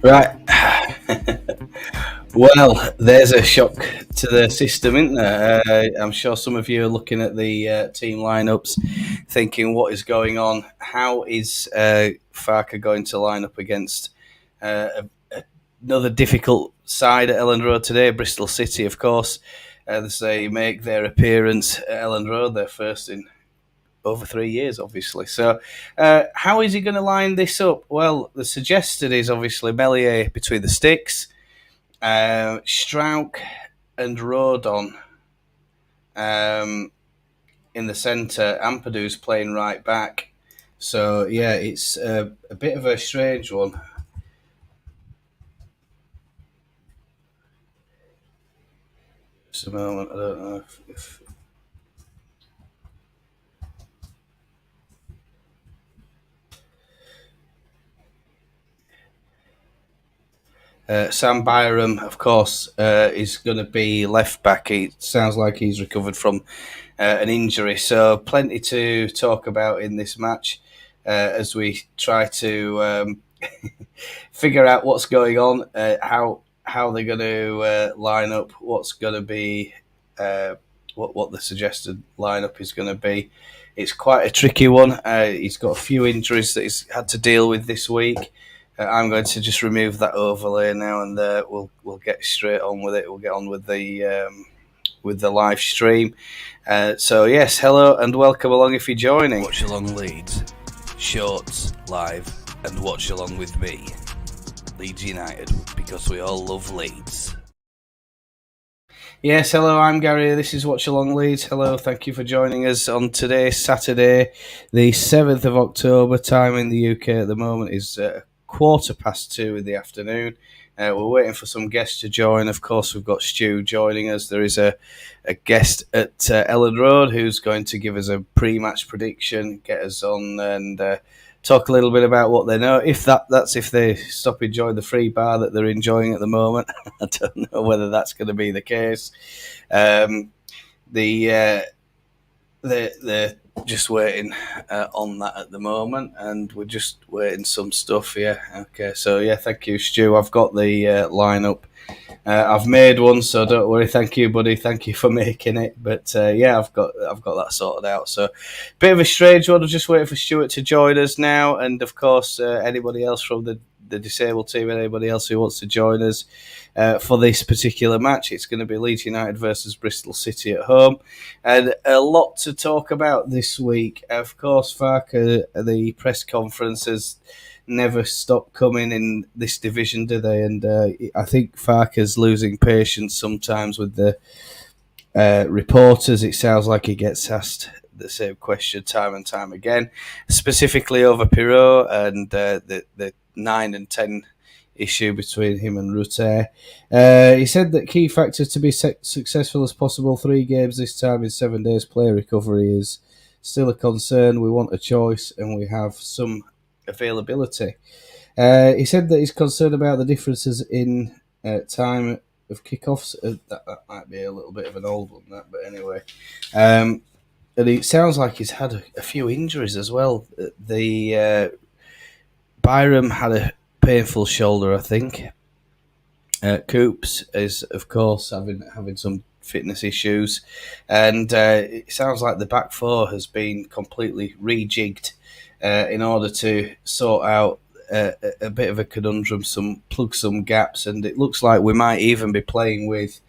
Right. Well, there's a shock to the system, isn't there? I'm sure some of you are looking at the team lineups, thinking, "What is going on? How is Farker going to line up against another difficult side at Ellen Road today?" Bristol City, of course, as they make their appearance at Ellen Road, their first in over 3 years, obviously. So, how is he going to line this up? Well, the suggested is obviously Mellier between the sticks, Strauch and Rodon in the centre. Ampadu's playing right back. So, yeah, it's a bit of a strange one. Just a moment, I don't know if Sam Byram, of course, is going to be left back. It sounds like he's recovered from an injury, so plenty to talk about in this match as we try to figure out what's going on, how they're going to line up, what's going to be what the suggested lineup is going to be. It's quite a tricky one. He's got a few injuries that he's had to deal with this week. I'm going to just remove that overlay now, and we'll get straight on with it. We'll get on with the live stream. So yes, hello and welcome along if you're joining. Watch along Leeds, shorts, live, and watch along with me, Leeds United, because we all love Leeds. Yes, hello, I'm Gary. This is Watch Along Leeds. Hello, thank you for joining us on today, Saturday, the 7th of October. Time in the UK at the moment is 2:15 in the afternoon. We're waiting for some guests to join. Of course, we've got Stu joining us. There is a guest at Ellen Road who's going to give us a pre-match prediction, get us on and talk a little bit about what they know. If that's if they stop enjoying the free bar that they're enjoying at the moment. I don't know whether that's going to be the case. They're just waiting on that at the moment, and we're just waiting some stuff. Yeah, okay. So yeah, thank you, Stu. I've got the lineup. I've made one, so don't worry. Thank you, buddy. Thank you for making it. But yeah, I've got that sorted out. So, bit of a strange one. I'm just waiting for Stuart to join us now, and of course, anybody else from the disabled team, anybody else who wants to join us for this particular match. It's going to be Leeds United versus Bristol City at home, and a lot to talk about this week. Of course, Farker, the press conferences never stop coming in this division, do they? And I think Farker's losing patience sometimes with the reporters. It sounds like he gets asked the same question time and time again, specifically over Pirot and the 9 and 10 issue between him and Rutte. He said that key factors to be successful as possible 3 games this time in 7 days player recovery is still a concern. We want a choice and we have some availability. He said that he's concerned about the differences in time of kickoffs. That might be a little bit of an old one, that, but anyway. And it sounds like he's had a few injuries as well. The Byram had a painful shoulder, I think. Coops is, of course, having some fitness issues, and it sounds like the back four has been completely rejigged in order to sort out a bit of a conundrum, plug some gaps, and it looks like we might even be playing with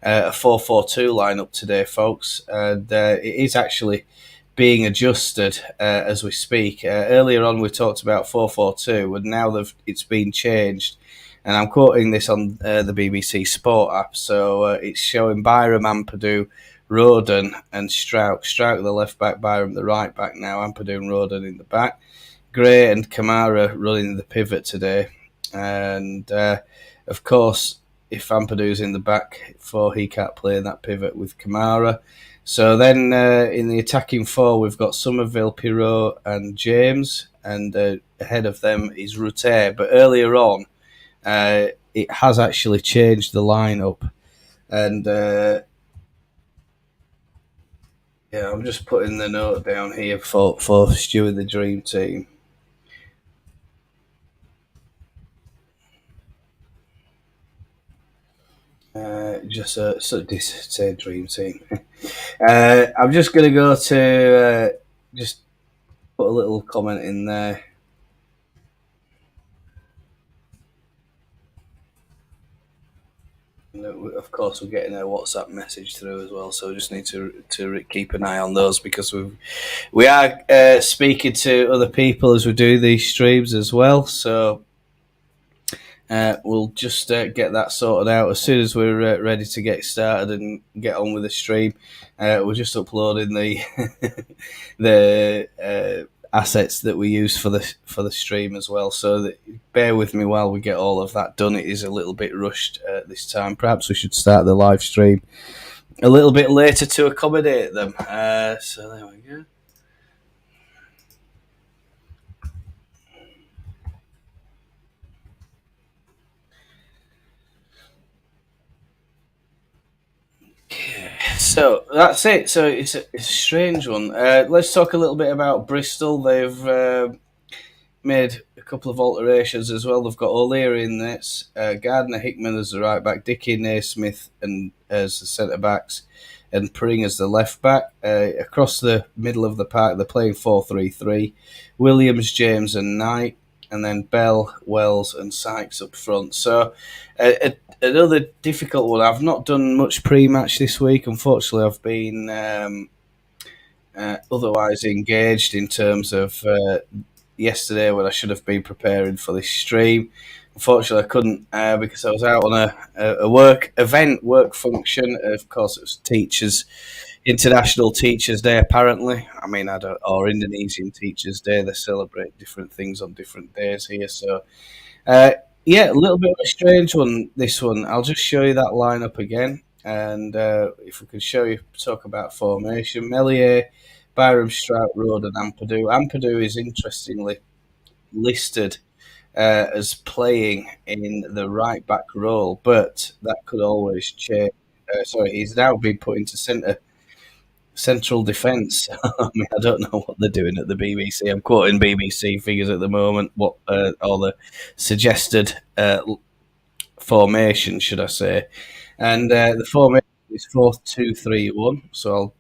a 4-4-2 lineup today, folks. And it is actually being adjusted as we speak. Earlier on, we talked about 4-4-2, and now it's been changed. And I'm quoting this on the BBC Sport app. So it's showing Byram, Ampadu, Rodon, and Strauch. Strauch the left back, Byram the right back now, Ampadu and Rodon in the back. Gray and Kamara running the pivot today. And of course, if Ampadu's in the back four, he can't play in that pivot with Kamara. So then in the attacking four, we've got Somerville, Pirot, and James. And ahead of them is Rutte. But earlier on, it has actually changed the lineup. And yeah, I'm just putting the note down here for Stu and the Dream Team. just say dream team. I'm just going to go to just put a little comment in there. Of course, we're getting a WhatsApp message through as well, so we just need to keep an eye on those because we are speaking to other people as we do these streams as well. So we'll just get that sorted out as soon as we're ready to get started and get on with the stream. We're just uploading the the assets that we use for the stream as well. So bear with me while we get all of that done. It is a little bit rushed this time. Perhaps we should start the live stream a little bit later to accommodate them. So there we go. So that's it. So it's a strange one. Let's talk a little bit about Bristol. They've made a couple of alterations as well. They've got O'Leary in this, Gardner Hickman as the right back, Dickie Naismith and as the centre backs, and Pring as the left back. Across the middle of the park, they're playing 4-3-3. Williams, James, and Knight, and then Bell, Wells, and Sykes up front. So another difficult one. I've not done much pre-match this week. Unfortunately, I've been otherwise engaged in terms of yesterday when I should have been preparing for this stream. Unfortunately, I couldn't because I was out on a work function. Of course, it was International Teachers Day. Apparently, I mean, I don't, or Indonesian Teachers Day. They celebrate different things on different days here. So, yeah, a little bit of a strange one. This one, I'll just show you that lineup again, and if we could talk about formation, Melier, Byram, Strout, Road, and Ampadu. Ampadu is interestingly listed as playing in the right back role, but that could always change. Sorry, he's now been put into central defence. I mean, I don't know what they're doing at the BBC. I'm quoting BBC figures at the moment. What or the suggested formation, should I say? And the formation is 4-2-3-1. So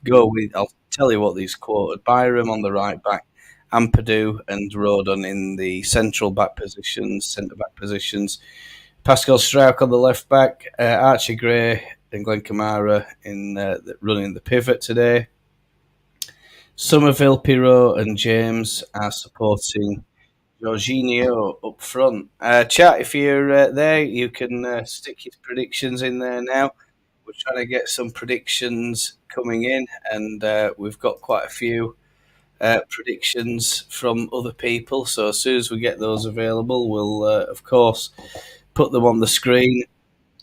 I'll tell you what these quoted: Byram on the right back, Ampadu and Rodon in the centre back positions. Pascal Strauch on the left back, Archie Gray and Glenn Kamara in running the pivot today. Somerville, Pirot, and James are supporting Jorginho up front. Chat, if you're there, you can stick your predictions in there now. We're trying to get some predictions coming in, and we've got quite a few predictions from other people. So as soon as we get those available, we'll, of course, put them on the screen,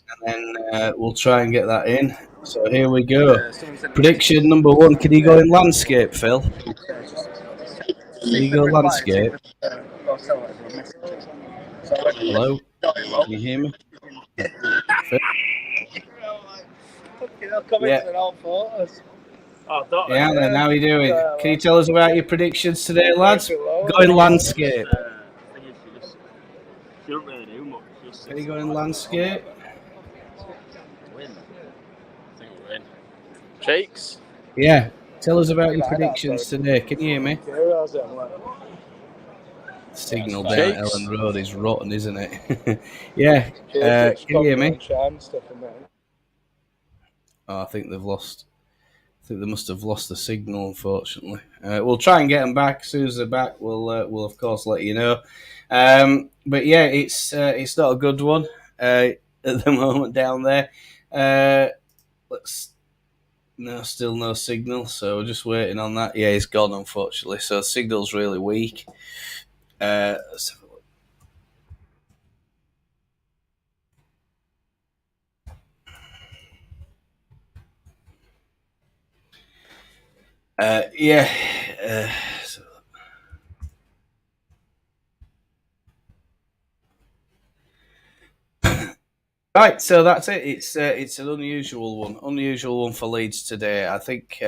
and then we'll try and get that in. So here we go. Prediction number one. Can you go in landscape, Phil? Can you go landscape? Hello? Can you hear me? Phil? Yeah. Yeah, then how are you doing? Can you tell us about your predictions today, lads? Go in landscape. Can you go in landscape? Shakes? Yeah. Tell us about your predictions today. Can you hear me? Signal down Shakes? Ellen Road is rotten, isn't it? Yeah. Can you hear me? Oh, I think they've lost. I think they must have lost the signal, unfortunately. We'll try and get them back. As soon as they're back, we'll of course let you know. But yeah, it's not a good one at the moment down there. Still no signal, so we're just waiting on that. Yeah, it's gone, unfortunately. So the signal's really weak. Let's have a look. Yeah. Right, so that's it. It's an unusual one for Leeds today. I think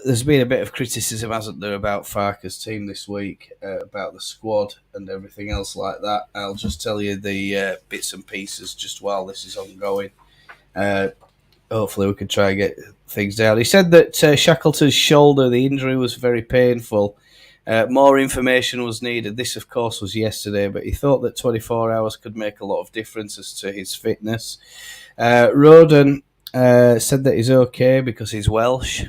there's been a bit of criticism, hasn't there, about Farke's team this week, about the squad and everything else like that. I'll just tell you the bits and pieces just while this is ongoing. Hopefully we can try and get things down. He said that Shackleton's shoulder, the injury was very painful. More information was needed. This, of course, was yesterday, but he thought that 24 hours could make a lot of difference as to his fitness. Roden said that he's okay because he's Welsh.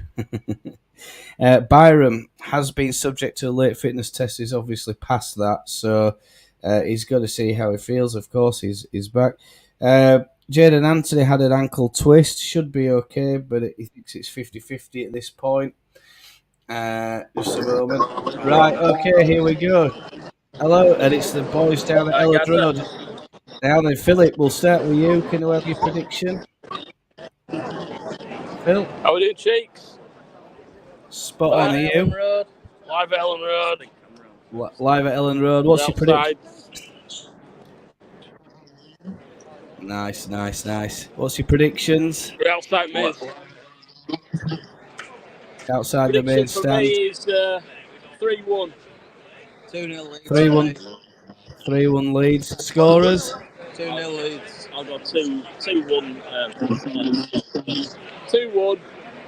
Byram has been subject to a late fitness test. He's obviously passed that, so he's got to see how he feels. Of course, he's back. Jaden Anthony had an ankle twist. Should be okay, but he thinks it's 50-50 at this point. Just a moment. Right, okay, here we go. Hello, and it's the boys down at Elland Road. Now then, Philip, we'll start with you. Can you have your prediction? Phil? How are we doing, Cheeks? Spot on, are you? Road. Live at Elland Road. Live at Elland Road. What's your prediction? Nice. What's your predictions? We're outside Miz. Outside the main stand. For me is 3-1. 2-0 Leeds. 3-1 Leeds. Scorers? 2-0 Leeds. I'll go 2-1. 2-1,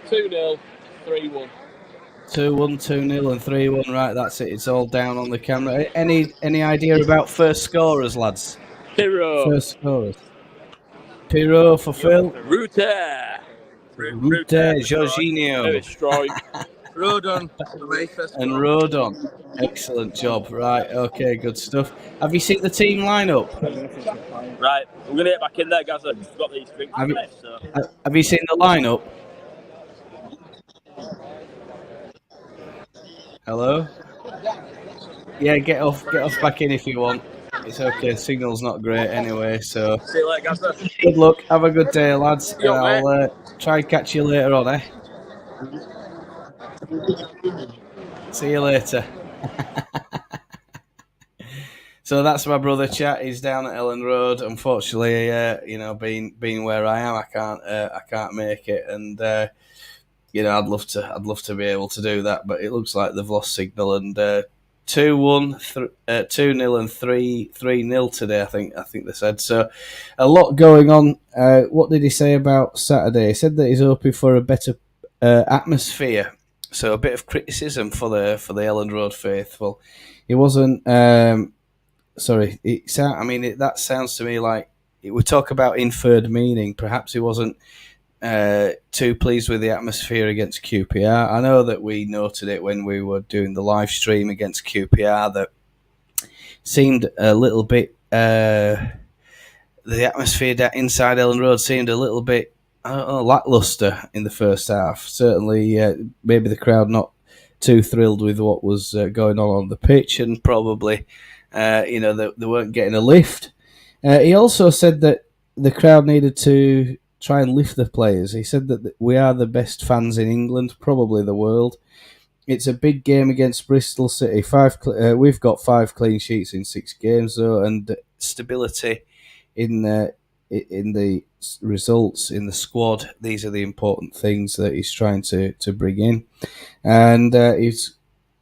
2-0, 3-1. 2-1, 2-0 and 3-1. Right, that's it. It's all down on the camera. Any idea about first scorers, lads? Pirro. First scorers. Pirro for Phil. Rute, Jorginho. Strike. Rodon for me, first And goal. Rodon. Excellent job. Right, okay, good stuff. Have you seen the team lineup? Right, I'm going to get back in there, guys. I've got these drinks left, so. Have you seen the lineup? Hello? Yeah, get off back in if you want. It's okay, the signal's not great anyway, so... See you later, guys. Good luck, have a good day, lads. Yo, I'll try and catch you later on, eh? See you later. So that's my brother Chat. He's down at Elland Road. Unfortunately, being where I am, I can't make it, and I'd love to be able to do that, but it looks like they've lost signal. And 2-1, 2-0, and 3-0 today. I think they said so. A lot going on. What did he say about Saturday? He said that he's hoping for a better atmosphere. So a bit of criticism for the Elland Road faithful. He wasn't. That sounds to me like it would talk about inferred meaning. Perhaps he wasn't too pleased with the atmosphere against QPR. I know that we noted it when we were doing the live stream against QPR that seemed a little bit. The atmosphere inside Elland Road seemed a little bit lackluster in the first half. Certainly, maybe the crowd not too thrilled with what was going on the pitch, and probably, they weren't getting a lift. He also said that the crowd needed to try and lift the players. He said that we are the best fans in England, probably the world. It's a big game against Bristol City. We've got 5 clean sheets in 6 games, though, and stability in the results in the squad. These are the important things that he's trying to bring in, and he's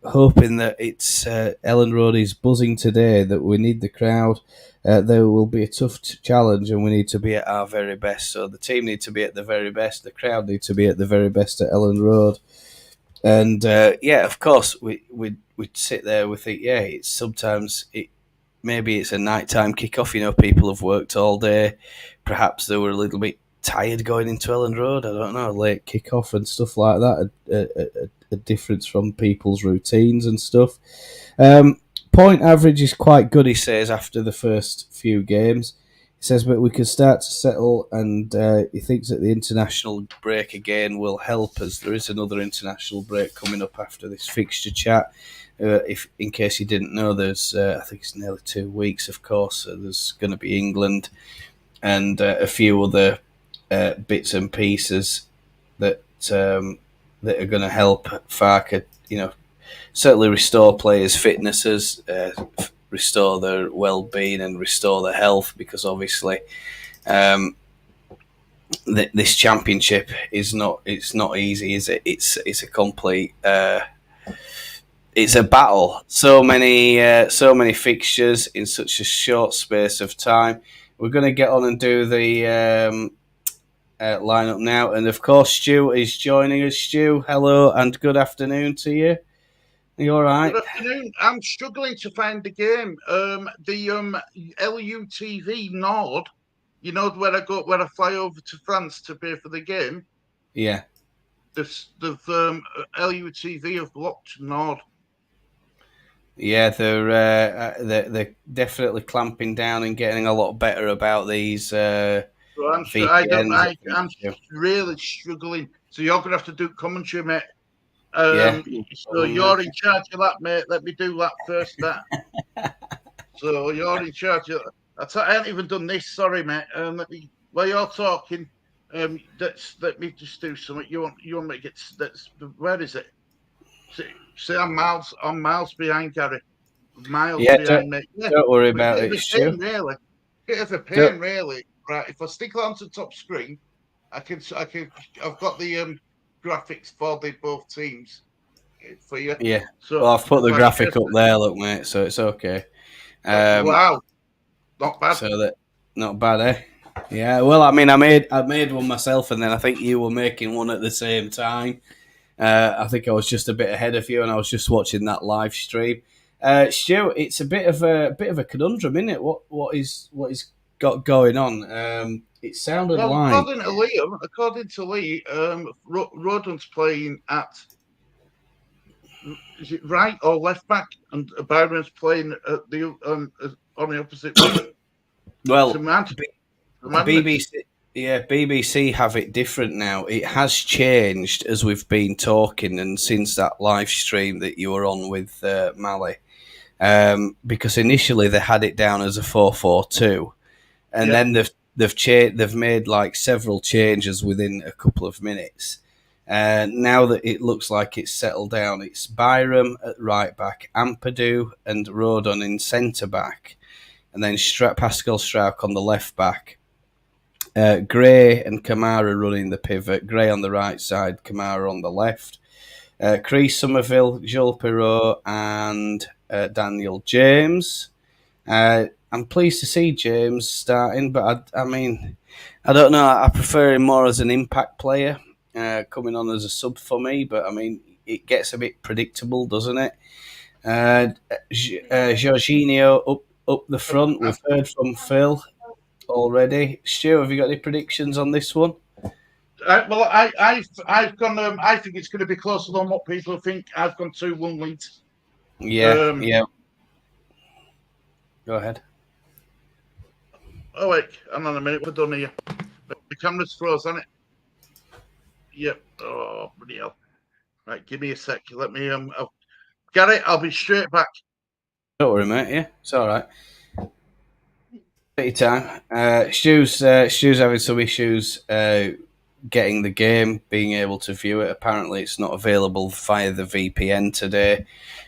hoping that it's Elland Road is buzzing today, that we need the crowd. There will be a tough challenge, and we need to be at our very best. So the team need to be at the very best. The crowd need to be at the very best at Elland Road. And of course, we'd sit there. We think, maybe it's a nighttime kickoff. People have worked all day. Perhaps they were a little bit tired going into Elland Road. I don't know, late kickoff and stuff like that. A difference from people's routines and stuff. Point average is quite good, he says, after the first few games. He says, but we can start to settle, and he thinks that the international break again will help, as there is another international break coming up after this fixture chat. If in case you didn't know, there's I think it's nearly 2 weeks, of course. There's going to be England and a few other bits and pieces that are going to help Farke, certainly restore players' fitnesses, restore their well-being and restore their health, because obviously this championship is not. It's not easy, is it? It's a complete. It's a battle. So many fixtures in such a short space of time. We're going to get on and do the lineup now, and of course, Stu is joining us. Stu, hello and good afternoon to you. Are you all right? Good afternoon. I'm struggling to find the game. The LUTV Nord, you know, where I fly over to France to pay for the game. Yeah. The LUTV have blocked Nord. Yeah, they're definitely clamping down and getting a lot better about these. So I'm really struggling. So you're gonna have to do commentary, mate. So you're in charge of that, mate. Let me do that first. So you're in charge of that. I haven't even done this. Sorry, mate. While you're talking, let me just do something. You want me to get where is it? See, I'm miles behind Gary. Behind me. Yeah, don't worry about it, Stu. Really, bit of a pain, really. Right, if I stick it onto the top screen, I've got the graphics for both teams for you. Yeah. So I've put the graphic up there, look, mate. So it's okay. Wow, not bad. Not bad, eh? Yeah. Well, I mean, I made one myself, and then I think you were making one at the same time. I think I was just a bit ahead of you, and I was just watching that live stream. Stu, it's a bit of a conundrum, isn't it? What is got going on? It sounded like according to Lee, Rodon's playing at, is it right or left back, and Byron's playing at on the opposite wing. Well, BBC have it different now. It has changed as we've been talking, and since that live stream that you were on with Mally, because initially they had it down as a 4-4-2, and then they've made like several changes within a couple of minutes. Now that it looks like it's settled down, it's Byram at right back, Ampadu and Rodon in centre back, and then Pascal Strauch on the left back. Gray and Kamara running the pivot. Gray on the right side, Kamara on the left. Chris Somerville, Joel Perrault, and Daniel James. I'm pleased to see James starting, but I mean, I don't know. I prefer him more as an impact player, coming on as a sub for me. But I mean, it gets a bit predictable, doesn't it? Jorginho up the front. We've heard from Phil already. Stu, have you got any predictions on this one? Well, I've gone. I think it's going to be closer than what people think. I've gone 2-1 Leeds. Yeah. Go ahead. Oh wait, hang on a minute. We're done here. The camera's frozen, it. Yep. Oh, bloody hell. Right, give me a sec. Let me. Gary, I'll be straight back. Don't worry, mate. Yeah, it's all right. Take your time. Stu's having some issues getting the game, being able to view it. Apparently, it's not available via the VPN today,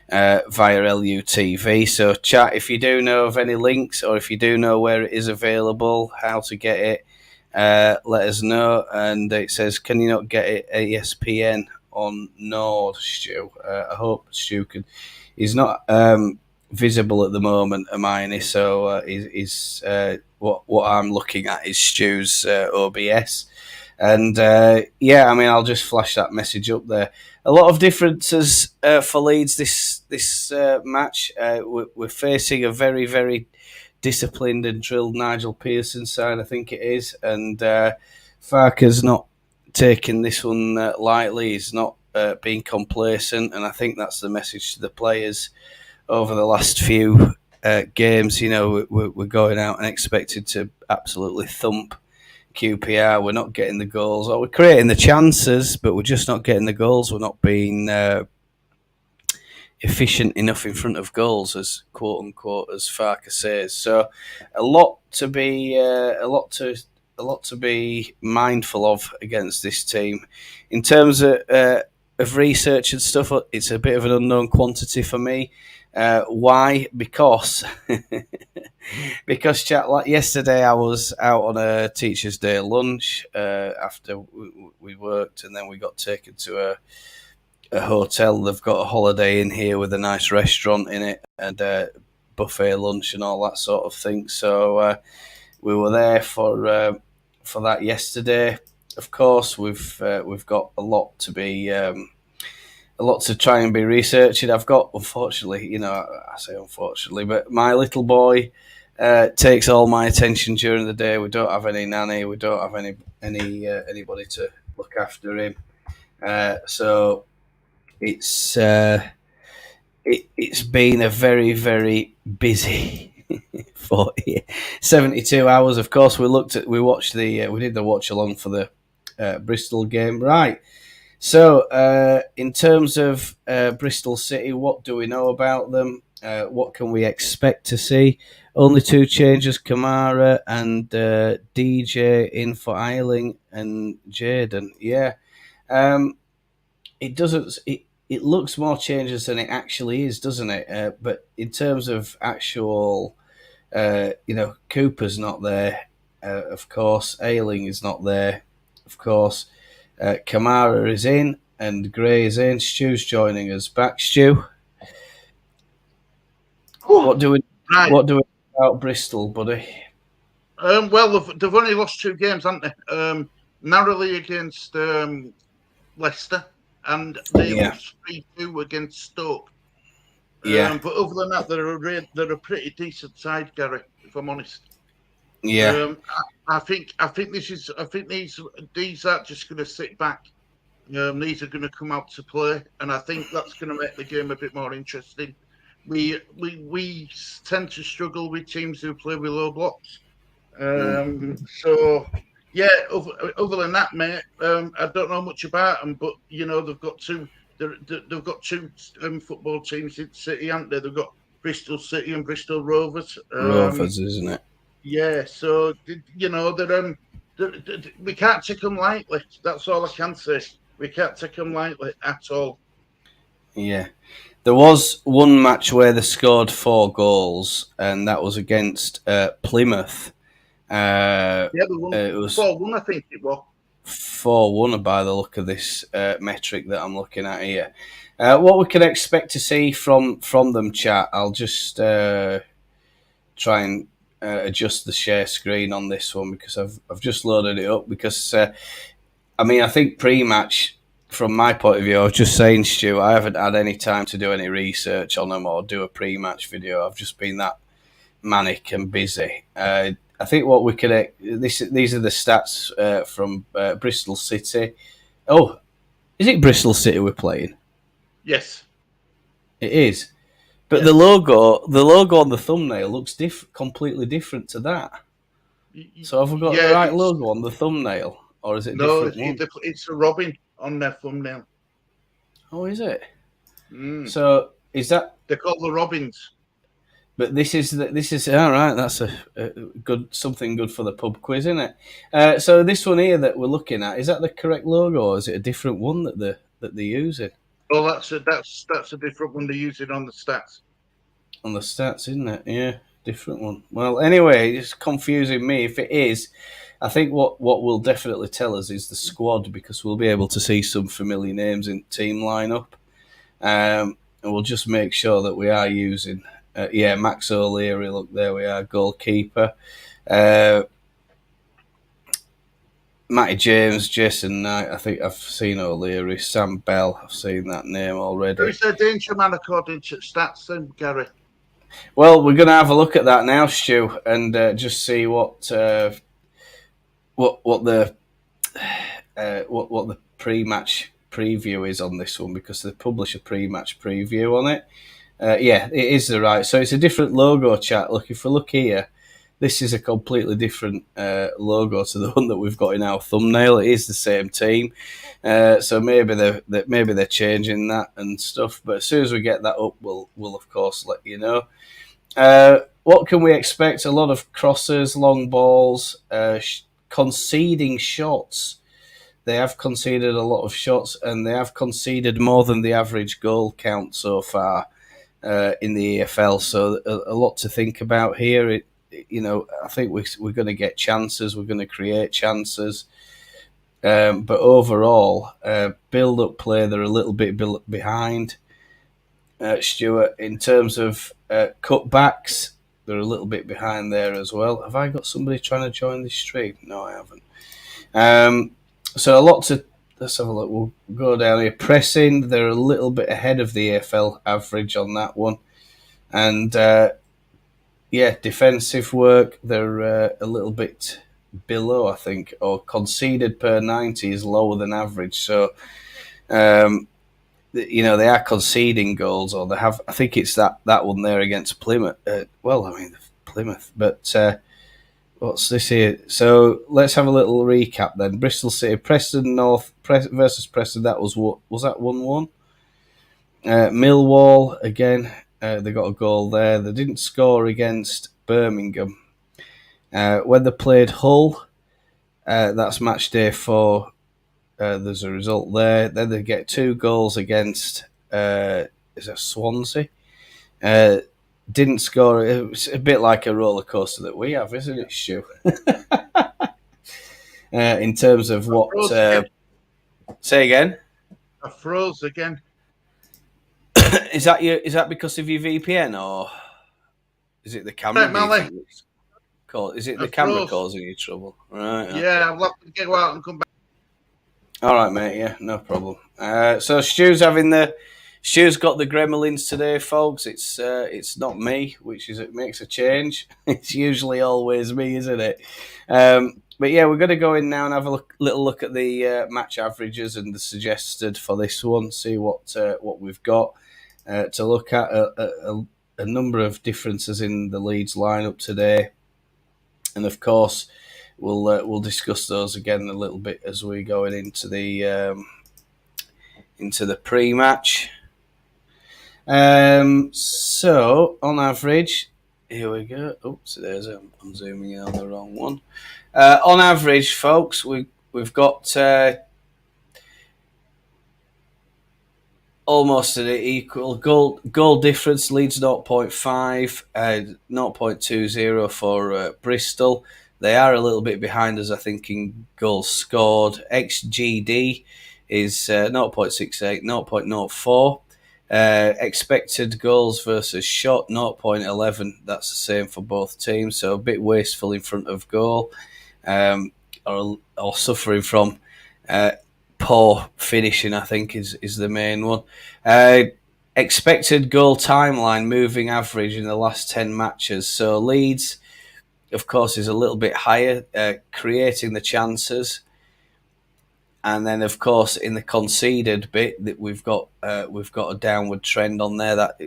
via LUTV. So, chat, if you do know of any links or if you do know where it is available, how to get it, let us know. And it says, can you not get it ESPN on Nord, Stu? I hope Stu can. He's not visible at the moment, Hermione. So what I'm looking at is Stu's OBS, and I mean, I'll just flash that message up there. A lot of differences for Leeds this match. We're facing a very, very disciplined and drilled Nigel Pearson side, I think it is, and Farker's not taking this one lightly. He's not being complacent, and I think that's the message to the players over the last few games. You know, we're going out and expected to absolutely thump QPR. We're not getting the goals, or we're creating the chances, but we're just not getting the goals. We're not being efficient enough in front of goals, as quote unquote, as Farker says. So, a lot to be mindful of against this team in terms of research and stuff. It's a bit of an unknown quantity for me. Why? Because chat, like yesterday I was out on a Teachers' Day lunch after we worked, and then we got taken to a hotel. They've got a Holiday Inn here with a nice restaurant in it and buffet lunch and all that sort of thing. So we were there for that yesterday. Of course, we've got a lot to try and be researching. I've got, unfortunately, I say unfortunately, but my little boy takes all my attention during the day. We don't have any nanny. We don't have anybody to look after him. So it's been a very, very busy 72 hours. Of course, we did the watch along for the Bristol game, right? So, in terms of Bristol City, what do we know about them? What can we expect to see? Only 2 changes, Kamara and DJ in for Eiling and Jaden. Yeah. It doesn't... It looks more changes than it actually is, doesn't it? But in terms of actual... Cooper's not there, of course. Ailing is not there, of course. Kamara is in and Gray is in. Stu's joining us back. Stu, what do we about Bristol, buddy? Well, they've only lost 2 games, haven't they? Narrowly against Leicester, and they lost 3-2 against Stoke. Yeah, but other than that, they're a pretty decent side, Gary. If I'm honest. Yeah. I think these are just going to sit back. These are going to come out to play, and I think that's going to make the game a bit more interesting. We tend to struggle with teams who play with low blocks. So yeah. Other than that, mate, I don't know much about them, but they've got 2. They've got 2 football teams in the city, haven't they? They've got Bristol City and Bristol Rovers. Rovers, isn't it? Yeah. So they're we can't take them lightly. That's all I can say. We can't take them lightly at all. Yeah. There was one match where they scored 4 goals, and that was against Plymouth. Yeah, they won. It was 4-1, I think it was. 4-1 by the look of this metric that I'm looking at here. What we can expect to see from them, chat. I'll just try and adjust the share screen on this one because I've just loaded it up because I think pre-match, from my point of view, I was just saying, Stu, I haven't had any time to do any research on them or do a pre-match video. I've just been that manic and busy. I think what we could... These are the stats from Bristol City. Oh, is it Bristol City we're playing? Yes. It is. But the logo on the thumbnail looks completely different to that. So have we got the right logo on the thumbnail? Or is it different? No, it's a robin on their thumbnail. Oh, is it? So is that... They're called the Robins. But this is all right. That's a something good for the pub quiz, isn't it? So this one here that we're looking at, is that the correct logo, or is it a different one that they're using? Well, that's a different one they're using on the stats. On the stats, isn't it? Yeah, different one. Well, anyway, it's confusing me. If it is, I think what will definitely tell us is the squad, because we'll be able to see some familiar names in team lineup, and we'll just make sure that we are using. Max O'Leary, look, there we are, goalkeeper. Matty James, Jason Knight, I think I've seen O'Leary. Sam Bell, I've seen that name already. Who's their danger man according to stats then, Gary? Well, we're going to have a look at that now, Stu, and just see what the pre-match preview is on this one, because they publish a pre-match preview on it. It is the right. So it's a different logo, chat. Look, if we look here, this is a completely different logo to the one that we've got in our thumbnail. It is the same team, so maybe they're changing that and stuff. But as soon as we get that up, we'll of course let you know. What can we expect? A lot of crosses, long balls, conceding shots. They have conceded a lot of shots, and they have conceded more than the average goal count so far. in the EFL. So a lot to think about here. I think we're going to get chances. We're going to create chances. But overall, build-up play, they're a little bit behind. Stuart, in terms of cutbacks, they're a little bit behind there as well. Have I got somebody trying to join this stream? No, I haven't. So a lot to... Let's have a look. We'll go down here. Pressing, they're a little bit ahead of the AFL average on that one. And, defensive work, they're a little bit below, I think. Or conceded per 90 is lower than average. So, they are conceding goals, or they have... I think it's that one there against Plymouth. Plymouth. But... what's this here? So let's have a little recap then. Bristol City, Preston North versus Preston. That was 1-1. Millwall again. They got a goal there. They didn't score against Birmingham. When they played Hull, that's match day 4. There's a result there. Then they get 2 goals against is it Swansea? Didn't score. It was a bit like a roller coaster that we have, isn't it, Stu? In terms of what... say again? I froze again. Is that because of your VPN, or is it the camera? Is it the camera causing you trouble? Right. Okay. Yeah, I'll have to go out and come back. All right, mate. Yeah, no problem. So Stu's got the gremlins today, folks. It's not me, it makes a change. It's usually always me, isn't it? But yeah, we're going to go in now and have a little look at the match averages and the suggested for this one. See what we've got to look at. A number of differences in the Leeds lineup today, and of course, we'll discuss those again a little bit as we go into the pre-match. So on average, here we go. Oops, I'm zooming in on the wrong one. On average, folks, we've got almost an equal goal difference. Leeds 0.5, 0.20 for Bristol. They are a little bit behind us, I think, in goals scored. XGD is 0.68, 0.04. Expected goals versus shot 0.11. That's the same for both teams, so a bit wasteful in front of goal, or suffering from poor finishing, I think is the main one. Expected goal timeline, moving average in the last 10 matches. So Leeds, of course, is a little bit higher, creating the chances. And then, of course, in the conceded bit, that we've got a downward trend on there. That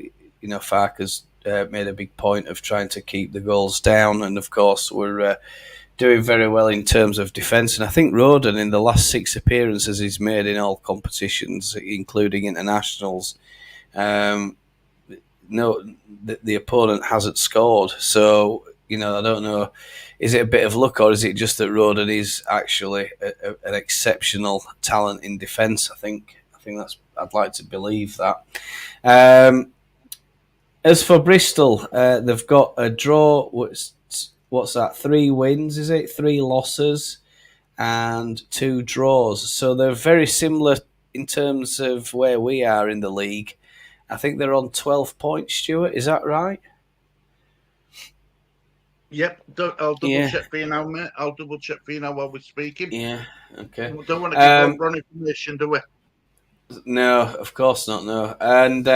Farker's made a big point of trying to keep the goals down, and of course, we're doing very well in terms of defence. And I think Roden, in the last 6 appearances he's made in all competitions, including internationals, the opponent hasn't scored. So I don't know. Is it a bit of luck, or is it just that Roden is actually an exceptional talent in defence? I think I'd like to believe that. As for Bristol, they've got a draw. What's that? 3 wins, is it? 3 losses and 2 draws. So they're very similar in terms of where we are in the league. I think they're on 12 points, Stuart. Is that right? Yep, I'll double check for you now, mate. I'll double check for you now while we're speaking. Yeah, okay. We don't want to give wrong information, do we? No, of course not, no. And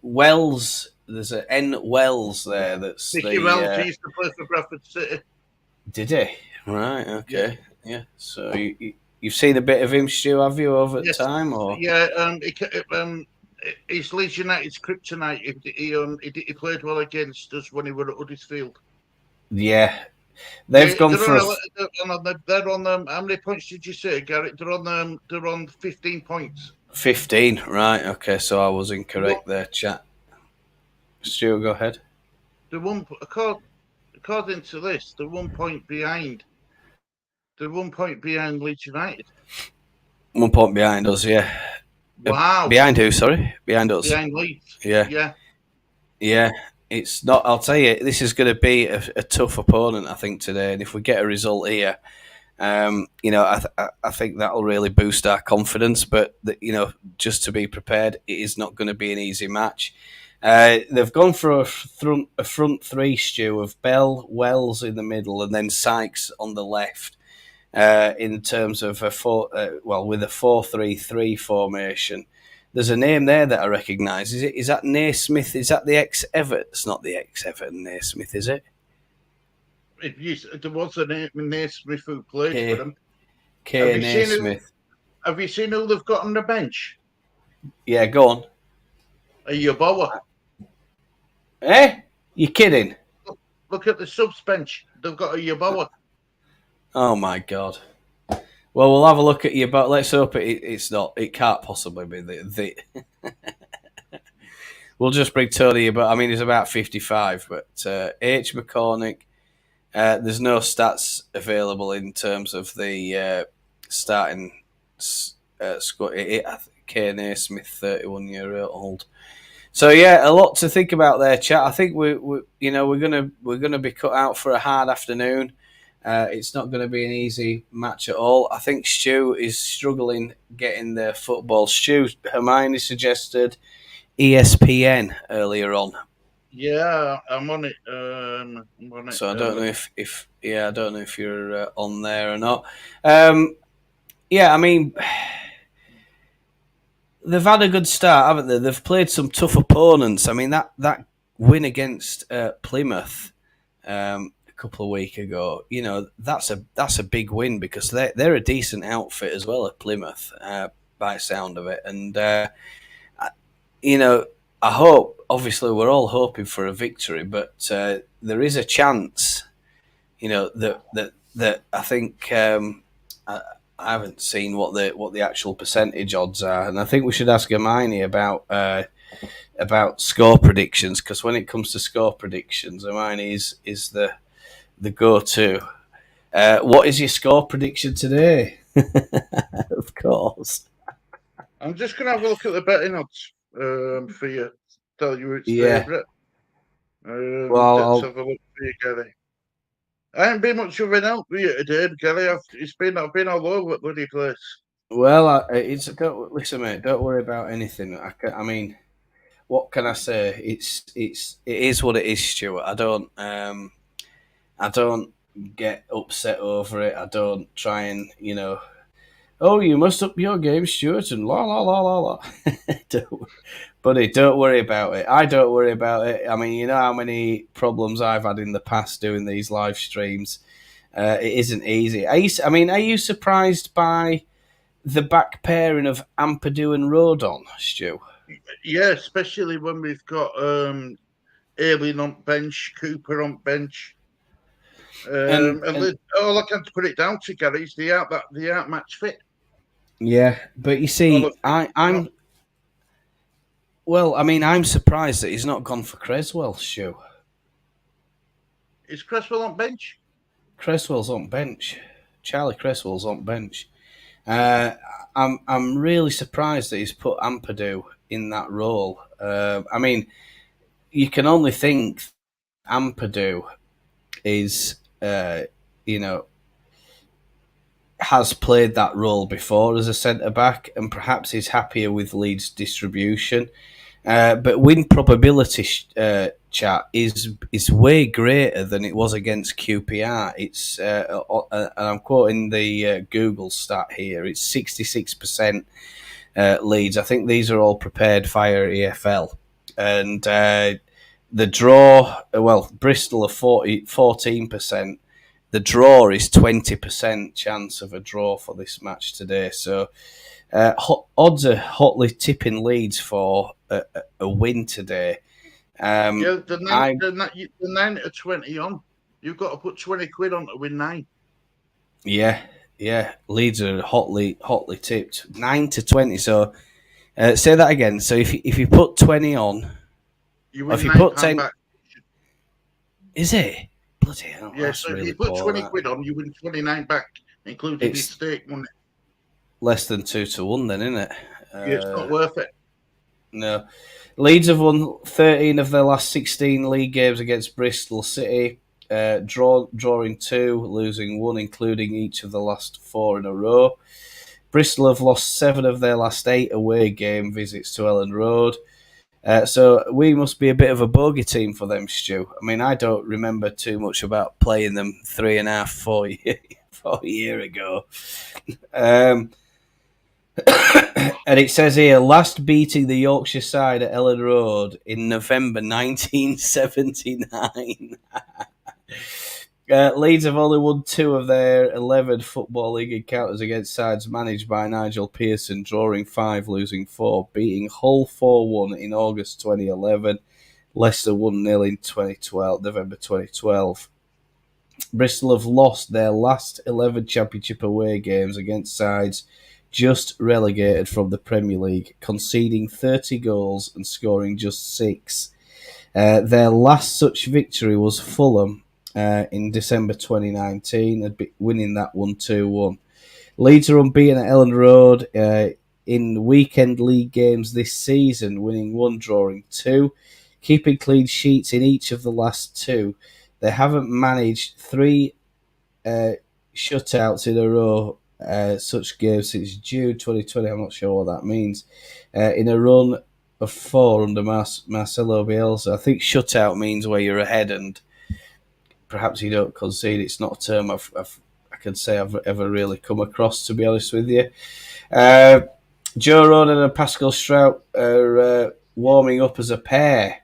Wells, there's an N Wells there. That's Nicky Wells, he used to play for Bradford City. Did he? Right, okay. Yeah. So you've seen a bit of him, Stu, have you, over time? Or? Yeah, he's Leeds United's kryptonite. He played well against us when he were at Huddersfield. Yeah, they've gone for. They're on them. How many points did you say, Garrett? They're on 15 points. 15, right? Okay, so I was incorrect there, chat. Stuart, go ahead. According to this, they're 1 point behind. They're 1 point behind Leeds United. 1 point behind us, yeah. Wow. Behind who? Sorry, behind us. Behind Leeds. Yeah. Yeah, it's not. I'll tell you, this is going to be a tough opponent, I think, today. And if we get a result here, I think that'll really boost our confidence. But just to be prepared, it is not going to be an easy match. They've gone for a front three, Stu, of Bell, Wells in the middle, and then Sykes on the left. In terms of with a 4-3-3 formation. There's a name there that I recognise. Is that Naismith? Is that the ex-Everton? It's not the ex-Everton Naismith, is it? There was a name Naismith who played for them. K. Naismith. Have you seen who they've got on the bench? Yeah, go on. A Yeboah. Eh? You kidding? Look at the subs bench. They've got a Yeboah. Oh my god. Well, we'll have a look at you, but let's hope it's not. It can't possibly be the. We'll just bring Tony, but I mean he's about 55. But H. McCormick, there's no stats available in terms of the starting squad. K. Naismith, 31-year-old. So yeah, a lot to think about there, chat. I think we're gonna be cut out for a hard afternoon. It's not going to be an easy match at all. I think Stu is struggling getting the football. Stu, Hermione suggested ESPN earlier on. Yeah, I'm on it. So I don't know if I don't know if you're on there or not. Yeah, I mean, they've had a good start, haven't they? They've played some tough opponents. I mean, that win against Plymouth. A couple of weeks ago, that's a big win because they're a decent outfit as well at Plymouth, by the sound of it. And I hope, obviously, we're all hoping for a victory, but there is a chance, that I think I haven't seen what the actual percentage odds are, and I think we should ask Hermione about score predictions, because when it comes to score predictions, Hermione is the go-to. What is your score prediction today? Of course. I'm just going to have a look at the betting odds for you. Tell you its favourite. Let's have a look for you, Gary. I ain't been much of an help for you today, Gary. I've been all over the bloody place. Well, listen, mate. Don't worry about anything. I mean, what can I say? It is what it is, Stuart. I don't get upset over it. I don't try and, oh, you must up your game, Stuart, and la, la, la, la, la. Buddy, don't worry about it. I don't worry about it. I mean, you know how many problems I've had in the past doing these live streams. It isn't easy. Are you surprised by the back pairing of Ampadu and Rodon, Stu? Yeah, especially when we've got Aileen on bench, Cooper on bench. And all I can put it down to, Gary, is the out match fit. Yeah, but you see, I'm surprised that he's not gone for Creswell, Stu. Is Creswell on bench? Creswell's on bench. Charlie Creswell's on bench. I'm really surprised that he's put Ampadu in that role. I mean, you can only think Ampadu is, has played that role before as a centre-back, and perhaps he's happier with Leeds' distribution. But win probability, chat, is way greater than it was against QPR. It's and I'm quoting the Google stat here. It's 66% Leeds. I think these are all prepared via EFL. And the draw, Bristol are 14%. The draw is 20% chance of a draw for this match today. So odds are hotly tipping Leeds for a win today. The 9 to 20 on. You've got to put 20 quid on to win 9. Yeah. Leeds are hotly tipped. 9 to 20. So say that again. So if you put 20 on, you win. If you put 10, back. Is it? Bloody hell! Yeah. So if you put 20 quid on, you win 29 back, including your stake money. Less than 2 to 1, then, isn't it? Yeah, it's not worth it. No. Leeds have won 13 of their last 16 league games against Bristol City, drawing 2, losing 1, including each of the last 4 in a row. Bristol have lost 7 of their last 8 away game visits to Ellen Road. So we must be a bit of a bogey team for them, Stu. I mean, I don't remember too much about playing them 3.5, 4 year ago. And it says here, last beating the Yorkshire side at Ellen Road in November 1979. Leeds have only won 2 of their 11 Football League encounters against sides managed by Nigel Pearson, drawing 5, losing 4, beating Hull 4-1 in August 2011, Leicester 1-0 in November 2012. Bristol have lost their last 11 Championship away games against sides just relegated from the Premier League, conceding 30 goals and scoring just 6. Their last such victory was Fulham in December 2019, winning that 1-2-1. Leeds are unbeaten at Ellen Road in weekend league games this season, winning 1, drawing 2, keeping clean sheets in each of the last 2. They haven't managed 3 shutouts in a row, such games since June 2020. I'm not sure what that means. In a run of 4 under Marcelo Bielsa. I think shutout means where you're ahead and perhaps you don't concede. It's not a term I can say I've ever really come across, to be honest with you. Joe Rodon and Pascal Strout are warming up as a pair.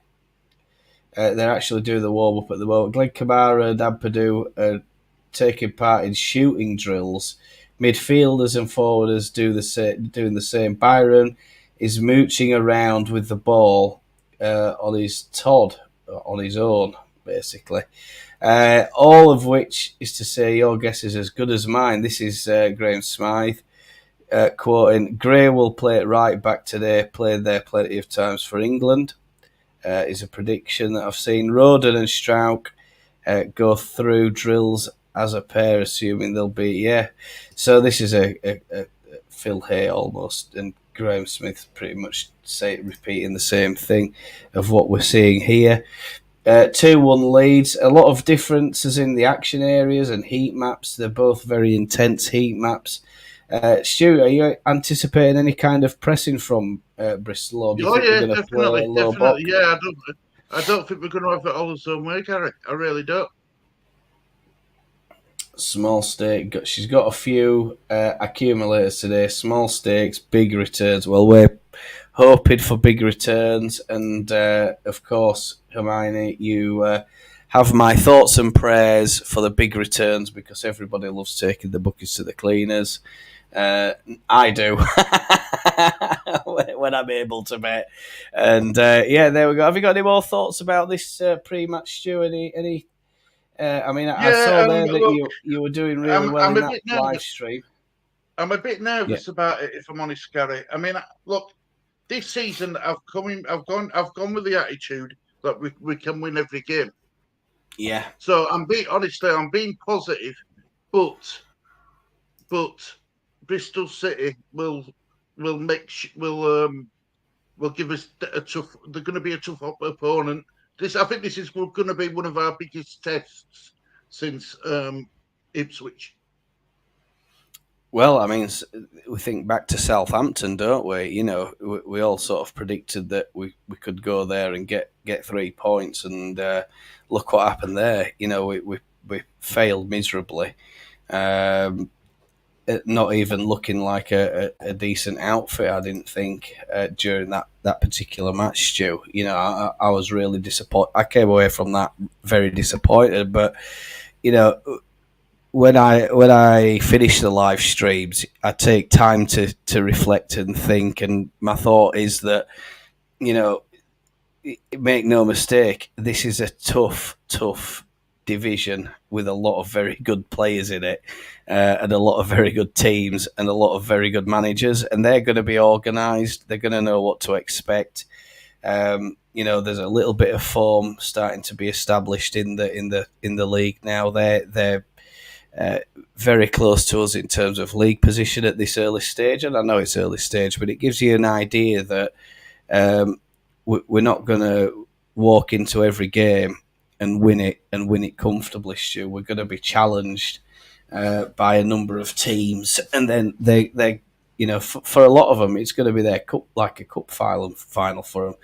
They're actually doing the warm-up at the moment. Glenn Kamara and Ampadu are taking part in shooting drills. Midfielders and forwarders doing the same. Byron is mooching around with the ball on his own, basically. All of which is to say, your guess is as good as mine. This is Graham Smythe quoting, Gray will play it right back today, played there plenty of times for England. Is a prediction that I've seen. Rodon and Strauch go through drills as a pair, assuming they'll be, yeah. So this is a Phil Hay almost, and Graham Smith pretty much repeating the same thing of what we're seeing here. 2-1 Leeds. A lot of differences in the action areas and heat maps. They're both very intense heat maps. Stu, are you anticipating any kind of pressing from Bristol? Or do you think we're going to play a low block? Yeah, I don't think we're going to have it all the same way, Gary. I really don't. Small stake. She's got a few accumulators today. Small stakes, big returns. Well, we're hoping for big returns. And, of course, Hermione, you have my thoughts and prayers for the big returns because everybody loves taking the buckets to the cleaners. I do when I'm able to bet. And yeah, there we go. Have you got any more thoughts about this pre-match, Stu? Any? I mean, I saw there that you were doing really well in that live stream. I'm a bit nervous about it, if I'm honest, Gary. I mean, look, this season I've gone with the attitude that we can win every game. Yeah. So I'm being positive, but Bristol City will give us a tough. They're going to be a tough opponent. I think this is going to be one of our biggest tests since Ipswich. Well, I mean, we think back to Southampton, don't we? You know, we all sort of predicted that we could go there and get 3 points, and look what happened there. You know, we failed miserably. Not even looking like a decent outfit, I didn't think, during that particular match, Stu. You know, I was really disappointed. I came away from that very disappointed, but, you know, when I finish the live streams, I take time to reflect and think, and my thought is that, you know, make no mistake, this is a tough division with a lot of very good players in it, and a lot of very good teams and a lot of very good managers, and they're going to be organised. They're going to know what to expect. You know, there's a little bit of form starting to be established in the league now. They're very close to us in terms of league position at this early stage, and I know it's early stage, but it gives you an idea that we're not going to walk into every game and win it comfortably, Stu. We're going to be challenged by a number of teams, and then they for a lot of them, it's going to be their cup, like a cup final for them.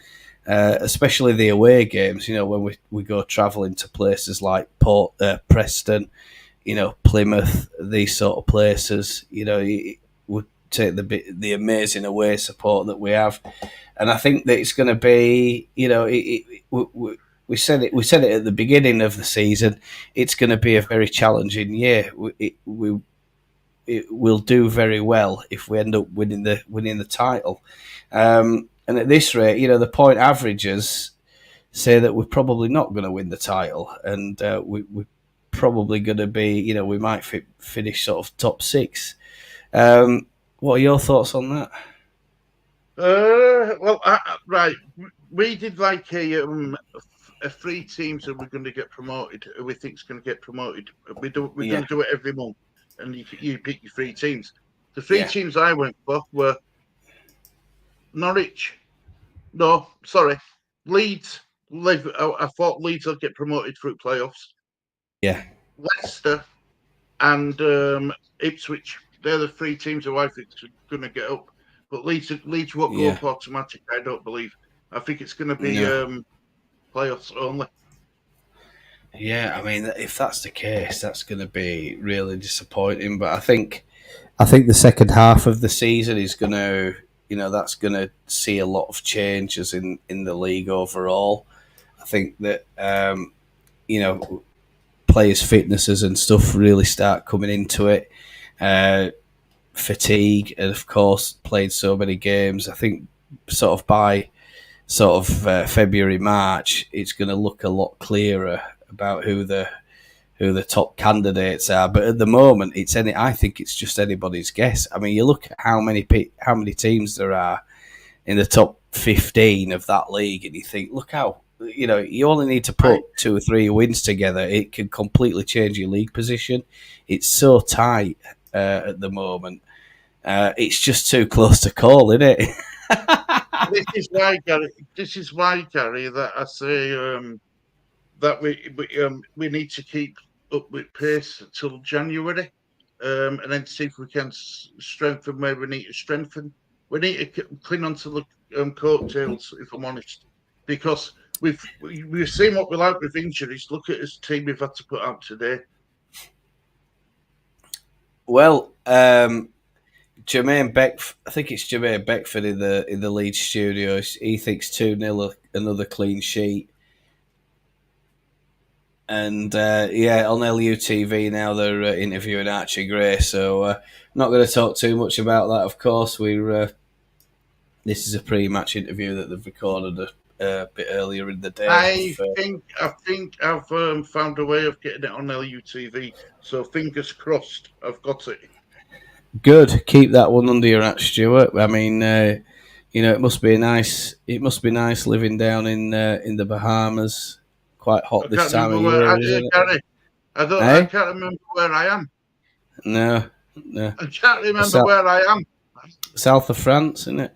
Especially the away games, when we go travelling to places like Preston, Plymouth, these sort of places, we take the amazing away support that we have, and I think that it's going to be, we said it at the beginning of the season. It's going to be a very challenging year. We'll do very well if we end up winning the title. And at this rate, the point averages say that we're probably not going to win the title, and we're probably going to be, we might finish sort of top 6. What are your thoughts on that? Right. We did like a 3 teams that we're going to get promoted. We think is going to get promoted. We're going to do it every month, and you pick your 3 teams. The 3 teams I went for were Norwich. No, sorry, Leeds. I thought Leeds will get promoted through playoffs. Yeah. Leicester and Ipswich. They're the 3 teams who I think are going to get up. But Leeds won't go up automatic, I don't believe. I think it's going to be playoffs only. Yeah, I mean, if that's the case, that's going to be really disappointing. But I think the second half of the season is going to, that's going to see a lot of changes in the league overall. I think that, players' fitnesses and stuff really start coming into it. Fatigue, and of course, played so many games. I think by February, March, it's going to look a lot clearer about who the top candidates are. But at the moment, I think it's just anybody's guess. I mean, you look at how many teams there are in the top 15 of that league, and you think, look how, you only need to put 2 or 3 wins together. It can completely change your league position. It's so tight at the moment. It's just too close to call, isn't it? This is why, Gary, that I say that we need to keep up with pace till January, and then see if we can strengthen where we need to strengthen. We need to cling onto the coattails, if I'm honest, because we've seen what we're like with injuries. Look at this team we've had to put out today. Well, Jermaine I think it's Jermaine Beckford in the Leeds studio. He thinks 2-0 another clean sheet. And on LUTV now they're interviewing Archie Gray, so I'm not going to talk too much about that. Of course, this is a pre-match interview that they've recorded a bit earlier in the day. I think I've found a way of getting it on LUTV, so fingers crossed. I've got it. Good. Keep that one under your hat, Stuart. I mean, it must be nice. It must be nice living down in the Bahamas. Quite hot this time of year, isn't it? I can't remember where I am. No. I can't remember where I am. South of France, isn't it?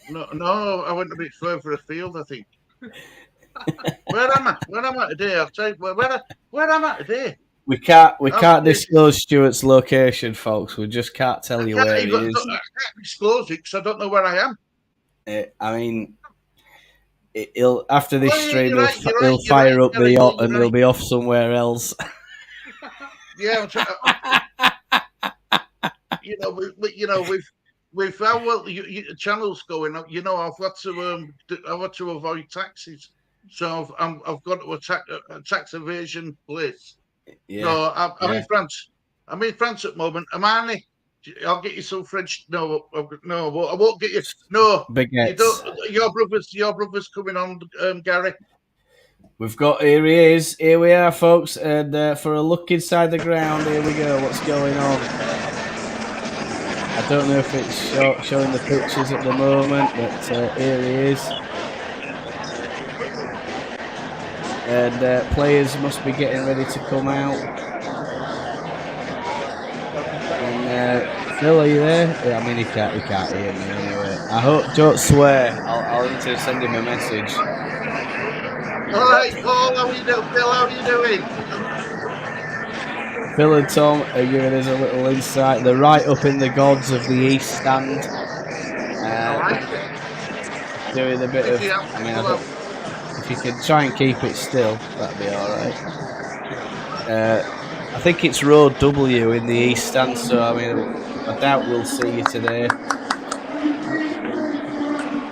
No, I went a bit further afield, I think. Where am I? Where am I today? I'll tell you where am I today? We can't disclose Stuart's location, folks. We just can't tell you where he is. I can't disclose it because I don't know where I am. I mean, he'll after this stream, he'll fire up the yacht and he'll be off somewhere else. Yeah, with how well the channels going up, I've got to avoid taxes, so I've got to attack a tax evasion place. Yeah. No, I'm in France. I'm in France at the moment. Amani, I'll get you some French. No, I won't get you. No, baguettes. Your brother's coming on, Gary. Here he is. Here we are, folks. And for a look inside the ground, here we go. What's going on? I don't know if it's showing the pictures at the moment, but here he is. And players must be getting ready to come out. And Phil, are you there? I mean, he can't hear me anyway. I hope. Don't swear. I'll need to send him a message. All right, Paul. How are you doing? Phil, how are you doing? Phil and Tom are giving us a little insight. They're right up in the gods of the East Stand. I like it. Doing a bit of. I mean, if you could try and keep it still, that'd be all right. I think it's Road W in the East Stand, so I mean, I doubt we'll see you today.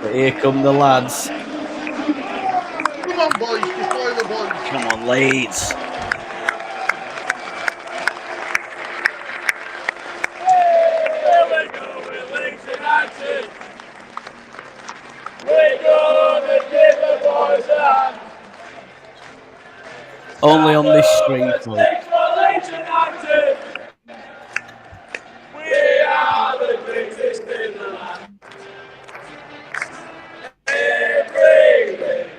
But here come the lads. Come on, boys, destroy the boys. Come on, Leeds. Only on this stream, folks. We are the greatest in the land. Everything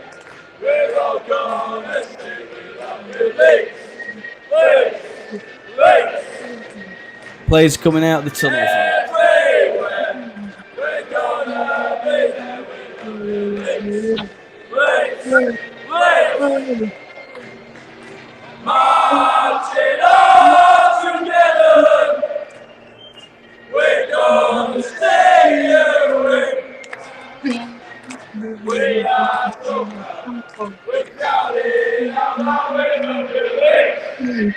we're all gonna stay with our Leeds. Players coming out the tunnel. Everywhere we're gonna be there with Leeds. Marching all together, we're gonna stay away. We are so proud, we're crowded out our way to Leeds.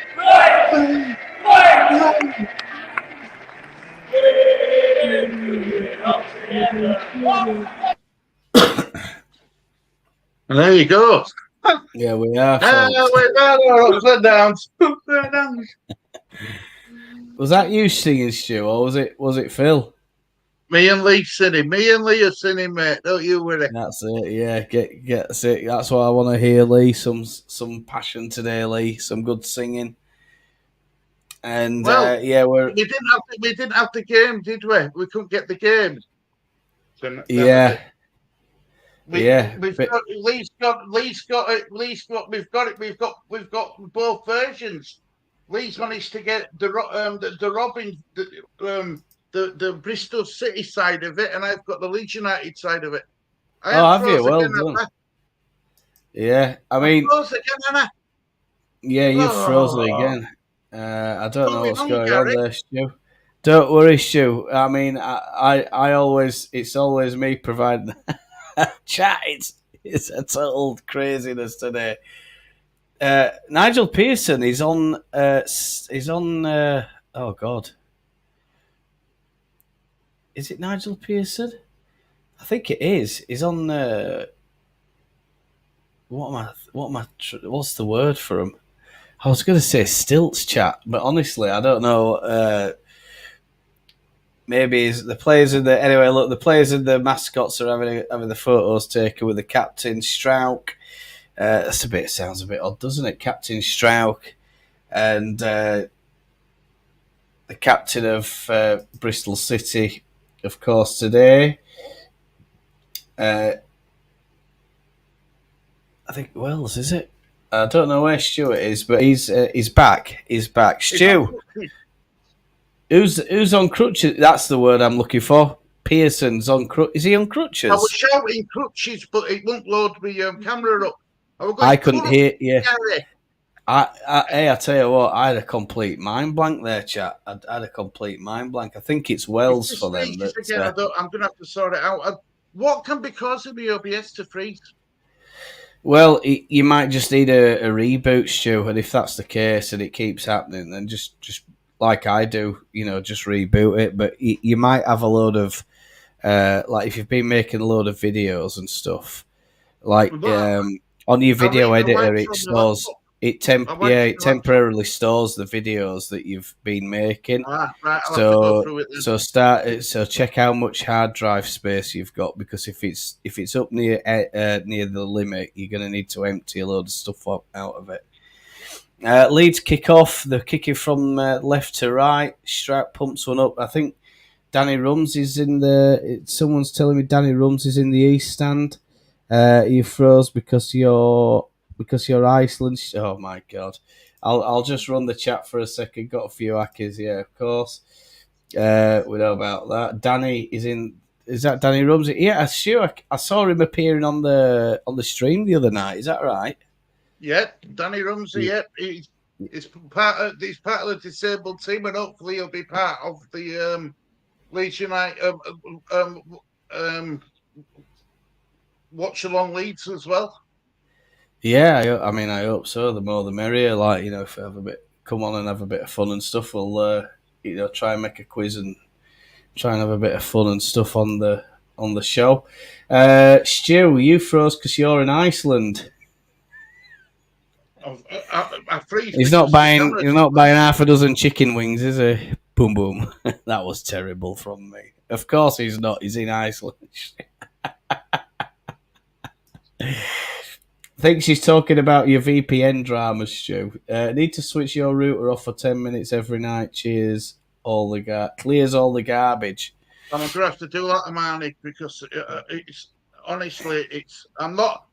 And there you go. Yeah, we are. We're down, ups and downs. Was that you singing, Stu, or was it Phil? Me and Lee singing. Me and Lee are singing, mate. Don't you worry. That's it. Yeah, get it. That's what I want to hear, Lee. Some passion today, Lee. Some good singing. And yeah, we didn't have the game, did we? We couldn't get the game. So yeah. We've got Lee's got it. We've got both versions. Lee's managed to get the Robin, the Bristol City side of it, and I've got the Leeds United side of it. Have you? Well done. Yeah, I mean, froze again, Anna. Yeah, you've frozen again. I don't know what's going on there, Stu. Don't worry, Stu. I mean, I always, it's always me providing chat. It's a total craziness today. Nigel Pearson is on. Oh God, is it Nigel Pearson? I think it is. He's on. What's the word for him? I was going to say stilts chat, but honestly, I don't know. Maybe the players in the anyway. Look, the players and the mascots are having the photos taken with the captain Strauch. Sounds a bit odd, doesn't it? Captain Strauch and the captain of Bristol City, of course, today. I think Wells, is it? I don't know where Stuart is, but he's back. He's back. Stu, who's on crutches? That's the word I'm looking for. Pearson's on crutches. Is he on crutches? I was shouting crutches, but it won't load my camera up. I couldn't hear. Yeah. I tell you what, I had a complete mind blank there, chat. I had a complete mind blank. I think it's Wells for them. Again, I'm going to have to sort it out. What can be causing the OBS to freeze? Well, you might just need a reboot, Stu, and if that's the case and it keeps happening, then just like I do, just reboot it. But you might have a load of, like if you've been making a load of videos and stuff, like on your video editor, it stores. It temporarily stores the videos that you've been making. Right, so check how much hard drive space you've got, because if it's up near the limit, you're going to need to empty a load of stuff out of it. Leeds kick off. They're kicking from left to right. Strauch pumps one up. I think Danny Rums is in the. Someone's telling me Danny Rums is in the East Stand. You froze because you're Iceland. Oh my God! I'll just run the chat for a second. Got a few hackers, yeah, of course. We know about that. Danny is in. Is that Danny Rumsey? Yeah, sure. I saw him appearing on the stream the other night. Is that right? Yeah, Danny Rumsey. Yeah, he's part of the disabled team, and hopefully he'll be part of the Leeds United watch along Leeds as well. Yeah, I mean, I hope so. The more the merrier. Like, if we have come on and have a bit of fun and stuff, we'll try and make a quiz and try and have a bit of fun and stuff on the show. Stu, you froze because you're in Iceland. I freeze. He's not buying half a dozen chicken wings, is he? Boom, boom. That was terrible from me. Of course he's not. He's in Iceland. I think she's talking about your VPN dramas, Stu. Need to switch your router off for 10 minutes every night. Cheers. Clears all the garbage. I'm going to have to do that, Amani, because it's honestly, I'm not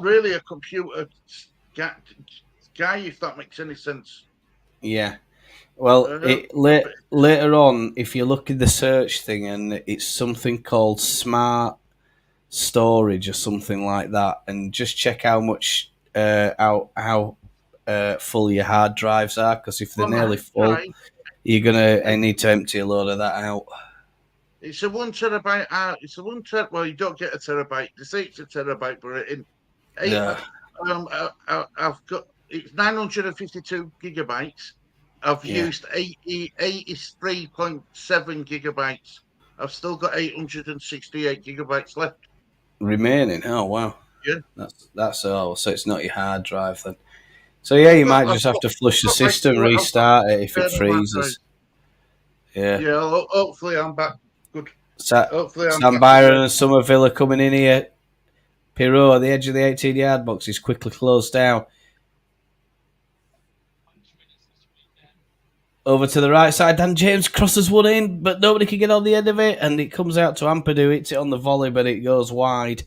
really a computer guy, if that makes any sense. Yeah. Well, later on, if you look at the search thing, and it's something called smart storage or something like that, and just check how much how full your hard drives are, because if they're nearly full, you're gonna need to empty a load of that out. It's a 1 terabyte. It's a 1 terabyte. Well, you don't get a terabyte. They say it's a terabyte, but I've got it's 952 gigabytes. I've used 83.7 gigabytes. I've still got 868 gigabytes left remaining. Oh wow! Yeah, that's all. So it's not your hard drive then. So yeah, you might just have to flush the system, restart it if it freezes. Yeah. Yeah. Hopefully, I'm back. Good. Sam Byron and Somerville are coming in here. Pirot at the edge of the 18-yard box is quickly closed down. Over to the right side, Dan James crosses one in, but nobody can get on the end of it, and it comes out to Ampadu, hits it on the volley, but it goes wide.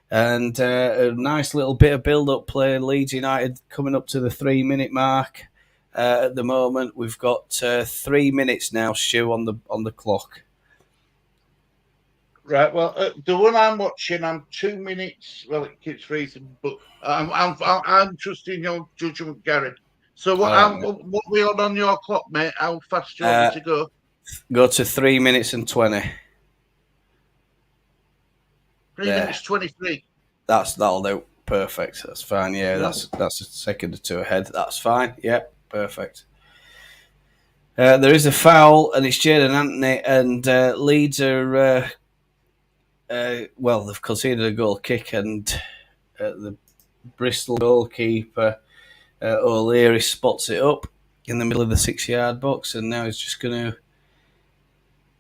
And a nice little bit of build-up play. Leeds United coming up to the 3-minute mark. At the moment, we've got 3 minutes now, Stu, on the clock. Right. Well, the one I'm watching, I'm 2 minutes. Well, it keeps freezing, but I'm trusting your judgment, Gary. So what we on your clock, mate? How fast do you want me to go? Go to 3 minutes and 20. 3 minutes 23. That'll do. Perfect. That's fine. Yeah, that's a second or two ahead. That's fine. Yeah, perfect. There is a foul, and it's Jadon Anthony, and Leeds are they've conceded a goal kick, and the Bristol goalkeeper O'Leary spots it up in the middle of the 6-yard box, and now he's just going to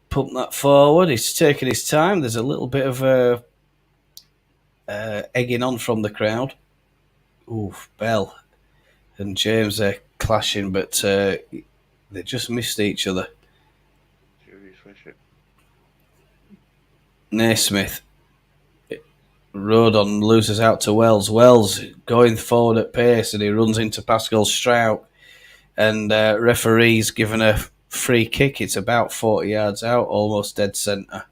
pump that forward. He's taking his time. There's a little bit of egging on from the crowd. Oof, Bell and James are clashing, but they just missed each other. Naismith. Rodon loses out to Wells. Wells going forward at pace, and he runs into Pascal Strout. And referee's given a free kick. It's about 40 yards out, almost dead centre.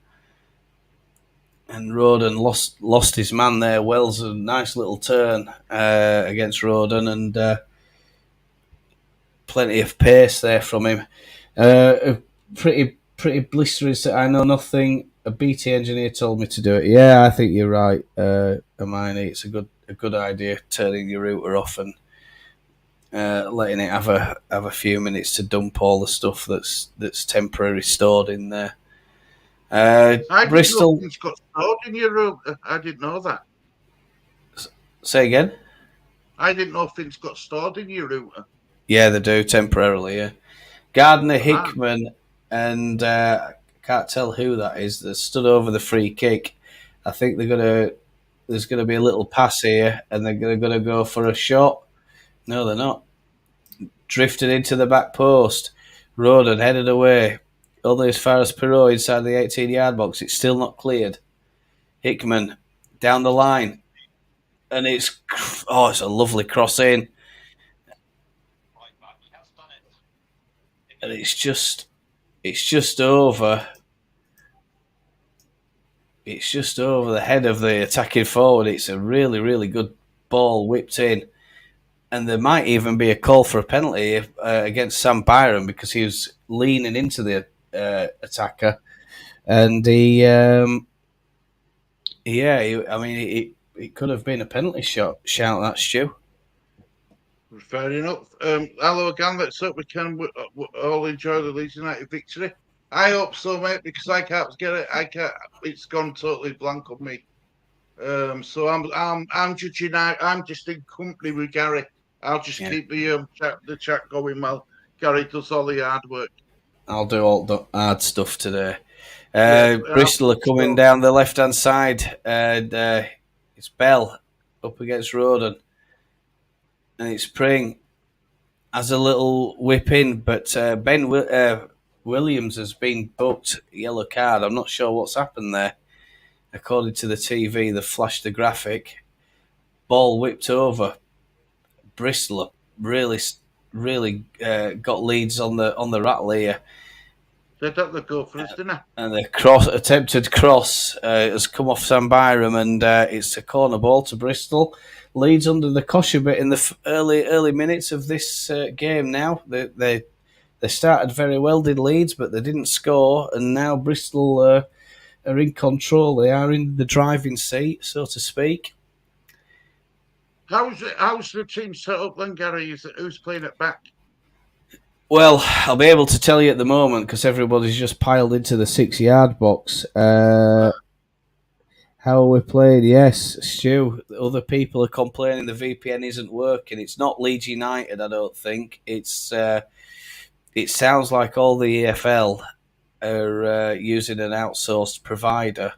And Rodon lost his man there. Wells, a nice little turn against Rodon, and plenty of pace there from him. Pretty blistering. I know nothing. A BT engineer told me to do it. Yeah, I think you're right, Hermione. It's a good idea turning your router off and letting it have a few minutes to dump all the stuff that's temporarily stored in there. Bristol. Things got stored in your router. I didn't know that. Say again. I didn't know things got stored in your router. Yeah, they do temporarily. Yeah, Gardner Hickman and. Can't tell who that is. They stood over the free kick. I think there's gonna be a little pass here, and they're gonna go for a shot. No, they're not. Drifted into the back post. Rodon headed away. Only as far as Pirot inside the 18-yard box. It's still not cleared. Hickman down the line, and it's a lovely cross in, and it's just It's just over. It's just over the head of the attacking forward. It's a really, really good ball whipped in. And there might even be a call for a penalty against Sam Byram because he was leaning into the attacker. And it could have been a penalty shout that, Stu. Fair enough. Hello again. Let's hope we can all enjoy the Leeds United victory. I hope so, mate, because I can't get it. I can't. It's gone totally blank on me. So I'm judging. I'm just in company with Gary. I'll just keep the chat going while Gary does all the hard work. I'll do all the hard stuff today. Bristol are coming down the left-hand side, and it's Bell up against Roden, and it's Pring has a little whip in, but Ben Williams has been booked yellow card. I'm not sure what's happened there. According to the TV, they flashed the graphic. Ball whipped over. Bristol really got Leeds on the rattle here. They got the goal for us, didn't they? And the attempted cross has come off Sam Byram, and it's a corner ball to Bristol. Leeds under the cosh a bit in the early minutes of this game. Now they started very well, did Leeds, but they didn't score, and now Bristol are in control. They are in the driving seat, so to speak. How's the team set up then, Gary? Who's playing it back? Well, I'll be able to tell you at the moment because everybody's just piled into the 6-yard box. How are we playing? Yes, Stu. Other people are complaining the VPN isn't working. It's not Leeds United, I don't think. It sounds like all the EFL are using an outsourced provider,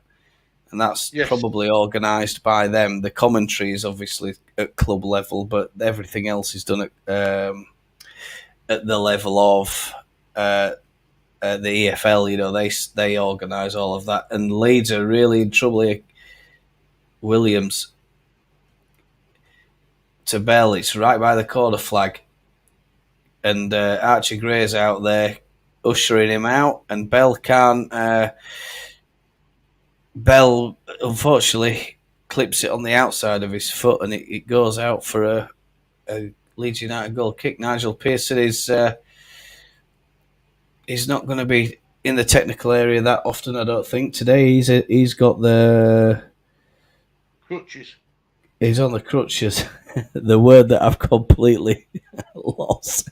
and that's probably organised by them. The commentary is obviously at club level, but everything else is done at the level of the EFL. You know, they organise all of that, and Leeds are really in trouble here. Williams to Bell, it's right by the corner flag, and Archie Gray's out there ushering him out, and Bell can't. Bell unfortunately clips it on the outside of his foot, and it goes out for a Leeds United goal kick. Nigel Pearson is not going to be in the technical area that often, I don't think. Today he's got the crutches. He's on the crutches. The word that I've completely lost.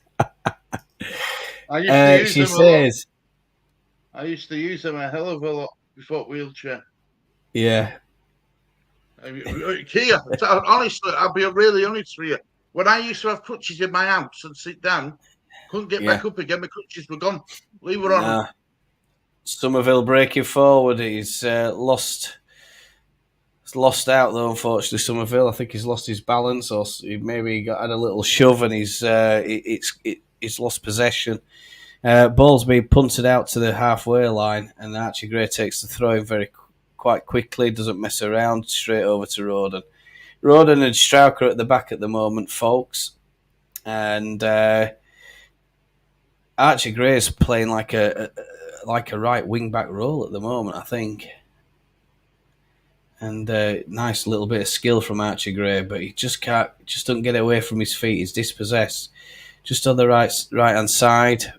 I used to use them a hell of a lot before wheelchair. Yeah. Here, honestly, I'll be really honest with you. When I used to have crutches in my house and sit down, couldn't get back up again. My crutches were gone. Leave her on. Somerville breaking forward. He's lost out though. Unfortunately, Somerville. I think he's lost his balance, or maybe he had a little shove and he's lost possession. Ball's being punted out to the halfway line, and Archie Gray takes the throw in quite quickly. Doesn't mess around. Straight over to Roden. Roden and Straucher at the back at the moment, folks, and Archie Gray's playing like a right wing back role at the moment, I think. And nice little bit of skill from Archie Gray, but he just doesn't get away from his feet. He's dispossessed, just on the right hand side,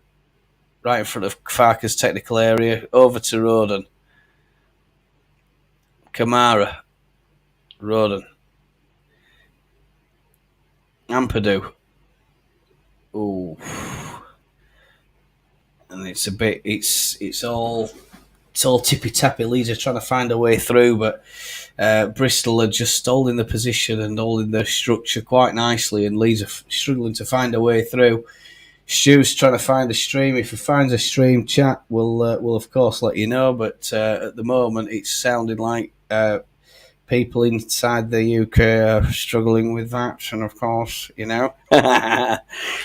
right in front of Farker's technical area. Over to Roden, Kamara, Roden. Ampadu. Ooh. And it's all tippy-tappy. Leeds are trying to find a way through, but Bristol are just holding the position and holding the structure quite nicely, and Leeds are struggling to find a way through. Stu's trying to find a stream. If he finds a stream, chat, we'll of course let you know, but at the moment it's sounding like people inside the UK are struggling with that, and of course, you know,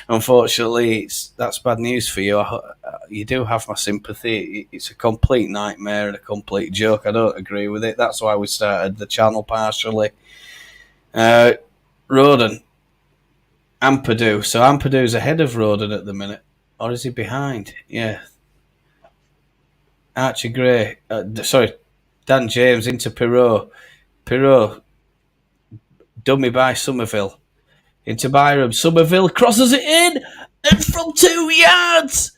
unfortunately, that's bad news for you. You do have my sympathy. It's a complete nightmare and a complete joke. I don't agree with it. That's why we started the channel partially. Roden, Ampadu. So Ampadu's ahead of Roden at the minute, or is he behind? Yeah. Archie Gray, Dan James into Perot. Perot, dummy by Somerville. Into Byram. Somerville crosses it in, and from 2 yards,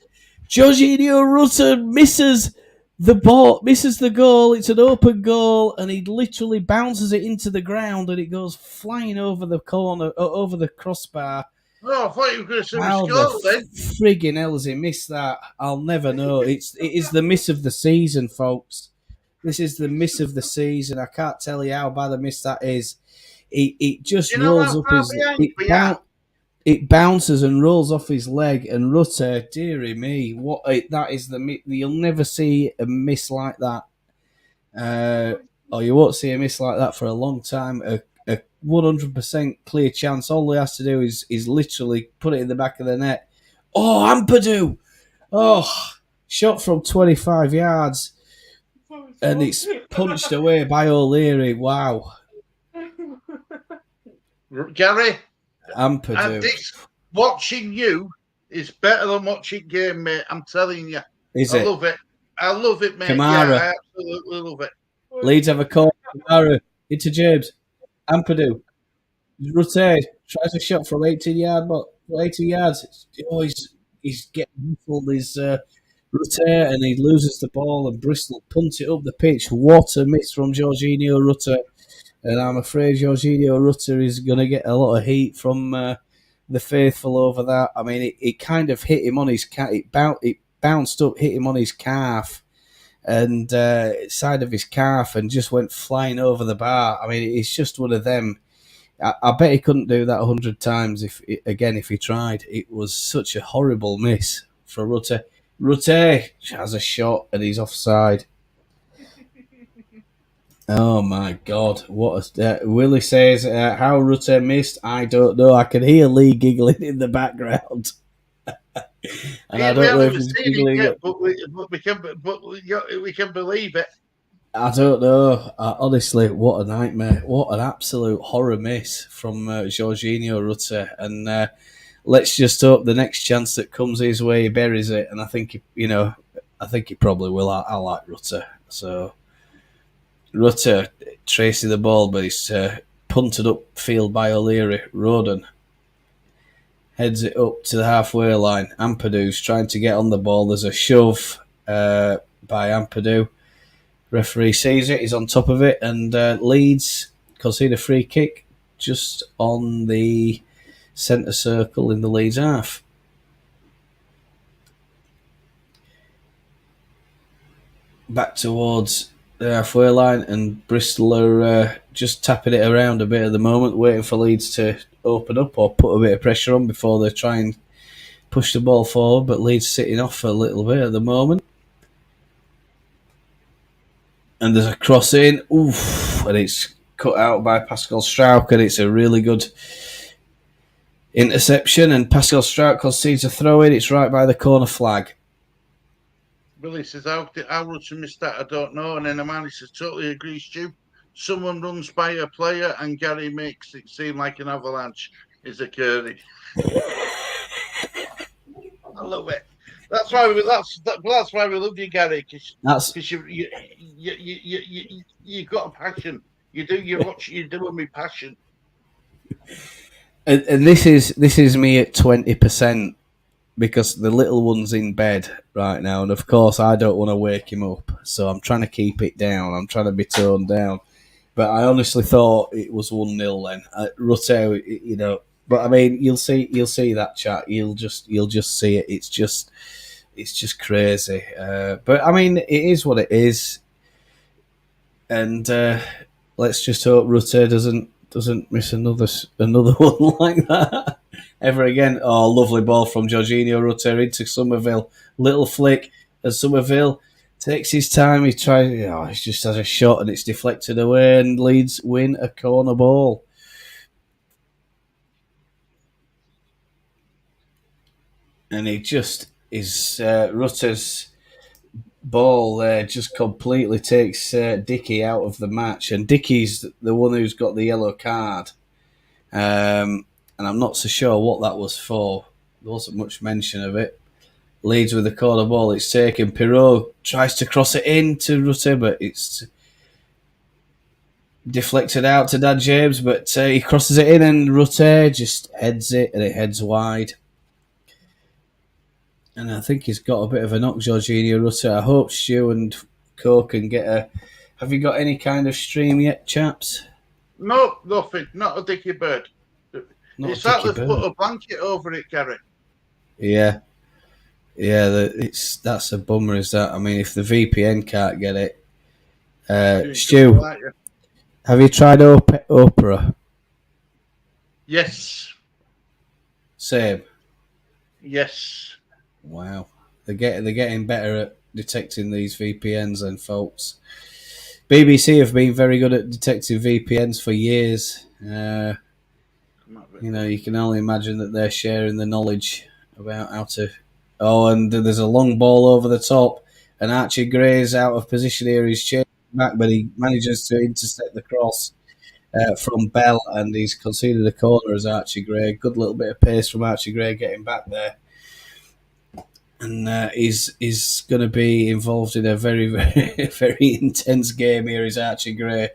Jorginho Rutter misses the ball, misses the goal. It's an open goal, and he literally bounces it into the ground, and it goes flying over the corner, over the crossbar. Oh, I thought you were going to say How score then. Friggin' hell has he missed that? I'll never know. It is the miss of the season, folks. This is the miss of the season. I can't tell you how bad a miss that is. It just rolls up his. It bounces and rolls off his leg, and Rutter, dearie me, that is you'll never see a miss like that, or you won't see a miss like that for a long time. A 100% clear chance. All he has to do is literally put it in the back of the net. Oh, Ampadu! Oh, shot from 25 yards, and it's punched away by O'Leary. Wow, Gary. Ampadu. Watching you is better than watching game, mate. I'm telling you. I love it. I love it, mate. Kamara. Yeah, I absolutely love it. Leeds have a call. Kamara into James. Ampadu. Rutte tries a shot from 18 yards. Oh, he's getting muffled. He's Rutte, and he loses the ball, and Bristol punts it up the pitch. What a miss from Jorginho Rutter. And I'm afraid Jorginho Rutter is going to get a lot of heat from the faithful over that. I mean, it kind of hit him on his calf. It bounced up, hit him on his calf and side of his calf, and just went flying over the bar. I mean, it's just one of them. I bet he couldn't do that 100 times if he tried. It was such a horrible miss for Rutter. Rutter has a shot and he's offside. Oh my God! Willie says how Rutte missed. I don't know. I can hear Lee giggling in the background, and I don't know if he's giggling. Yet, but we can believe it. I don't know. Honestly, what a nightmare! What an absolute horror miss from Jorginho Rutter. And let's just hope the next chance that comes his way, he buries it. And I think he probably will. I like Rutter, so. Rutter tracing the ball, but he's punted upfield by O'Leary. Roden heads it up to the halfway line. Ampadu's trying to get on the ball. There's a shove by Ampadu. Referee sees it. He's on top of it, and Leeds concede a free kick just on the centre circle in the Leeds half. Back towards the halfway line, and Bristol are just tapping it around a bit at the moment, waiting for Leeds to open up or put a bit of pressure on before they try and push the ball forward. But Leeds sitting off a little bit at the moment. And there's a cross in, and it's cut out by Pascal Struijk, and it's a really good interception. And Pascal Struijk concedes a throw in. It's right by the corner flag. Billy says, how Rutter missed that? I don't know. And then Amani says, totally agree, Stu. Someone runs by a player and Gary makes it seem like an avalanche is occurring. I love it. That's why we love you, Gary, because you've got a passion. You watch you do with passion. And this is me at 20%. Because the little one's in bed right now, and of course I don't want to wake him up, so I'm trying to keep it down. I'm trying to be toned down. But I honestly thought it was 1-0 then. Rutte, but I mean, you'll see that chat. You'll just see it. It's just crazy. But I mean, it is what it is, and let's just hope Rutte doesn't miss another one like that ever again. Oh, lovely ball from Jorginho Rutter into Somerville. Little flick, and Somerville takes his time. He tries. He just has a shot, and it's deflected away, and Leeds win a corner ball. And he just is Rutter's ball there just completely takes Dickey out of the match, and Dickey's the one who's got the yellow card. And I'm not so sure what that was for. There wasn't much mention of it. Leeds with the corner ball. It's taken. Pirot tries to cross it in to Rutte, but it's deflected out to Dan James. But he crosses it in, and Rutte just heads it, and it heads wide. And I think he's got a bit of a knock, Jorginho Rutte. I hope Stu and Co can get a. Have you got any kind of stream yet, chaps? No, nothing. Not a dicky bird. Not it's a like dicky they've bird. put a blanket over it, Gary. Yeah. That's a bummer, is that? I mean, if the VPN can't get it. Stu, Like, have you tried Opera? yes. Same. Yes. Wow. They're getting better at detecting these VPNs then, folks. BBC have been very good at detecting VPNs for years. You can only imagine that they're sharing the knowledge about how to. Oh, and there's a long ball over the top, and Archie Gray's out of position here. He's chasing back, but he manages to intercept the cross from Bell, and he's conceded a corner as Archie Gray. Good little bit of pace from Archie Gray getting back there. And he's going to be involved in a very, very, very intense game here, is Archie Gray.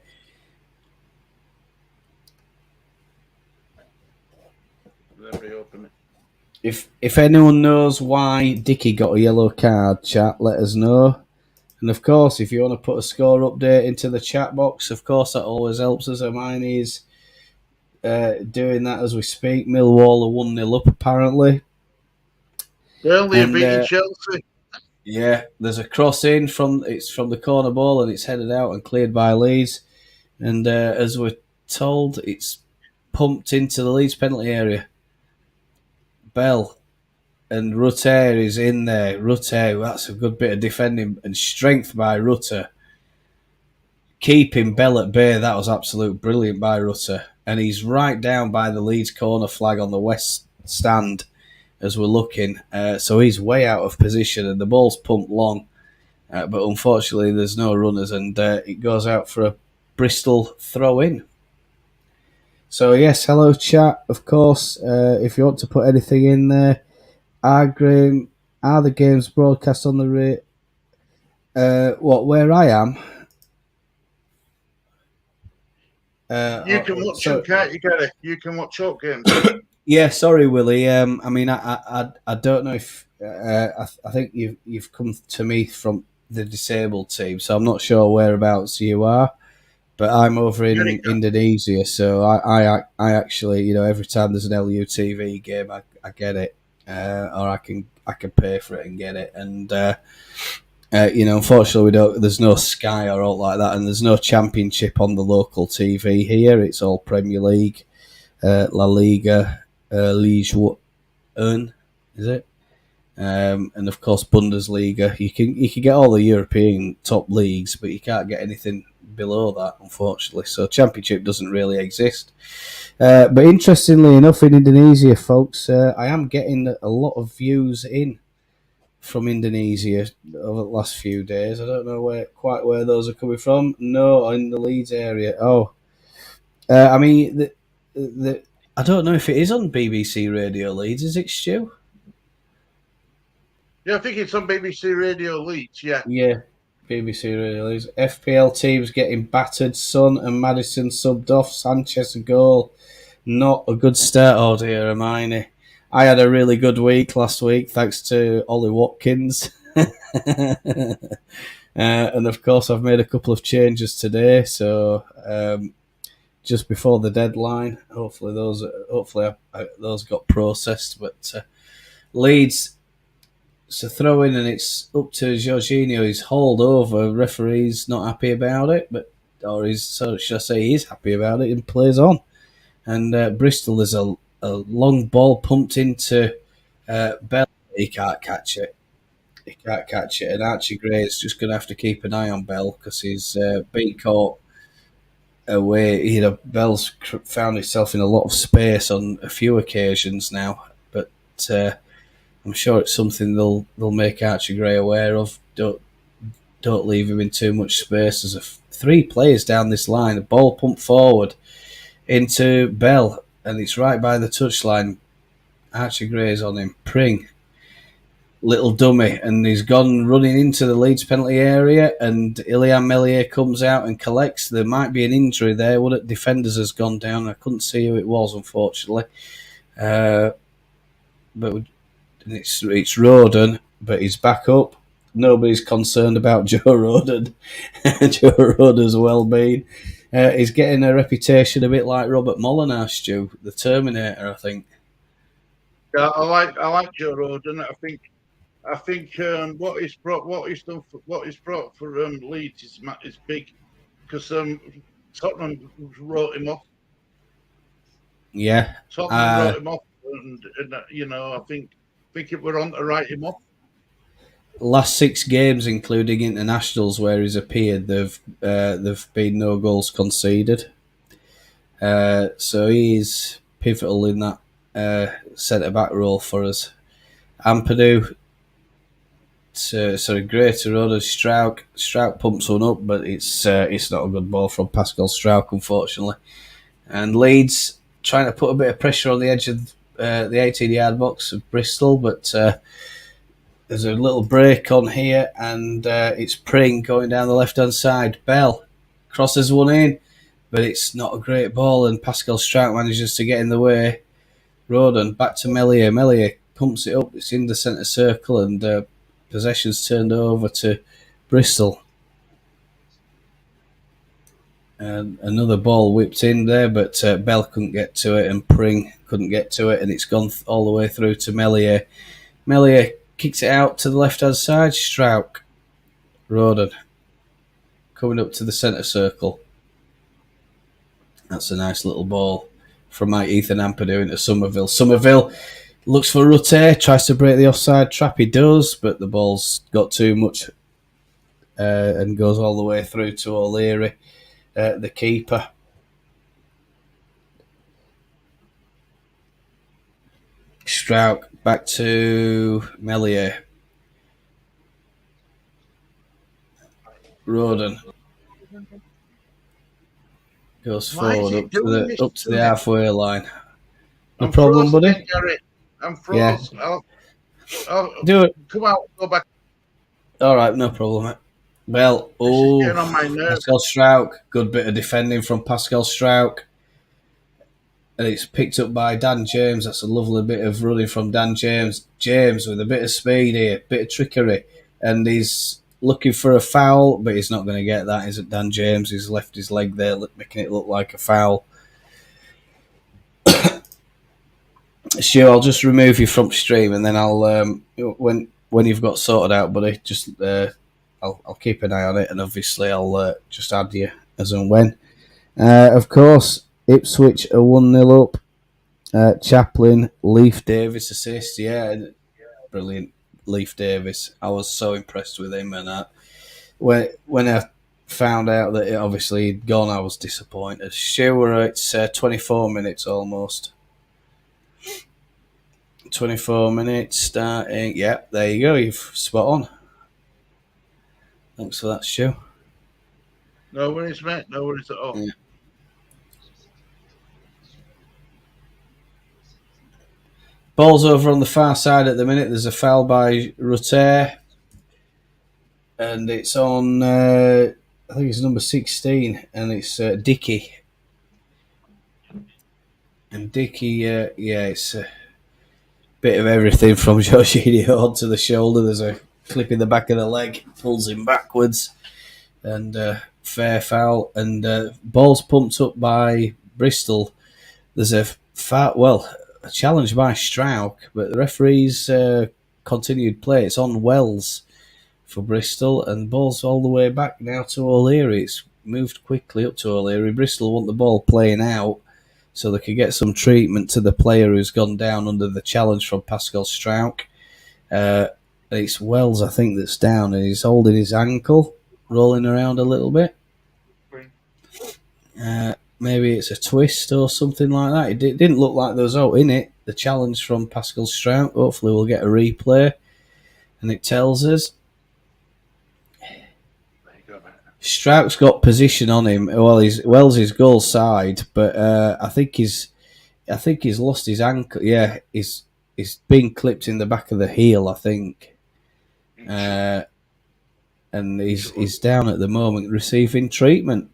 If anyone knows why Dicky got a yellow card, chat, let us know. And of course, if you want to put a score update into the chat box, of course, that always helps us. Hermione's doing that as we speak. Millwall are 1-0 up, apparently. Burnley have beaten Chelsea. Yeah, there's a cross in from the corner ball, and it's headed out and cleared by Leeds. And as we're told, it's pumped into the Leeds penalty area. Bell and Rutte is in there. Rutte, that's a good bit of defending and strength by Rutte. Keeping Bell at bay, that was absolute brilliant by Rutte. And he's right down by the Leeds corner flag on the west stand as we're looking. So he's way out of position, and the ball's pumped long. But unfortunately, there's no runners, and it goes out for a Bristol throw-in. So yes, hello chat, of course. If you want to put anything in there, are the games broadcast on the rate? Where I am? You can watch them, can't you, Gary? You can watch up games. Yeah, sorry, Willie. I mean, I don't know if I think you've come to me from the disabled team, so I'm not sure whereabouts you are. But I'm over in Indonesia, so I actually, every time there's an LUTV game, I get it, or I can pay for it and get it. And unfortunately, there's no Sky or all like that, and there's no Championship on the local TV here. It's all Premier League, La Liga, Ligue 1, is it? And of course Bundesliga. You can get all the European top leagues, but you can't get anything below that, unfortunately. So Championship doesn't really exist. But interestingly enough, in Indonesia, folks, I am getting a lot of views in from Indonesia over the last few days. I don't know quite where those are coming from. No, in the Leeds area. Oh, I mean, I don't know if it is on BBC Radio Leeds. Is it, Stu? Yeah, I think it's on BBC Radio Leeds, yeah. Yeah, BBC Radio Leeds. FPL teams getting battered. Son and Maddison subbed off. Sanchez a goal. Not a good start, oh dear, Hermione. I had a really good week last week, thanks to Ollie Watkins. And of course, I've made a couple of changes today, so just before the deadline. Hopefully those got processed. But Leeds, it's a throw in, and it's up to Jorginho. He's hauled over. Referee's not happy about it, should I say he's happy about it and plays on. And Bristol, there's a long ball pumped into Bell. He can't catch it. And Archie Gray is just going to have to keep an eye on Bell because he's been caught away. Bell's found himself in a lot of space on a few occasions now, but I'm sure it's something they'll make Archie Gray aware of. Don't leave him in too much space. There's three players down this line. The ball pumped forward into Bell, and it's right by the touchline. Archie Gray's on him. Pring. little dummy, and he's gone running into the Leeds penalty area, and Ilian Meslier comes out and collects. There might be an injury there. One of the defenders has gone down. I couldn't see who it was, unfortunately. But it's Roden, but he's back up. Nobody's concerned about Joe Roden. Joe Roden's well-being. He's getting a reputation a bit like Robert Molyneux, Stu, the Terminator, I think. Yeah, I like Joe Roden. I think what he's brought for Leeds is big, because Tottenham wrote him off. Yeah, Tottenham wrote him off, and I think it were on to write him off. Last 6 games, including internationals where he's appeared, there've been no goals conceded. So he's pivotal in that centre back role for us. Ampadu, great to Roden. Strauch pumps one up, but it's not a good ball from Pascal Strauch, unfortunately. And Leeds trying to put a bit of pressure on the edge of the 18-yard box of Bristol, but there's a little break on here, and it's Pring going down the left-hand side. Bell crosses one in, but it's not a great ball, and Pascal Strauch manages to get in the way. Roden back to Meslier. Meslier pumps it up. It's in the centre circle, and possession's turned over to Bristol. And another ball whipped in there, but Bell couldn't get to it, and Pring couldn't get to it, and it's gone all the way through to Meslier. Meslier kicks it out to the left-hand side. Strauch. Roden. Coming up to the centre circle. That's a nice little ball from my Ethan Ampadu into Somerville. Somerville looks for Rutte, tries to break the offside trap. He does, but the ball's got too much and goes all the way through to O'Leary, the keeper. Strauch back to Meslier. Roden goes forward up to the halfway line. No problem, buddy. I'm froze. Yeah. I'll do it. Come out. Go back. All right, no problem, mate. Well, Pascal Strauch. Good bit of defending from Pascal Strauch. And it's picked up by Dan James. That's a lovely bit of running from Dan James. James with a bit of speed here, bit of trickery. And he's looking for a foul, but he's not going to get that, is it, Dan James? He's left his leg there, making it look like a foul. Stu, I'll just remove you from stream, and then I'll when you've got sorted out, buddy, just I'll keep an eye on it, and obviously I'll just add you as and when. Of course, Ipswich are 1-0 up. Chaplin, Leif Davis assist, brilliant. Leif Davis, I was so impressed with him, and when I found out that obviously he'd gone, I was disappointed. Sure, it's 24 minutes almost. 24 minutes starting. Yeah, there you go. You've spot on. Thanks for that, Stu. No worries, mate. No worries at all. Yeah. Ball's over on the far side at the minute. There's a foul by Rutte. And it's on, I think it's number 16. And it's Dickey. And Dickey, it's a bit of everything from Jorginho onto the shoulder. There's a clip in the back of the leg. Pulls him backwards. And fair foul. And ball's pumped up by Bristol. There's a challenge by Strauch, but the referee's continued play. It's on Wells for Bristol, and ball's all the way back now to O'Leary. It's moved quickly up to O'Leary. Bristol want the ball playing out so they can get some treatment to the player who's gone down under the challenge from Pascal Strauch. It's Wells, I think, that's down, and he's holding his ankle, rolling around a little bit. Maybe it's a twist or something like that. It didn't look like there was in it. The challenge from Pascal Strauch. Hopefully we'll get a replay. And it tells us. Strauch's got position on him. Well, Wells is goal side, but I think he's lost his ankle. Yeah, he's been clipped in the back of the heel, I think. And he's down at the moment receiving treatment.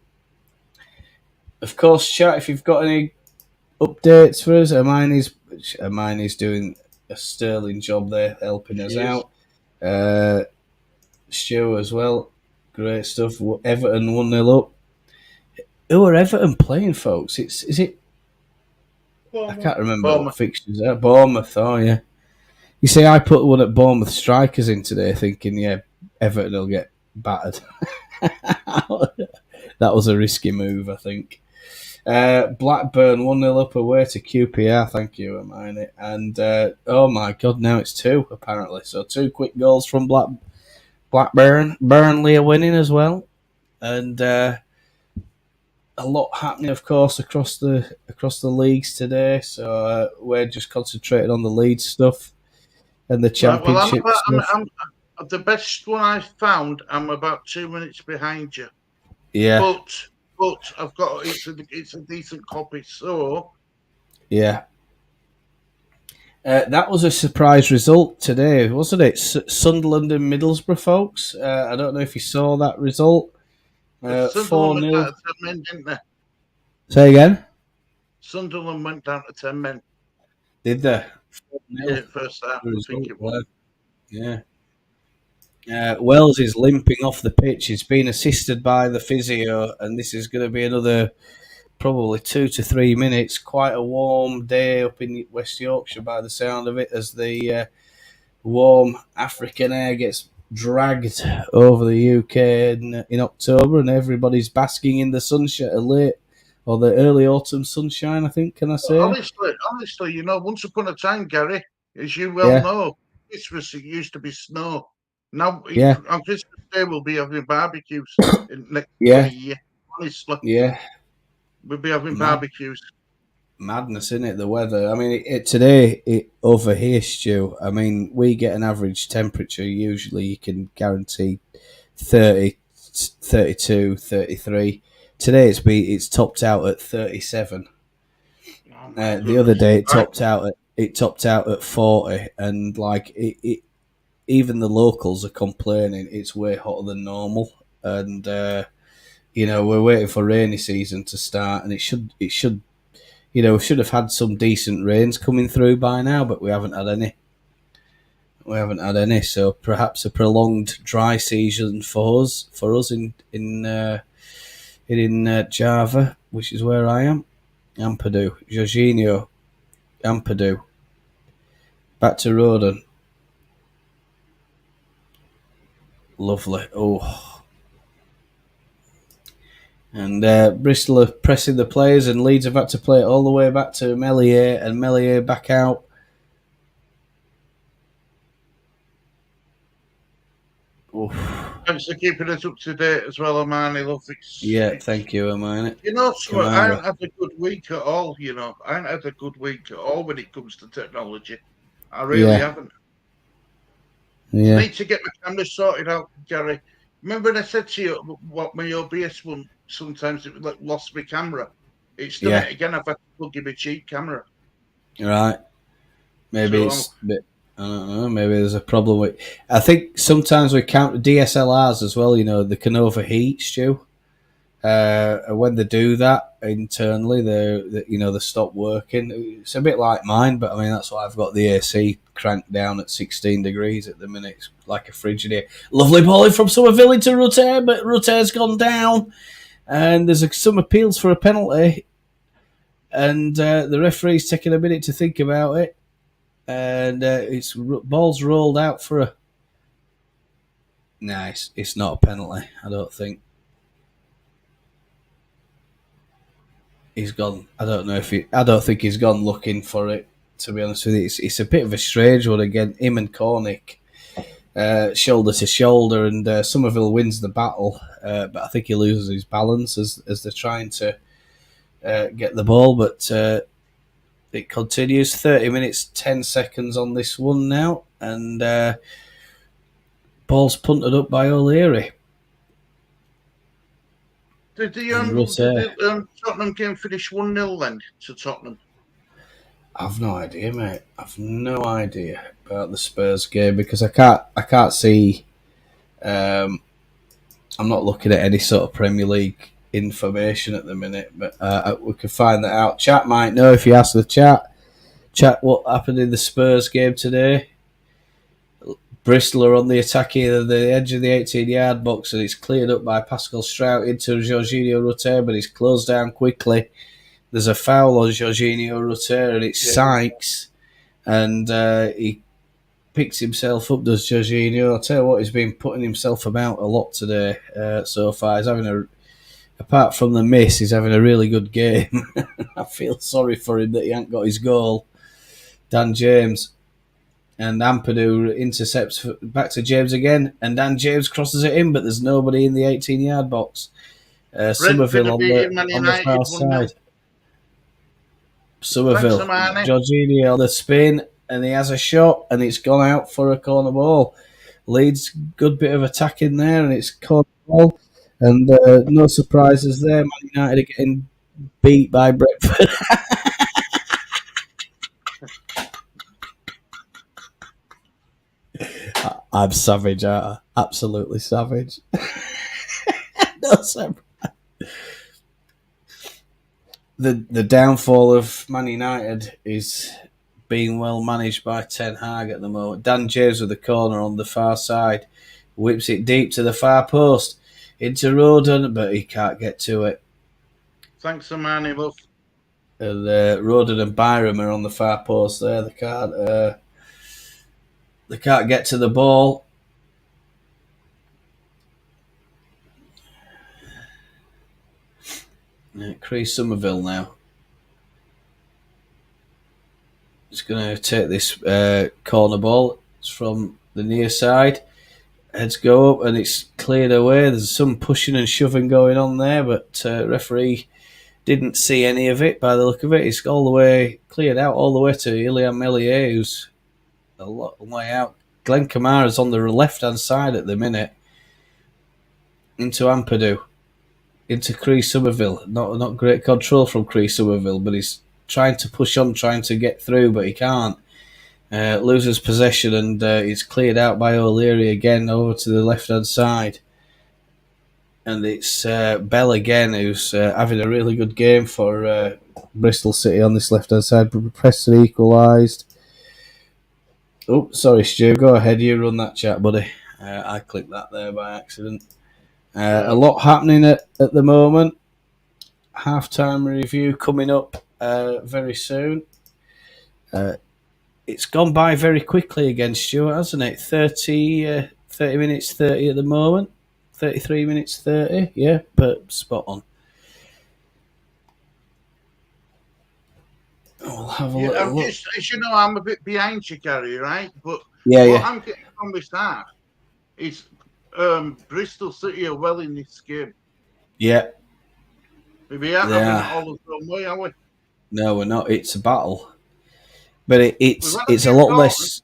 Of course, chat, if you've got any updates for us, Hermione's doing a sterling job there, helping us out. Stu as well, great stuff. Everton 1-0 up. Who are Everton playing, folks? Is it? Bournemouth. I can't remember what fixtures are. Bournemouth, oh yeah. You see, I put one at Bournemouth strikers in today, thinking, yeah, Everton will get battered. That was a risky move, I think. Blackburn 1-0 up away to QPR. Thank you, Hermione. And oh my God, now it's 2 apparently. So 2 quick goals from Blackburn. Burnley are winning as well, and a lot happening, of course, across the leagues today. So we're just concentrating on the Leeds stuff and the Championship stuff. The best one I found. I'm about 2 minutes behind you. Yeah, but I've got it's a decent copy. So yeah. That was a surprise result today, wasn't it? Sunderland and Middlesbrough, folks. I don't know if you saw that result. 4-0. Went down to 10 men, didn't they? Say again? Sunderland went down to 10 men. Did they? Yeah, first half, I think it was. Yeah. Wells is limping off the pitch. He's been assisted by the physio, and this is going to be another probably 2 to 3 minutes. Quite a warm day up in West Yorkshire by the sound of it, as the warm African air gets dragged over the UK in October, and everybody's basking in the sunshine, or the early autumn sunshine, I think, can I say? Honestly, you know, once upon a time, Gary, as you well know, Christmas it used to be snow. Now, on Christmas Day, we'll be having barbecues next year. Honestly, we'll be having barbecues. Madness, isn't it? The weather. I mean, today over here, Stu. I mean, we get an average temperature. Usually, you can guarantee 30, 32, 33. Today, it's topped out at 37. The other day, it topped out at 40, and like even the locals are complaining it's way hotter than normal, and we're waiting for rainy season to start, and it should we should have had some decent rains coming through by now, but we haven't had any. So perhaps a prolonged dry season for us in Java, which is where I am. Ampadu, Jorginho, Ampadu, back to Roden. Lovely. Oh. And Bristol are pressing the players, and Leeds have had to play it all the way back to Meslier, and Meslier back out. Oof. Thanks for keeping us up to date as well, Hermione. Thank you, Hermione. You know, I haven't had a good week at all. I haven't had a good week at all when it comes to technology. I really haven't. Yeah. I need to get my camera sorted out, Gary. Remember when I said to you what my OBS one, sometimes it lost my camera? It's done it again. I've had to plug in a cheap camera. Right. Maybe it's a bit, I don't know, maybe there's a problem with... I think sometimes we count DSLRs as well, they can overheat, Stu. When they do that internally, they stop working. It's a bit like mine, but I mean, that's why I've got the AC cranked down at 16 degrees at the minute. It's like a Frigidaire. Lovely ball in from Somerville into Rutter, but Rutter's gone down. And there's some appeals for a penalty. And the referee's taking a minute to think about it. And ball's rolled out for a... Nice. It's not a penalty, I don't think. He's gone. I don't think he's gone looking for it, to be honest with you. It's a bit of a strange one again. Him and Cornick, shoulder to shoulder, and Somerville wins the battle, but I think he loses his balance as they're trying to get the ball. But it continues. 30 minutes, 10 seconds on this one now, and ball's punted up by O'Leary. Did the Tottenham game finish 1-0 then to Tottenham? I've no idea, mate. I've no idea about the Spurs game because I can't see. I'm not looking at any sort of Premier League information at the minute, but we can find that out. Chat might know if you ask the chat. Chat, what happened in the Spurs game today? Bristol are on the attack here, the edge of the 18-yard box, and it's cleared up by Pascal Strout into Jorginho Rutter, but it's closed down quickly. There's a foul on Jorginho Rutter, and it's Sykes, and he picks himself up, does Jorginho. I'll tell you what, he's been putting himself about a lot today so far. He's having apart from the miss, he's having a really good game. I feel sorry for him that he hasn't got his goal. Dan James. And Ampadu intercepts back to James again, and Dan James crosses it in, but there's nobody in the 18-yard box. Somerville on the far side. Somerville, Jorginho on the spin, and he has a shot, and it's gone out for a corner ball. Leeds, good bit of attack in there, and it's corner ball. And no surprises there. Man United are getting beat by Brentford. I'm savage, absolutely savage. No surprise. The downfall of Man United is being well managed by Ten Hag at the moment. Dan James with the corner on the far side, whips it deep to the far post into Roden, but he can't get to it. Thanks, Amani, love. And Roden and Byram are on the far post there. They can't get to the ball. Chris Somerville now. He's going to take this corner ball. It's from the near side. Heads go up and it's cleared away. There's some pushing and shoving going on there, but referee didn't see any of it by the look of it. It's all the way cleared out all the way to Ilian Melier, who's a long way out. Glenn Kamara's on the left-hand side at the minute. Into Ampadu. Into Chris Somerville. Not great control from Chris Somerville, but he's trying to push on, trying to get through, but he can't. Loses possession, and he's cleared out by O'Leary again over to the left-hand side. And it's Bell again, who's having a really good game for Bristol City on this left-hand side. Preston equalised. Oh, sorry, Stu. Go ahead. You run that chat, buddy. I clicked that there by accident. A lot happening at the moment. Half-time review coming up very soon. It's gone by very quickly again, Stuart, hasn't it? 30 minutes 30 at the moment. 33 minutes 30. Yeah, but spot on. We'll have a little look. As you know, I'm a bit behind you, Gary, right? But what I'm getting from this half is Bristol City are well in this game. Yeah. We aren't having all the wrong way, are we? No, we're not. It's a battle, but it's a lot less.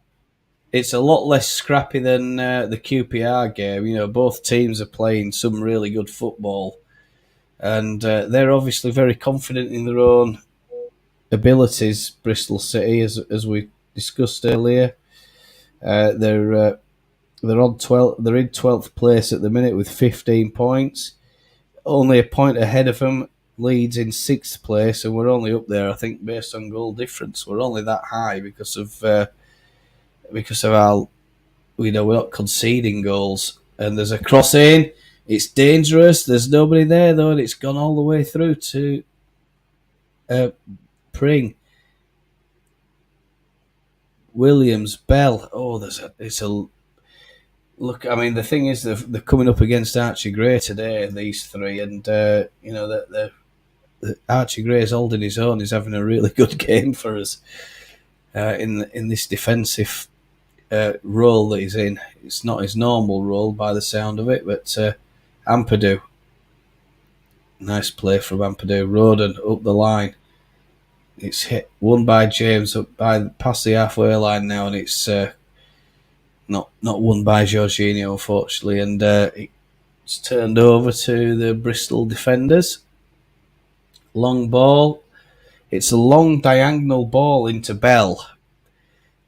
It's a lot less scrappy than the QPR game. You know, both teams are playing some really good football, and they're obviously very confident in their own abilities. Bristol City, as we discussed earlier, they're on 12. They're in 12th place at the minute with 15 points, only a point ahead of them. Leeds in 6th place, and we're only up there, I think, based on goal difference. We're only that high because of our, we're not conceding goals. And there's a cross in. It's dangerous. There's nobody there though, and it's gone all the way through to Pring. Williams, Bell. Oh, it's a look. I mean, the thing is, they're coming up against Archie Gray today. These three, and that Archie Gray is holding his own. He's having a really good game for us in this defensive role that he's in. It's not his normal role by the sound of it, but Ampadu. Nice play from Ampadu. Roden up the line. It's hit, won by James up past the halfway line now, and it's not won by Jorginho, unfortunately, and it's turned over to the Bristol defenders. Long ball. it's a long diagonal ball into Bell,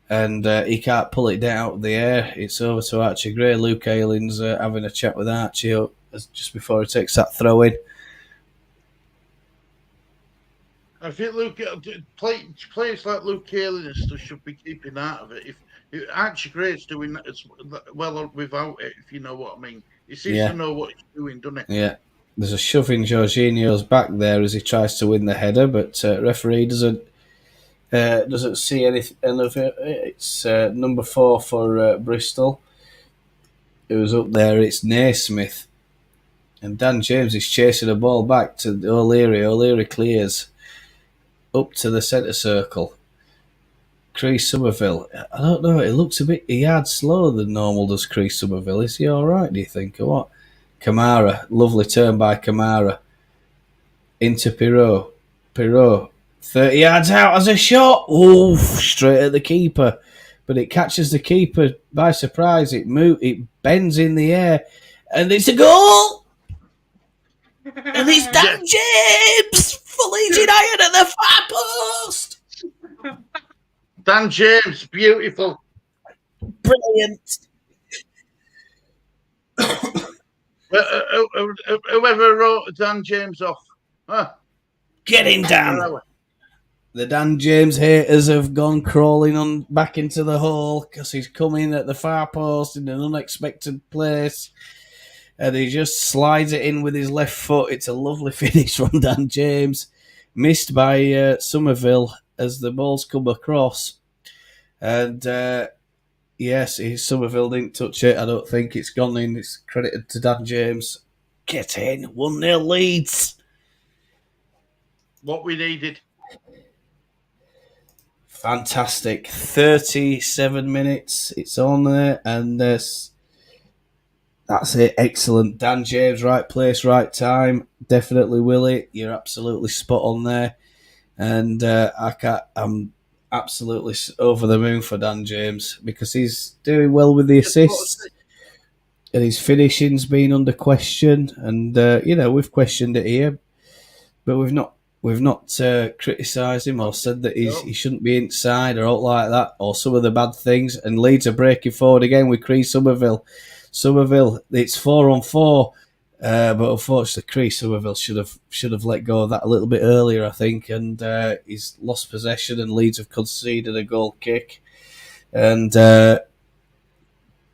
and he can't pull it down out of the air. It's over to Archie Gray. Luke Ayling's having a chat with Archie just before he takes that throw in. I think players like Luke Ayling and stuff should be keeping out of it. If Archie Gray's doing that as well without it, if you know what I mean. He seems to know what he's doing, doesn't he? Yeah. There's a shove in Jorginho's back there as he tries to win the header, but referee doesn't see anything of it. It's number 4 for Bristol. Who's up there? It's Naismith. And Dan James is chasing a ball back to O'Leary. O'Leary clears up to the centre circle. Chris Somerville. I don't know. It looks a bit yard slower than normal, does Chris Somerville? Is he all right, do you think, or what? Kamara. Lovely turn by Kamara. Into Pirot. Pirot. 30 yards out as a shot. Oof, straight at the keeper. But it catches the keeper by surprise. It bends in the air. And it's a goal! And it's Dan James for Leeds United at the far post. Dan James, beautiful, Brilliant. Whoever wrote Dan James off, huh? Get him, Dan. The Dan James haters have gone crawling back into the hole because he's coming at the far post in an unexpected place. And he just slides it in with his left foot. It's a lovely finish from Dan James. Missed by Somerville as the ball's come across. And yes, Somerville didn't touch it. I don't think it's gone in. It's credited to Dan James. Get in. 1-0 Leeds. What we needed. Fantastic. 37 minutes. It's on there. And that's it. Excellent. Dan James, right place, right time. Definitely Willie. You're absolutely spot on there. And I'm absolutely over the moon for Dan James because he's doing well with the assists. And his finishing's been under question. And, we've questioned it here. But we've not criticised him or said that he shouldn't be inside or out like that or some of the bad things. And Leeds are breaking forward again with Chris Somerville. Somerville, it's 4-on-4, but unfortunately, Chris Somerville should have let go of that a little bit earlier, I think, and he's lost possession. And Leeds have conceded a goal kick, and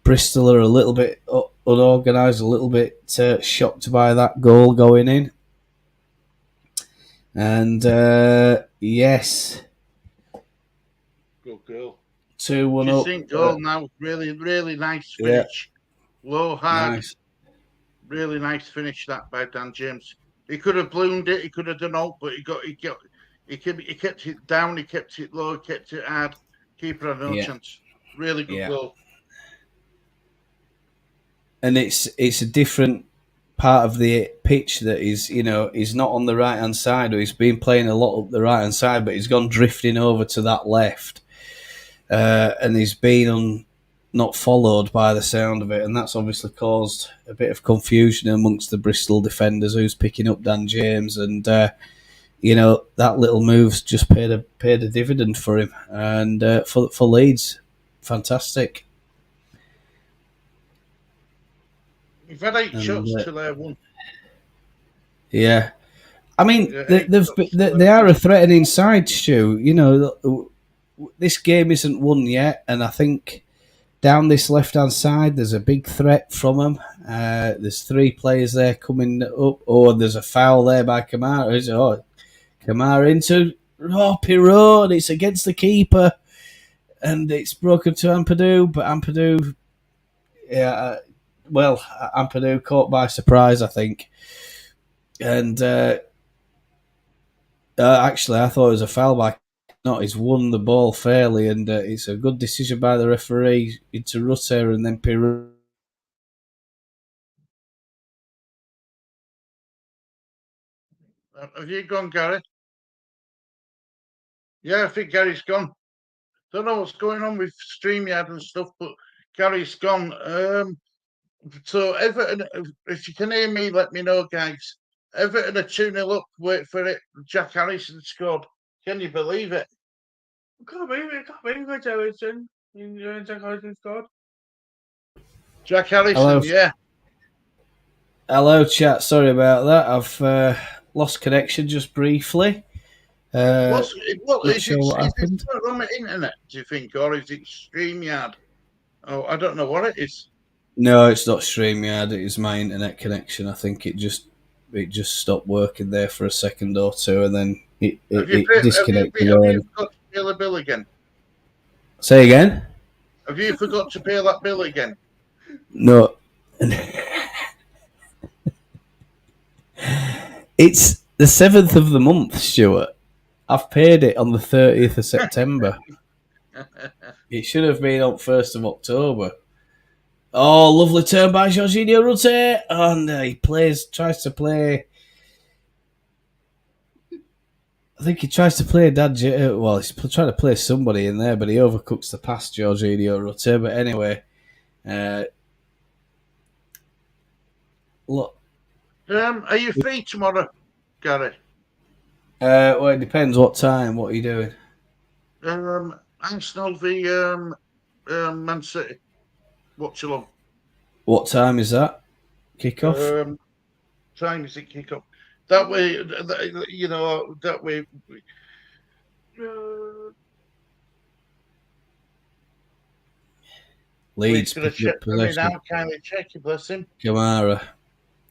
Bristol are a little bit unorganised, a little bit shocked by that goal going in. And yes, good goal. 2-1 up. Decent goal now. Really, really nice finish. Yeah. Low, hard. Nice. Really nice finish that by Dan James. He could have bloomed it. He could have done all, but he kept it down. He kept it low. He kept it hard. Keeper had no chance. Really good goal. And it's a different part of the pitch that is not on the right hand side, or he's been playing a lot up the right hand side, but he's gone drifting over to that left, and he's been not followed by the sound of it, and that's obviously caused a bit of confusion amongst the Bristol defenders who's picking up Dan James, and that little move's just paid a dividend for him, and for Leeds, fantastic. We've had 8 shots till they won. Yeah, I mean they are a threatening side, Stu. This game isn't won yet, and I think down this left-hand side, there's a big threat from them. There's 3 players there coming up. Oh, there's a foul there by Kamara. Kamara into Pirot, and it's against the keeper. And it's broken to Ampadu, but Ampadu caught by surprise, I think. And actually, I thought it was a foul by not. He's won the ball fairly, and it's a good decision by the referee into Rutter and then Pirot. Have you gone, Gary? Yeah, I think Gary's gone. Don't know what's going on with StreamYard and stuff, but Gary's gone. So Everton, if you can hear me, let me know, guys. Everton are 2-0 up. Wait for it. Jack Harrison scored. Can you believe it? I can't believe it. Jack Harrison. Jack Harrison scored. Jack Harrison, Hello. yeah. Hello, chat. Sorry about that. I've lost connection just briefly. What Not is sure it? what Is it happened. on the internet? Do you think, or is it StreamYard? Oh, I don't know what it is. No, it's not StreamYard. It was my internet connection. I think it just stopped working there for a second or two, and then it disconnected. Have you forgot to pay the bill again? Say again? Have you forgot to pay that bill again? No. It's the 7th of the month, Stuart. I've paid it on the 30th of September. It should have been on 1st of October. Oh, lovely turn by Jorginho Rutte. And he tries to play. I think he tries to play well, he's trying to play somebody in there, but he overcooks the pass, Jorginho Rutte. But anyway, look. Are you free tomorrow, Gary? Well, it depends what time. What are you doing? Arsenal v Man City. Watch along. What time is that? Kick off? Time is it kick off? That way, that way. Leeds going to check for me now. Kindly check it, bless him. Kamara.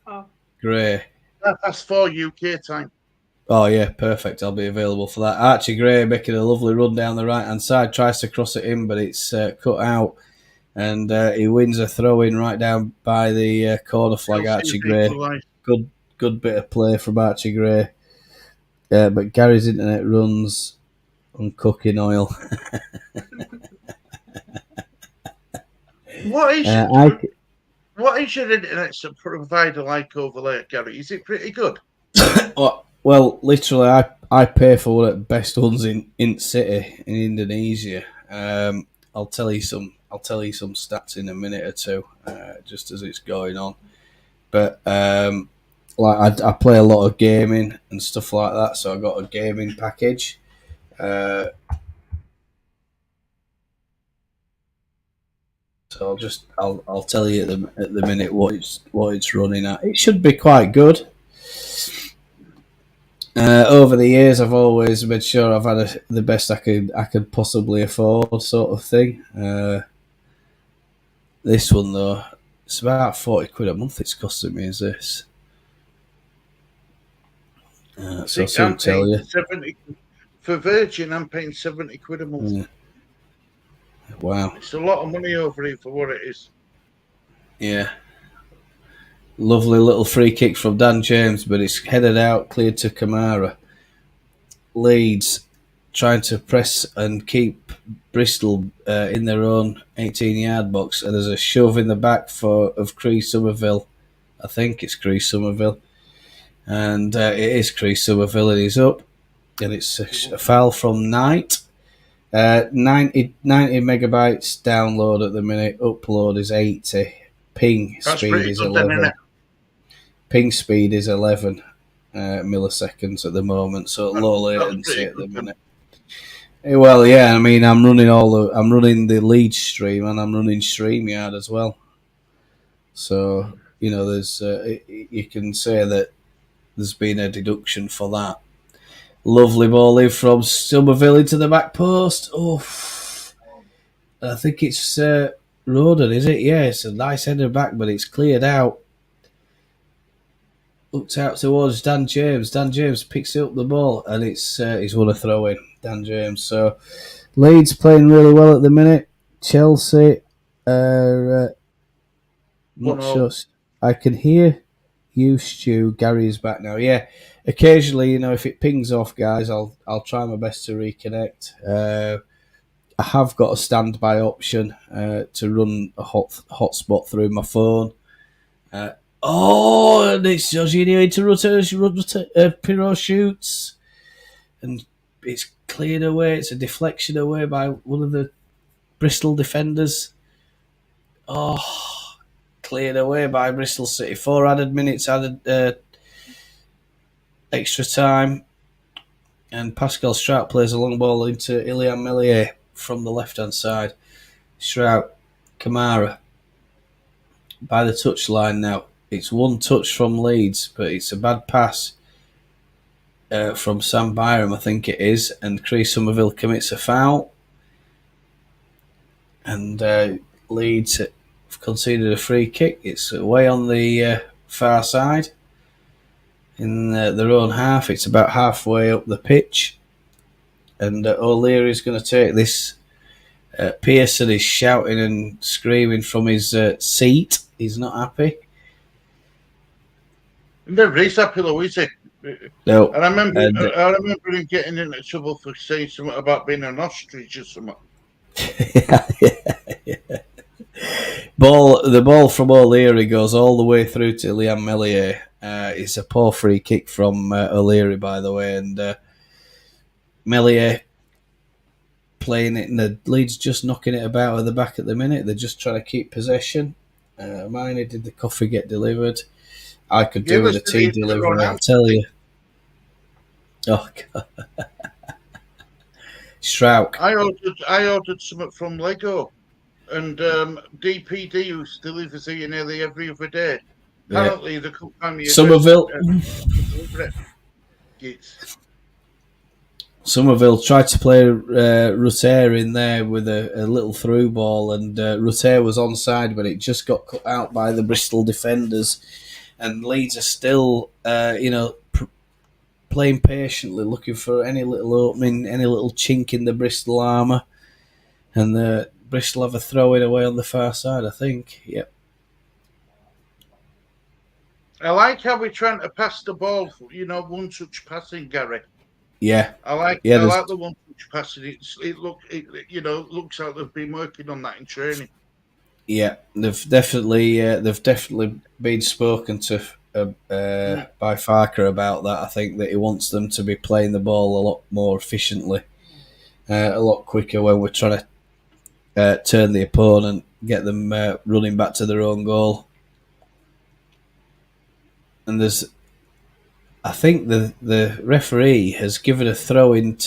Oh. Gray. That's 4 UK time. Oh, yeah, perfect. I'll be available for that. Archie Gray making a lovely run down the right-hand side. Tries to cross it in, but it's cut out. And he wins a throw-in right down by the corner flag, Archie Gray. Good bit of play from Archie Gray. But Gary's internet runs on cooking oil. What is your internet provider like over there, Gary? Is it pretty good? Well, literally, I pay for one of the best ones in City in Indonesia. I'll tell you some stats in a minute or two, just as it's going on. But like I play a lot of gaming and stuff like that, so I got a gaming package. So I'll tell you at the minute what it's running at. It should be quite good. Over the years, I've always made sure I've had the best I could possibly afford, sort of thing. This one though, it's about £40 a month. It's costing me. Is this? So I'll soon tell you. 70, for Virgin, I'm paying £70 a month. Yeah. Wow, it's a lot of money over here for what it is. Yeah. Lovely little free kick from Dan James, but it's headed out, cleared to Kamara. Leeds trying to press and keep Bristol in their own 18-yard box, and there's a shove in the back of Cree Somerville. I think it's Cree Somerville. And it is Cree Somerville, and he's up. And it's a foul from Knight. 90 megabytes download at the minute. Upload is 80. Ping speed is 11. Ping speed is 11 milliseconds at the moment, so low latency at the minute. Well, yeah, I mean, I'm running the Leeds stream and I'm running StreamYard as well. So there's you can say that there's been a deduction for that. Lovely ball in from Somerville into the back post. Oh, I think it's Roden, is it? Yeah, it's a nice header back, but it's cleared out. Looked out towards Dan James. Dan James picks up the ball, and he's won a throw in. Dan James. So Leeds playing really well at the minute. Chelsea not sure. I can hear you, Stu. Gary is back now. Yeah. Occasionally, if it pings off, guys, I'll try my best to reconnect. I have got a standby option to run a hotspot through my phone. And it's Jorginho into Rutte. Pirro shoots, and it's cleared away. It's a deflection away by one of the Bristol defenders. Cleared away by Bristol City. 4 added minutes, extra time. and Pascal Strout plays a long ball into Ilian Melier from the left-hand side. Strout, Kamara, by the touchline now. It's one touch from Leeds, but it's a bad pass from Sam Byram, I think it is, and Chris Somerville commits a foul. And Leeds have conceded a free kick. It's away on the far side in their own half. It's about halfway up the pitch. And O'Leary's going to take this. Pearson is shouting and screaming from his seat. He's not happy. Never is happy, though, is he? No. And I remember him getting into trouble for saying something about being an ostrich or something. yeah. The ball from O'Leary goes all the way through to Liam Melier. It's a poor free kick from O'Leary, by the way, and Melier playing it, and the Leeds just knocking it about at the back at the minute. They're just trying to keep possession. Miney, did the coffee get delivered? I could do with a tea delivery, I'll tell you. Oh, God. Strouk. I ordered something from Lego, and DPD, who delivers here nearly every other day. Apparently, they couldn't find me. Somerville. Somerville tried to play Rutter in there with a little through ball, and Rutter was onside, but it just got cut out by the Bristol defenders. And Leeds are still, playing patiently, looking for any little opening, any little chink in the Bristol armour. And Bristol have a throw-in away on the far side, I think. Yep. I like how we're trying to pass the ball, one-touch passing, Gary. Yeah. I like the one-touch passing. It looks like they've been working on that in training. Yeah, they've definitely been spoken to by Farker about that. I think that he wants them to be playing the ball a lot more efficiently, a lot quicker when we're trying to turn the opponent, get them running back to their own goal. And I think the referee has given a throw in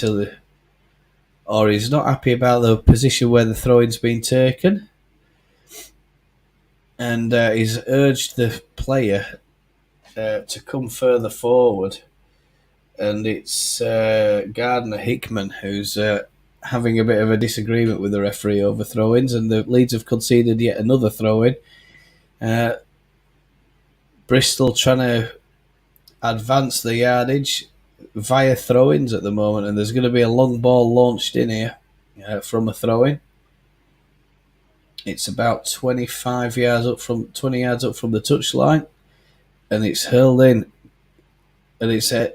or he's not happy about the position where the throw-in's been taken. And he's urged the player to come further forward. And it's Gardner Hickman who's having a bit of a disagreement with the referee over throw-ins, and the Leeds have conceded yet another throw-in. Bristol trying to advance the yardage via throw-ins at the moment, and there's going to be a long ball launched in here from a throw-in. It's about 20 yards up from the touchline, and it's hurled in, and it's and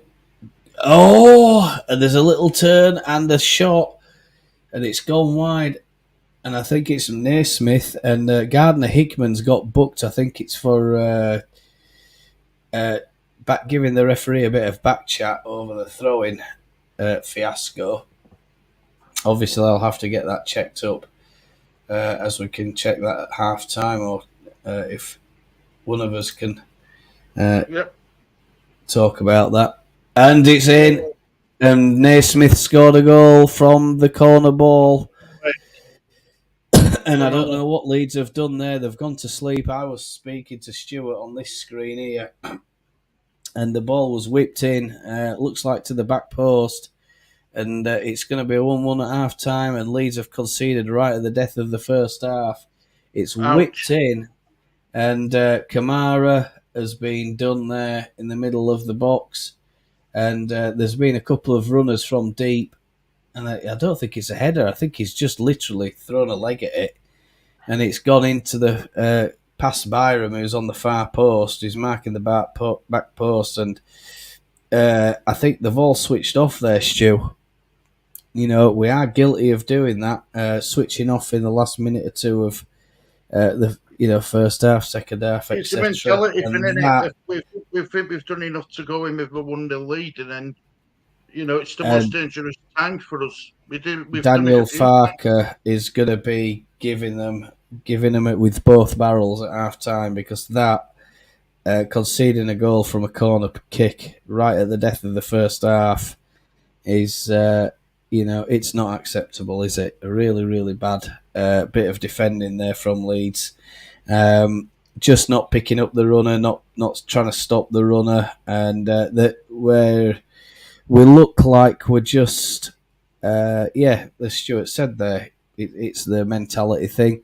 there's a little turn and a shot, and it's gone wide, and I think it's Naismith, and Gardner Hickman's got booked. I think it's for giving the referee a bit of back chat over the throw-in fiasco. Obviously, I'll have to get that checked up. As we can check that at half time, or if one of us can talk about that. And it's in, and Naismith scored a goal from the corner ball. And I don't know what Leeds have done there. They've gone to sleep. I was speaking to Stuart on this screen here, and the ball was whipped in, looks like to the back post. And it's going to be a 1-1 at half time, and Leeds have conceded right at the death of the first half. It's whipped in, and Kamara has been done there in the middle of the box, and there's been a couple of runners from deep, and I don't think it's a header. I think he's just literally thrown a leg at it, and it's gone into the past Byram, who's on the far post. He's marking the back post, and I think they've all switched off there, Stu. We are guilty of doing that, switching off in the last minute or two of the first half, second half, it's the mentality, isn't it? We think we've done enough to go in with a 1-0 lead, and then it's the most dangerous time for us. Daniel Farker is going to be giving them it with both barrels at half time, because that conceding a goal from a corner kick right at the death of the first half is, it's not acceptable, is it? A really, really bad bit of defending there from Leeds. Just not picking up the runner, not trying to stop the runner, and that where we look like we're just, as Stuart said there, it's the mentality thing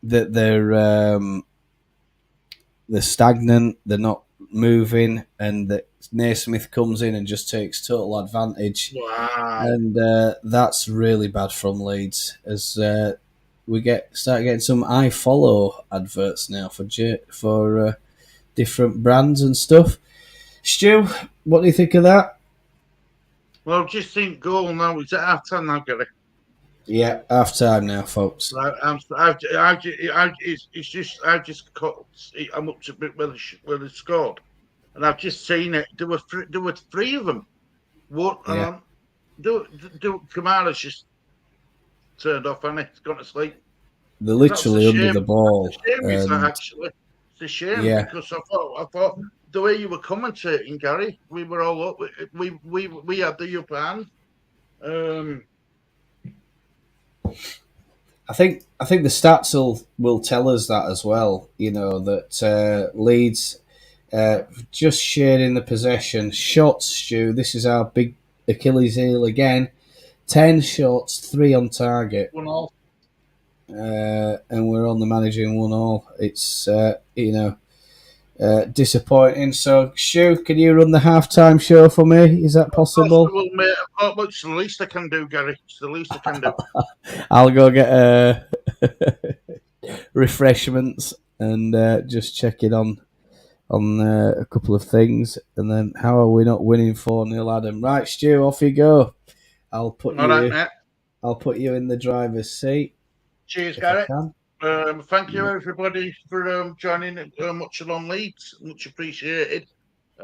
that they're stagnant, they're not moving, and that Naismith comes in and just takes total advantage. Wow. And that's really bad from Leeds, as we start getting some I follow adverts now for different brands and stuff. Stu, what do you think of that? Well, just think goal now. It's at half time now, Gary. Yeah, half time now, folks. Right, it's just I'm up to a bit where they scored, and I've just seen it. There were three of them. What? Yeah. Kamara's just turned off, and he's gone to sleep. They're literally under the ball. It's a shame, is that actually? It's a shame because I thought the way you were commentating, Gary, we were all up. We had the upper hand. I think the stats will tell us that as well. That Leeds just sharing the possession. Shots, Stu. This is our big Achilles heel again. 10 shots, 3 on target. 1-1. And we're on the managing 1-1. It's disappointing. So, Stu, can you run the halftime show for me? Is that possible? Well, mate, it's the least I can do, Gary. It's the least I can do. I'll go get refreshments and just check it on a couple of things. And then, how are we not winning 4-0, Adam? Right, Stu, off you go. I'll put you in the driver's seat. Cheers, Gary. Thank you, everybody, for joining Much Along Leeds. Much appreciated.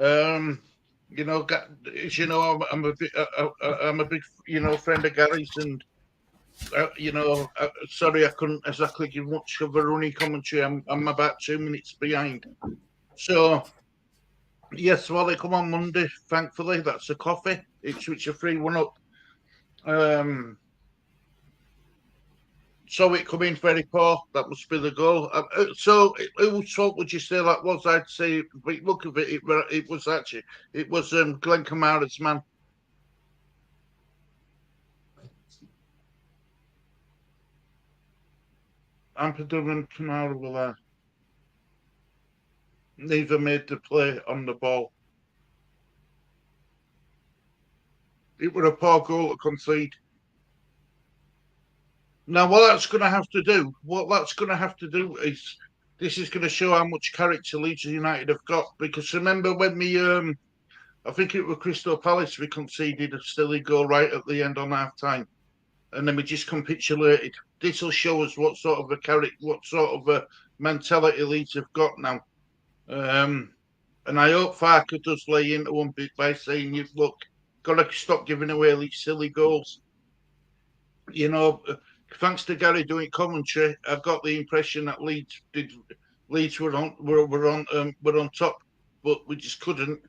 As you know, I'm a big friend of Gary's, and sorry I couldn't exactly give much of a running commentary. I'm about 2 minutes behind. So yes, well, they come on Monday. Thankfully, that's a coffee. It's which a free one up. So it come in very poor. That must be the goal. So whose fault would you say that was? I'd say, look at it. It was Glenn Kamara's man. Ampadu and Kamara were there. Neither made the play on the ball. It was a poor goal to concede. Now, what that's going to have to do is this is going to show how much character Leeds United have got. Because remember when I think it was Crystal Palace, we conceded a silly goal right at the end on half time, and then we just capitulated. This will show us what sort of a mentality Leeds have got now. And I hope Farker does lay into one bit by saying, "Look, got to stop giving away these silly goals." Thanks to Gary doing commentary, I've got the impression that Leeds were on top, but we just couldn't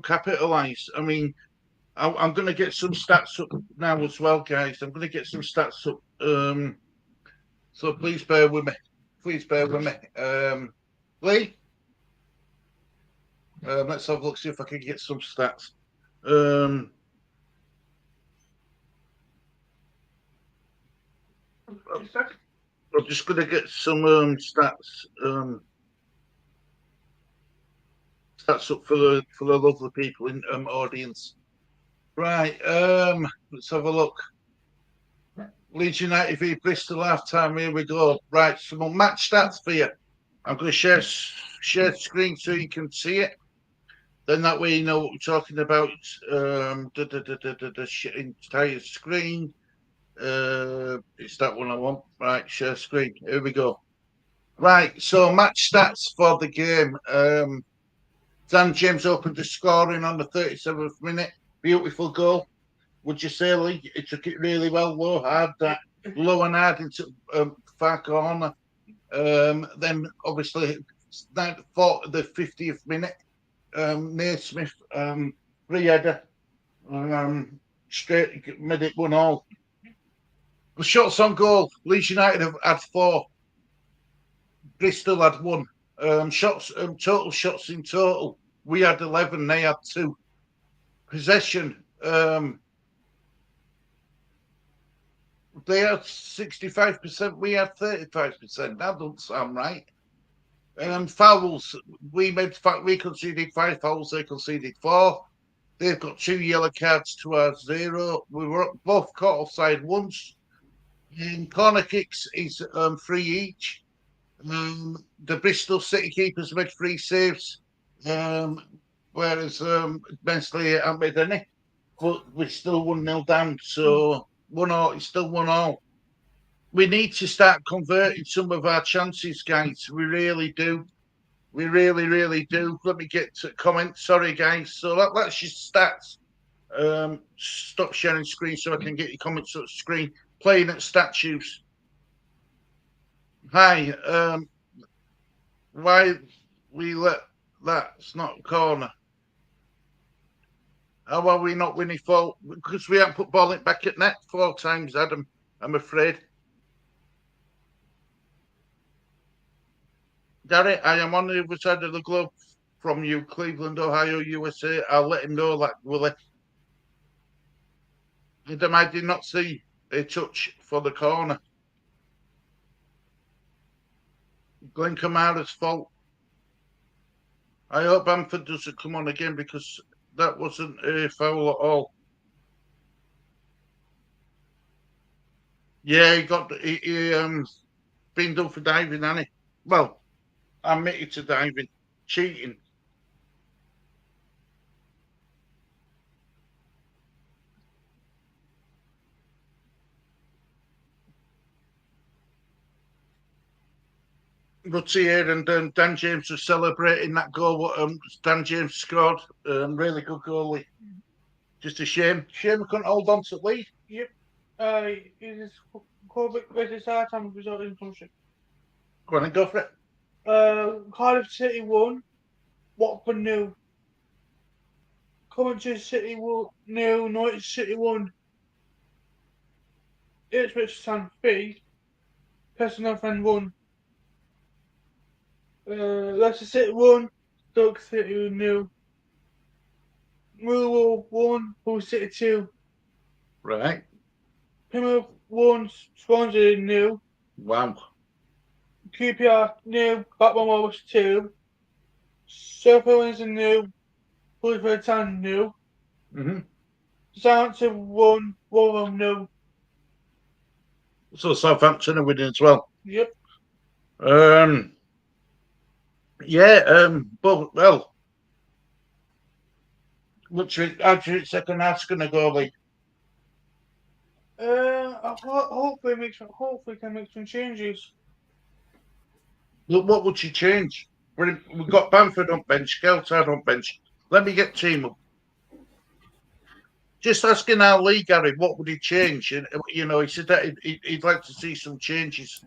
capitalise. I mean, I'm going to get some stats up now as well, guys. I'm going to get some stats up. So please bear with me. Lee, let's have a look, see if I can get some stats. I'm just going to get some stats up for the lovely people in audience. Right, let's have a look. Leeds United v Bristol half-time. Here we go. Right, some match stats for you. I'm going to share screen so you can see it. Then that way you know what we're talking about. The entire screen. It's that one I want. Right, share screen. Here we go. Right, so match stats for the game. Dan James opened the scoring on the 37th minute. Beautiful goal. Would you say, Lee? It took it really well, low and hard into far corner. Then obviously for the 50th minute, Naismith free header Straight made it 1-1. The shots on goal. Leeds United have had 4. Bristol had 1. Total shots in total. We had 11. They had 2. Possession. They had 65%. We had 35%. That doesn't sound right. Fouls. We conceded 5 fouls. They conceded 4. They've got 2 yellow cards to our 0. We were both caught offside once. Corner kicks is 3 each. The Bristol City keepers made 3 saves, whereas Bensley haven't made any. But we're still 1-0 down, so 1-1 is still 1-1. We need to start converting some of our chances, guys. We really do. We really, really do. Let me get to comment. Sorry, guys. So that's your stats. Stop sharing screen so I can get your comments on the screen. Playing at statues. Hi. Why we let that's not a corner? How are we not winning 4? Because we haven't put ball back at net 4 times, Adam. I'm afraid. Gary, I am on the other side of the globe from you, Cleveland, Ohio, USA. I'll let him know that, will I? Adam, I did not see a touch for the corner. Glenn Kamara's fault. I hope Bamford doesn't come on again because that wasn't a foul at all. Yeah, he been done for diving, hasn't he? Well, admitted to diving, cheating. Rutty here and Dan James was celebrating that goal. What Dan James scored. Really good goalie. Just a shame. Shame we couldn't hold on to the lead. Yep. Is Corbett versus Southampton resulting from shit? Go on and go for it. Cardiff City won. Watford nil. Coventry City nil. Norwich City won. Ipswich Town 3. Preston North End won. Leicester City won. Stoke City nil. Millwall won. Hull City 2. Right. Plymouth won. Swansea nil. Wow. QPR nil. Blackburn Rovers 2. Sheffield Wednesday nil. Huddersfield Town nil. Southampton won. Rotherham nil. So Southampton are winning as well. Yep. Yeah. Well. What's your second half's going to go like? Hopefully can make some changes. Look, what would you change? We've got Bamford on bench, Keltard on bench. Let me get team up. Just asking our league, Gary, what would he change? And you know, he said that he'd like to see some changes.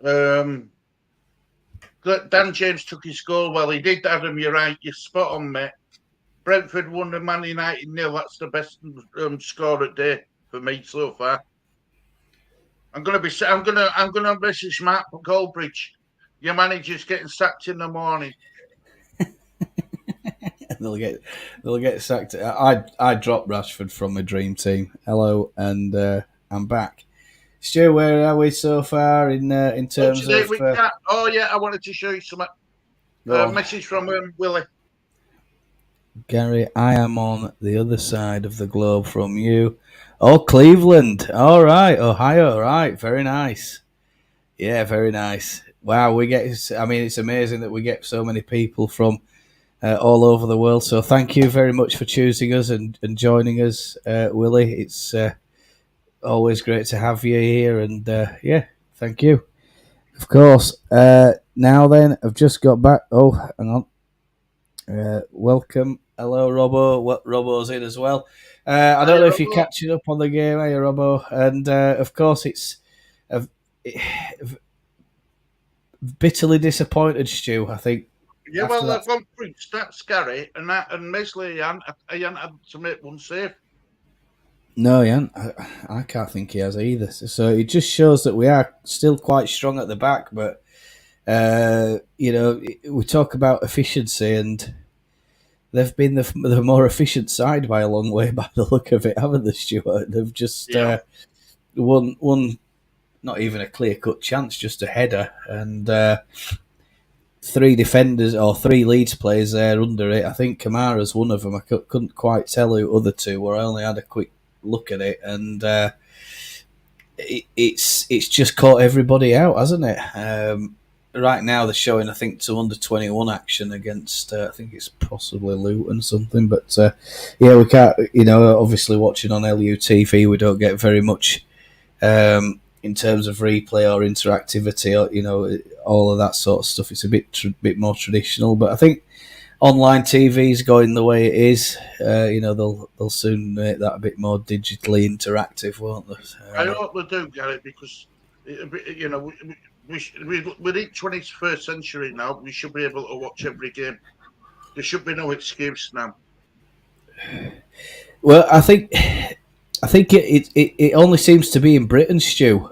Dan James took his goal well. He did, Adam. You're right. You're spot on, mate. Brentford won the Man United 0. That's the best score at day for me so far. I'm gonna message Mark Goldbridge. Your manager's getting sacked in the morning. They'll get sacked. I dropped Rashford from my dream team. Hello, and I'm back. Stu, where are we so far in terms of? Oh yeah, I wanted to show you some message from Willie. Gary, I am on the other side of the globe from you. Oh, Cleveland. All right. Ohio. All right. Very nice. Yeah, very nice. Wow, it's amazing that we get so many people from all over the world. So thank you very much for choosing us and joining us, Willie. It's always great to have you here. And yeah, thank you. Of course. Now then, I've just got back. Oh, hang on. Welcome. Hello, Robbo. Robbo's in as well. I don't know if you're catching up on the game, are you, Robbo? And of course, it's bitterly disappointed, Stu. I think. Yeah, well, I've gone through stats, Gary, and basically, I hadn't had to make one save. No, yeah, I can't think he has either. So it just shows that we are still quite strong at the back. But we talk about efficiency, and they've been the more efficient side by a long way, by the look of it, haven't they, Stuart? They've just won, not even a clear cut chance, just a header, and three defenders or three Leeds players there under it. I think Kamara's one of them. I couldn't quite tell who other two were. I only had a quick look at it, and it's just caught everybody out, hasn't it? Right now they're showing, I think, some under-21 action against, I think it's possibly Luton or something. But we can't. Obviously watching on LUTV, we don't get very much in terms of replay or interactivity, or all of that sort of stuff. It's a bit more traditional, but I think online TV is going the way it is. They'll soon make that a bit more digitally interactive, won't they? I hope they do, Gary, because we're in 21st century now. We should be able to watch every game. There should be no excuse now. Well, I think it only seems to be in Britain, Stu.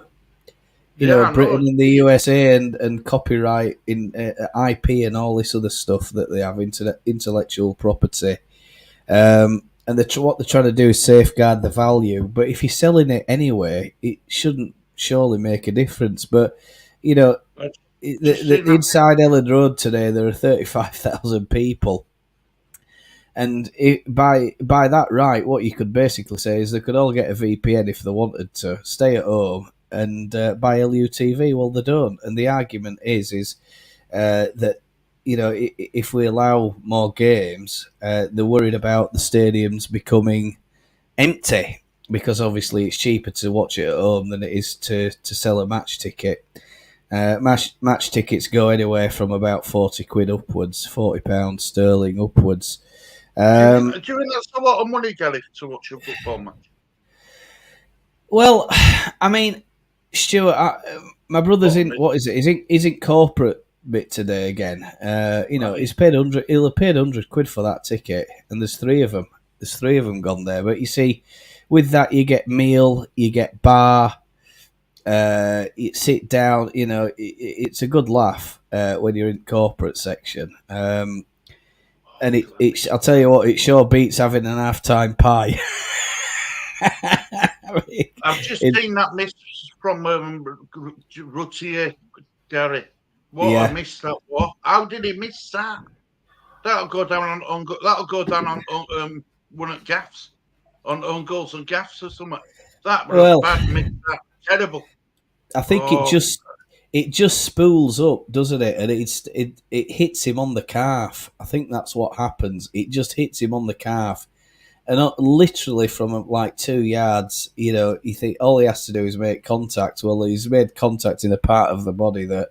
Britain and the USA and copyright in IP and all this other stuff that they have, intellectual property. And what they're trying to do is safeguard the value. But if you're selling it anyway, it shouldn't surely make a difference. But, inside Ellen Road today, there are 35,000 people. And by that right, what you could basically say is they could all get a VPN if they wanted to, stay at home, and buy LUTV. Well, they don't. And the argument is that, if we allow more games, they're worried about the stadiums becoming empty, because obviously it's cheaper to watch it at home than it is to sell a match ticket. Match tickets go anywhere from about £40 upwards, £40 sterling upwards. Do you think that's a lot of money, Gary, to watch a football match? Well, I mean, Stuart, my brother's in, what is it? He's in corporate bit today again. He's paid he'll have paid £100 for that ticket, and there's three of them. There's three of them gone there. But you see, with that, you get meal, you get bar, you sit down. It's a good laugh when you're in corporate section. And I'll tell you what, it sure beats having an half-time pie. I've just seen that miss from Routier, Gary. I missed that. What? How did he miss that? That'll go down on one at gaffs, on goals and gaffs or something. That was a bad miss. That terrible. I think it just spools up, doesn't it? And it hits him on the calf. I think that's what happens. It just hits him on the calf. And literally from like 2 yards, you think all he has to do is make contact. Well, he's made contact in a part of the body that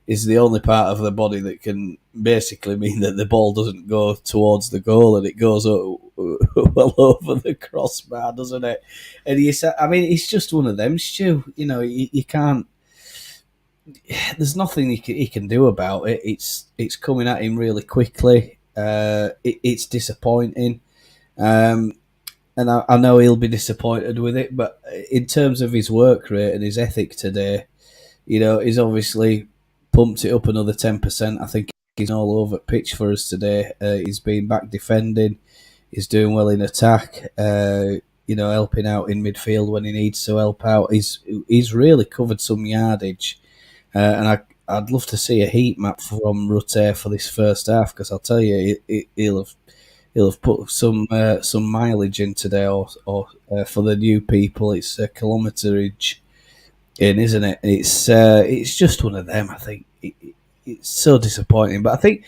is the only part of the body that can basically mean that the ball doesn't go towards the goal and it goes well over the crossbar, doesn't it? And it's just one of them, Stu. You can't. There's nothing he can do about it. It's coming at him really quickly. It's disappointing. And I know he'll be disappointed with it, but in terms of his work rate and his ethic today, he's obviously pumped it up another 10%. I think he's all over pitch for us today. He's been back defending. He's doing well in attack. Helping out in midfield when he needs to help out. He's really covered some yardage, and I'd love to see a heat map from Rutte for this first half, because I'll tell you, he'll have put some mileage in today, or for the new people, it's a kilometerage in, isn't it? It's just one of them. I think it's so disappointing, but I think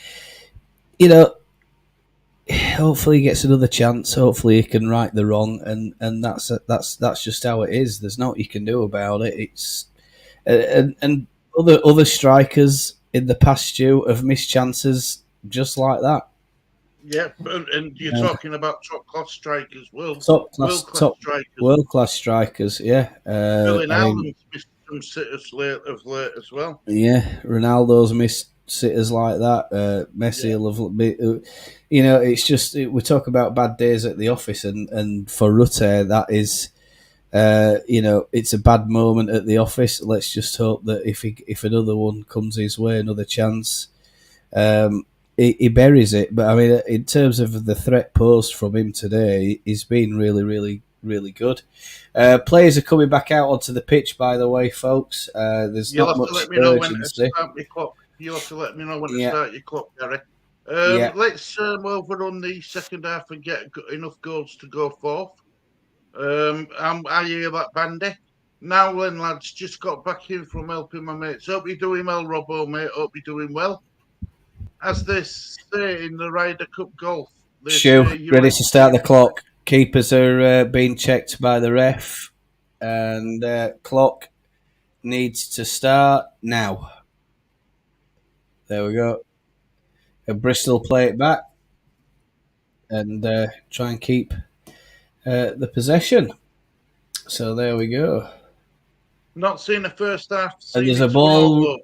hopefully he gets another chance. Hopefully he can right the wrong, and that's just how it is. There's nothing you can do about it. It's and other strikers in the past, Stu, have missed chances just like that. Yeah, and you're talking about top-class strikers, world-class strikers, yeah. Ronaldo's missed some sitters late as well. Yeah, Ronaldo's missed sitters like that. Messi will have been, it's just we talk about bad days at the office, and for Rutte that is, it's a bad moment at the office. Let's just hope that if another one comes his way, another chance, he buries it. But I mean, in terms of the threat posed from him today, he's been really, really, really good. Players are coming back out onto the pitch, by the way, folks. There's You'll not have much to let me know when to urgency. start your clock. You'll have to let me know when to Yeah. start your clock, Gary. Yeah. Let's overrun the second half and get enough goals to go forth. I hear that, Bandy. Now then, lads, just got back in from helping my mates. Hope you're doing well, Robbo, mate. Hope you're doing well. As they say in the Ryder Cup golf, Stu, ready to start the clock. Keepers are being checked by the ref, and clock needs to start now. There we go. Bristol play it back and try and keep the possession. So there we go. Not seen the first half. And there's a ball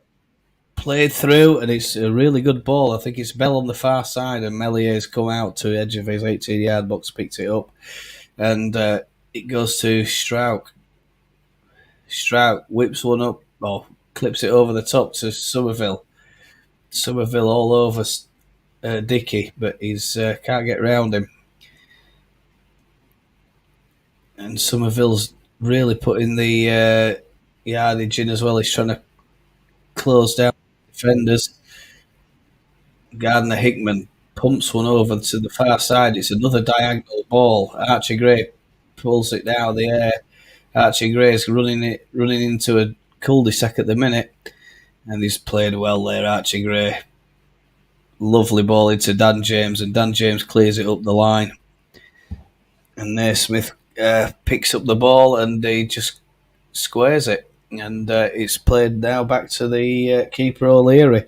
played through, and it's a really good ball. I think it's Bell on the far side, and Mellier's come out to the edge of his 18-yard box, picked it up, and it goes to Strauch. Strauch whips one up, or clips it over the top to Somerville. Somerville all over Dickey, but he's can't get round him. And Somerville's really putting the yardage in as well. He's trying to close down defenders. Gardner Hickman pumps one over to the far side. It's another diagonal ball. Archie Gray pulls it down the air. Archie Gray's running into a cul-de-sac at the minute, and he's played well there, Archie Gray. Lovely ball into Dan James, and Dan James clears it up the line. And Naismith picks up the ball, and he just squares it. And it's played now back to the keeper O'Leary.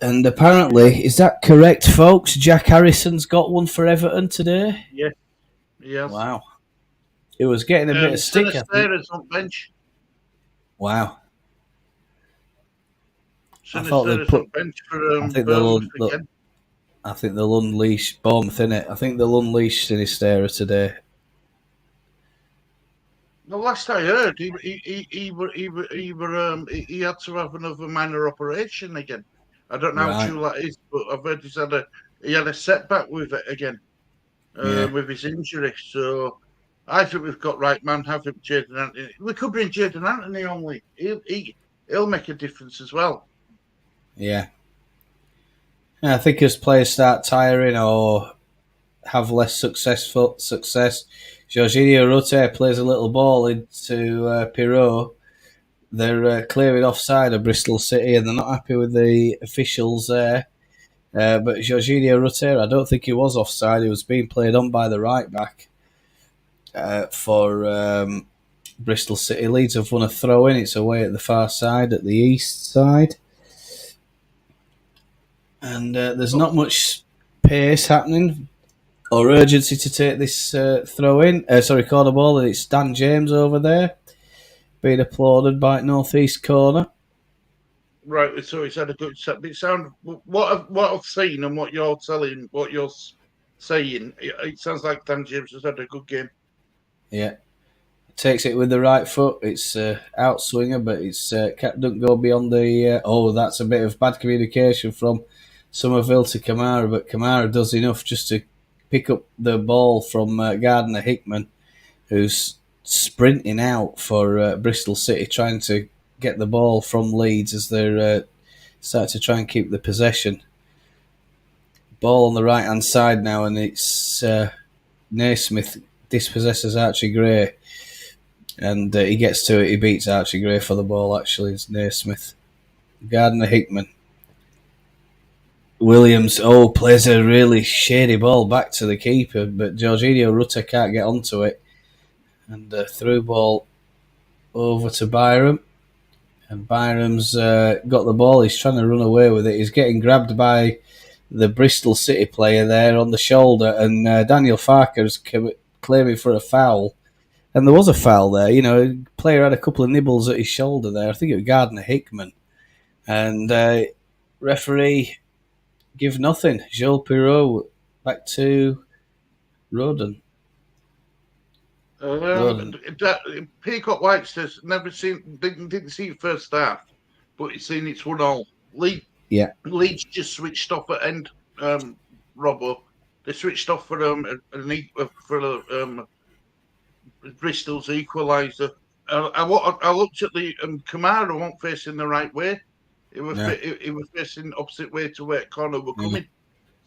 And apparently, is that correct, folks? Jack Harrison's got one for Everton today? Yeah. Yes. Wow. It was getting a bit of stick, I think. On bench. Wow. I thought they'd put bench for I think they'll unleash Bournemouth, innit? I think they'll unleash Sinistera today. The last I heard, he had to have another minor operation again. I don't know how true that is, but I've heard he had a setback with it again, with his injury. So I think we've got right man. Have him, Jayden Anthony. We could bring Jayden Anthony only. He'll make a difference as well. Yeah. I think as players start tiring or have less success, Jorginho Rutte plays a little ball into Pirot. They're clearing offside of Bristol City, and they're not happy with the officials there. But Jorginho Rutte, I don't think he was offside. He was being played on by the right back for Bristol City. Leeds have won a throw in. It's away at the far side, at the east side. And there's not much pace happening or urgency to take this corner ball. And it's Dan James over there being applauded by North East corner. Right, so he's had a good set. But it sounds what I've seen and what you're saying. It sounds like Dan James has had a good game. Yeah, takes it with the right foot. It's outswinger, but it's doesn't go beyond the. That's a bit of bad communication from Somerville to Kamara, but Kamara does enough just to pick up the ball from Gardner Hickman, who's sprinting out for Bristol City, trying to get the ball from Leeds as they start to try and keep the possession. Ball on the right-hand side now, and it's Naismith dispossesses Archie Gray, and he gets to it. He beats Archie Gray for the ball, actually. It's Naismith. Gardner Hickman. Williams plays a really shady ball back to the keeper, but Jorginho Rutter can't get onto it. And through ball over to Byram. And Byram's got the ball. He's trying to run away with it. He's getting grabbed by the Bristol City player there on the shoulder. And Daniel Farker's claiming for a foul. And there was a foul there. The player had a couple of nibbles at his shoulder there. I think it was Gardner Hickman. And referee give nothing. Joel Pirot back to Roden. Peacock White says didn't see it first half, but he's seen it's 1-1. Leeds just switched off at end. Robbo, they switched off for Bristol's equaliser. I looked at the Kamara wasn't facing the right way. It was facing opposite way to where Connor were coming.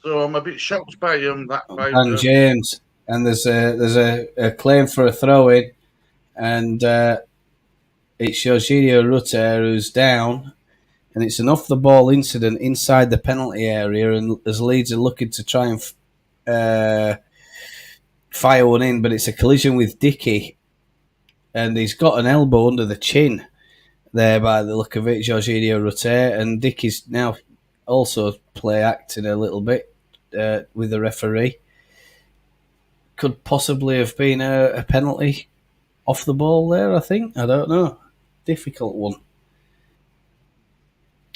So I'm a bit shocked by that. And James, and there's a claim for a throw in, and it's Jorginho Rutter who's down, and it's an off the ball incident inside the penalty area, and as Leeds are looking to try and fire one in, but it's a collision with Dickey, and he's got an elbow under the chin there by the look of it, Jorginho Rutter, and Dickey's now also play acting a little bit with the referee. Could possibly have been a penalty off the ball there, I think. I don't know. Difficult one.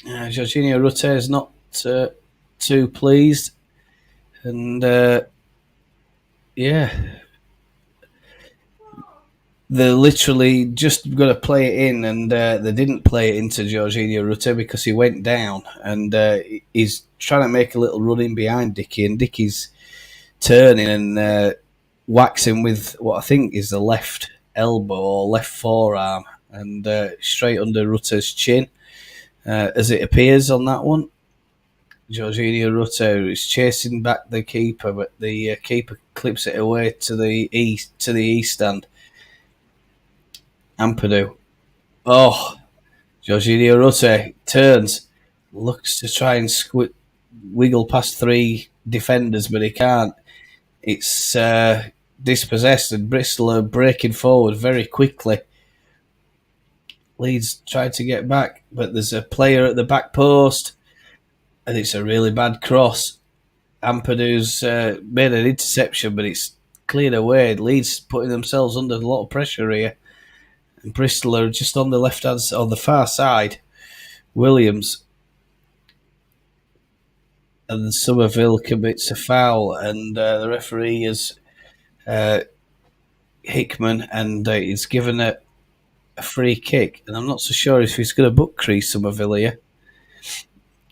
Jorginho Rutter is not too pleased. And, they literally just got to play it in, and they didn't play it into Jorginho Rutter because he went down, and he's trying to make a little run in behind Dickey, and Dickey's turning and waxing with what I think is the left elbow or left forearm, and straight under Rutter's chin, as it appears on that one. Jorginho Rutter is chasing back the keeper, but the keeper clips it away to the east stand. Ampadu. Oh, Jorginho Rutter turns, looks to try and wiggle past three defenders, but he can't. It's dispossessed, and Bristol are breaking forward very quickly. Leeds tried to get back, but there's a player at the back post, and it's a really bad cross. Ampadu's made an interception, but it's cleared away. Leeds putting themselves under a lot of pressure here. And Bristol are just on the left hand, on the far side. Williams and Somerville commits a foul, and the referee is Hickman, and he's given a free kick. And I'm not so sure if he's going to book Crease Somerville here.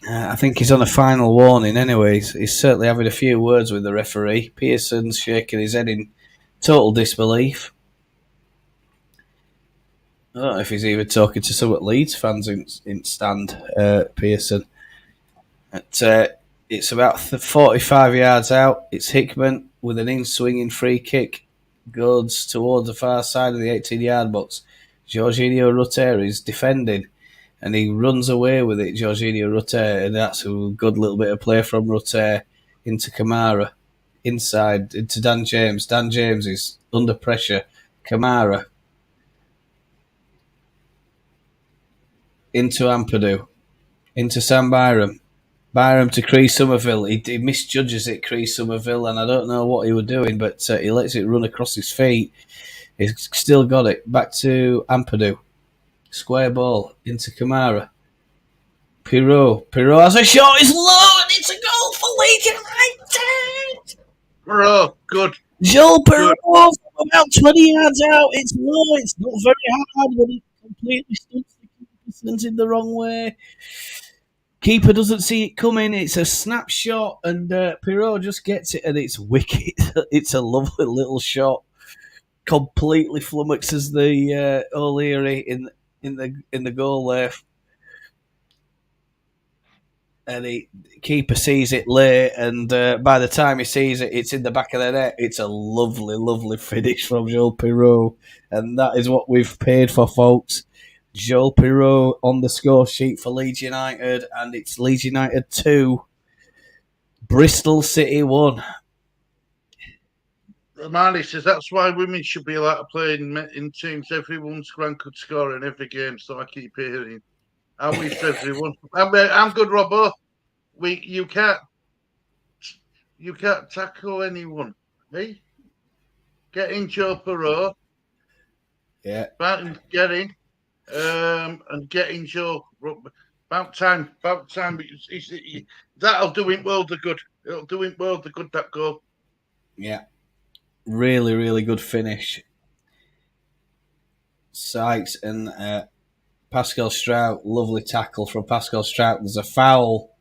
I think he's on a final warning anyway. He's certainly having a few words with the referee. Pearson's shaking his head in total disbelief. I don't know if he's even talking to some Leeds fans in stand, Pearson. It's about 45 yards out. It's Hickman with an in-swinging free kick. Goes towards the far side of the 18-yard box. Jorginho Rutter is defending, and he runs away with it, Jorginho Rutter, and that's a good little bit of play from Rutter into Kamara. Inside, into Dan James. Dan James is under pressure. Kamara into Ampadu, into Sam Byram. Byram to Crease Somerville. He misjudges it, Crease Somerville, and I don't know what he was doing, but he lets it run across his feet. He's still got it. Back to Ampadu. Square ball into Kamara. Pirot has a shot. It's low, and it's a goal for Leeds United. Pirot, good. Joel Pirot from about 20 yards out. It's low. It's not very hard, but it completely stunts the keeper, sends in the wrong way. Keeper doesn't see it coming. It's a snapshot, and Pirot just gets it, and it's wicked. It's a lovely little shot. Completely flummoxes the O'Leary in the goal there, and the keeper sees it late, and by the time he sees it, it's in the back of the net. It's a lovely, lovely finish from Joel Pirot, and that is what we've paid for, folks. Joel Pirot on the score sheet for Leeds United, and it's Leeds United 2, Bristol City 1. Marley says that's why women should be allowed to play in teams. Everyone's grand could score in every game, so I keep hearing. I wish everyone. I'm good, Robbo. You can't tackle anyone. Hey, get in, Joe Pirot. Yeah, get in. And getting Joe About time. That'll do him world of good. It'll do him world of good, that goal. Yeah. Really, really good finish. Sykes and Pascal Strout, lovely tackle from Pascal Strout. There's a foul,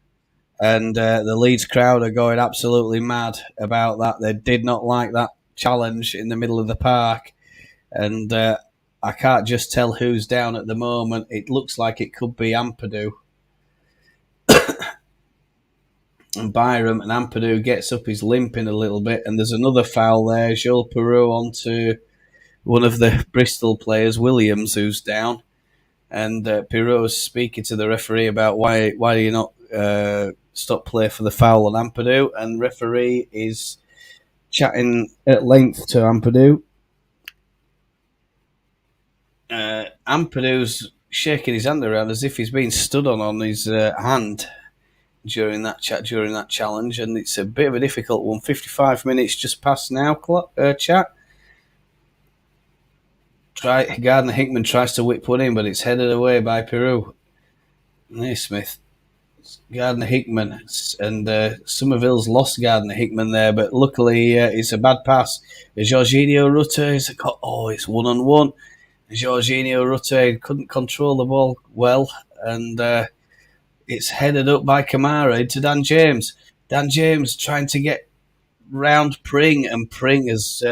and the Leeds crowd are going absolutely mad about that. They did not like that challenge in the middle of the park, and I can't just tell who's down at the moment. It looks like it could be Ampadu. And Byram, and Ampadu gets up, he's limping a little bit, and there's another foul there. Joel Perreault onto one of the Bristol players, Williams, who's down. And Perreault's speaking to the referee about why do you not stop play for the foul on Ampadu, and referee is chatting at length to Ampadu. Ampadu's shaking his hand around as if he's been stood on his hand during that challenge, and it's a bit of a difficult one. 55 minutes just past now, chat. Gardner Hickman tries to whip one in, but it's headed away by Perreault. Naismith, Gardner Hickman, and Somerville's lost Gardner Hickman there, but luckily it's a bad pass. Jorginho Rutte it's 1-on-1. Jorginho Rutte couldn't control the ball well, and it's headed up by Kamara into Dan James. Dan James trying to get round Pring, and Pring is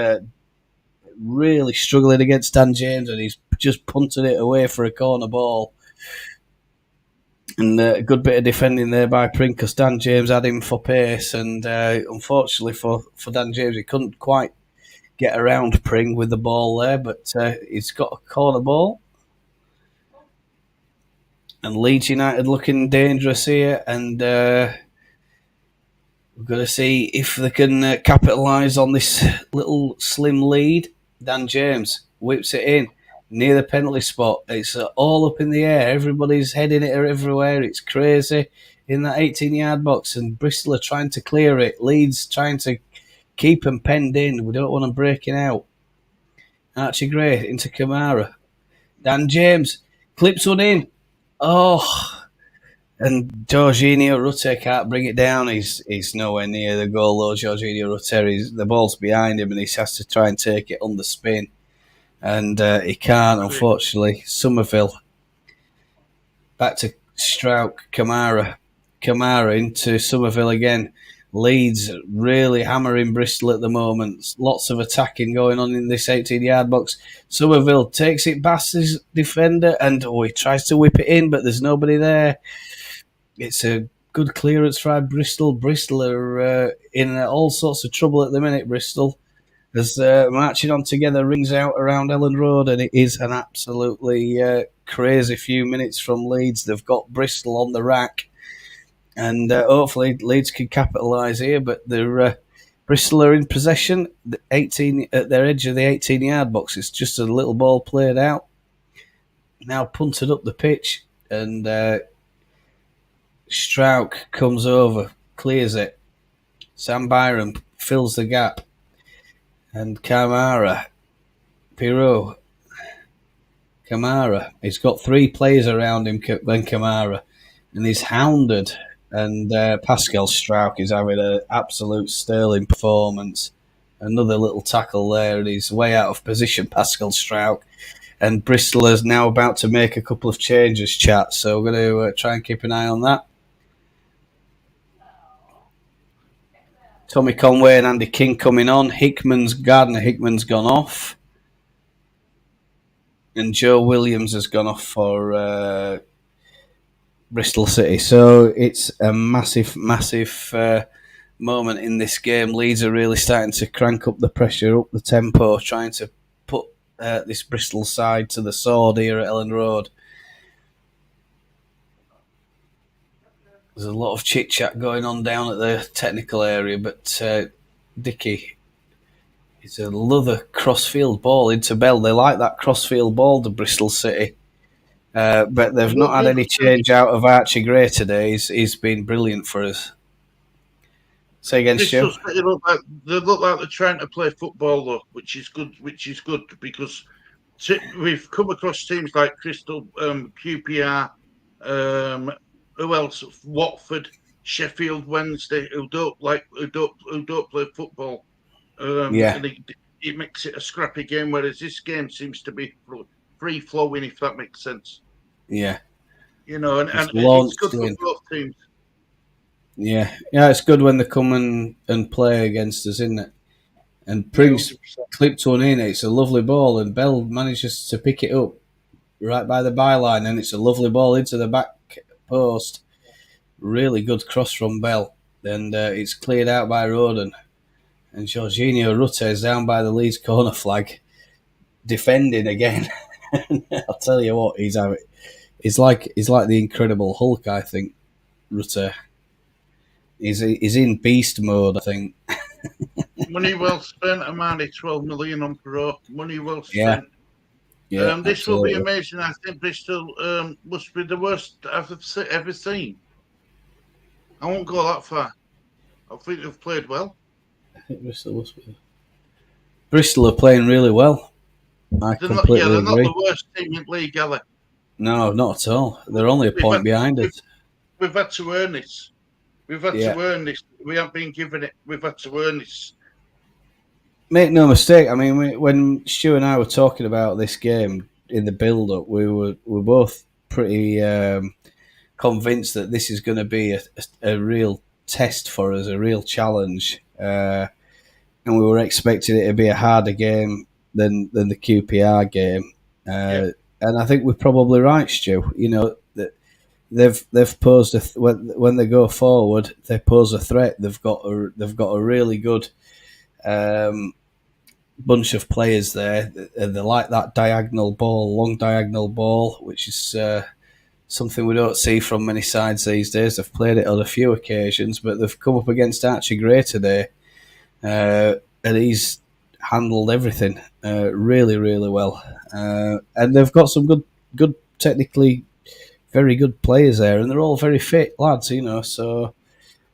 really struggling against Dan James, and he's just punted it away for a corner ball. And a good bit of defending there by Pring, because Dan James had him for pace, and unfortunately for Dan James, he couldn't quite get around Pring with the ball there, but he's got a corner ball. And Leeds United looking dangerous here, and we're going to see if they can capitalise on this little slim lead. Dan James whips it in near the penalty spot. It's all up in the air. Everybody's heading it everywhere. It's crazy in that 18-yard box, and Bristol are trying to clear it. Leeds trying to keep them penned in. We don't want them breaking out. Archie Gray into Kamara. Dan James clips one in. Oh, and Jorginho Rutte can't bring it down. He's nowhere near the goal, though. Jorginho Rutte, the ball's behind him, and he has to try and take it on the spin. And he can't, unfortunately. Somerville. Back to Strout, Kamara into Somerville again. Leeds really hammering Bristol at the moment. Lots of attacking going on in this 18-yard box. Somerville takes it past his defender, and he tries to whip it in, but there's nobody there. It's a good clearance by Bristol. Bristol are in all sorts of trouble at the minute, Bristol. As marching on together rings out around Elland Road, and it is an absolutely crazy few minutes from Leeds. They've got Bristol on the rack. And hopefully Leeds can capitalise here, but Bristol are in possession. The 18 at their edge of the 18-yard box. It's just a little ball played out. Now punted up the pitch, and Strauch comes over, clears it. Sam Byram fills the gap, and Kamara, he's got three players around him. Then Kamara, and he's hounded. And Pascal Strauch is having an absolute sterling performance. Another little tackle there, and he's way out of position, Pascal Strauch. And Bristol is now about to make a couple of changes, chat. So we're going to try and keep an eye on that. Tommy Conway and Andy King coming on. Gardner Hickman's gone off. And Joe Williams has gone off for Bristol City. So it's a massive moment in this game. Leeds are really starting to crank up the pressure, up the tempo, trying to put this Bristol side to the sword here at Elland Road. There's a lot of chit-chat going on down at the technical area, but Dicky, it's another crossfield ball into Bell. They like that crossfield ball to Bristol City. But they've not had any change out of Archie Gray today. He's been brilliant for us. Say again, Stu. They look like they're trying to play football, though, which is good because we've come across teams like Crystal, QPR, who else? Watford, Sheffield Wednesday, who don't play football. And it makes it a scrappy game, whereas this game seems to be free flowing, if that makes sense. Yeah. And it's good for both teams. Yeah, it's good when they come and play against us, isn't it? And Prince clipped one in. It's a lovely ball, and Bell manages to pick it up right by the byline, and it's a lovely ball into the back post. Really good cross from Bell, and it's cleared out by Roden. And Jorginho Rutte is down by the Leeds corner flag, defending again. I'll tell you what, he's like the Incredible Hulk, I think. Rutte. He's in beast mode, I think. Money well spent, Amani. 12 million on Pro. Money well spent. Yeah. This will be amazing. I think Bristol must be the worst I've ever seen. I won't go that far. I think they've played well. I think Bristol are playing really well. They're not the worst team in the league, are they? No, not at all. They're only a point behind us. We've had to earn this. We've had to earn this. We haven't been given it. We've had to earn this. Make no mistake. I mean, when Stu and I were talking about this game in the build-up, we were both pretty convinced that this is going to be a real test for us, a real challenge, and we were expecting it to be a harder game than the QPR game. And I think we're probably right, Stu. That they've posed when they go forward, they pose a threat. They've got a really good bunch of players there. They like that long diagonal ball, which is something we don't see from many sides these days. They've played it on a few occasions, but they've come up against Archie Gray today, and he's handled everything really, really well. And they've got some good technically very good players there, and they're all very fit lads, So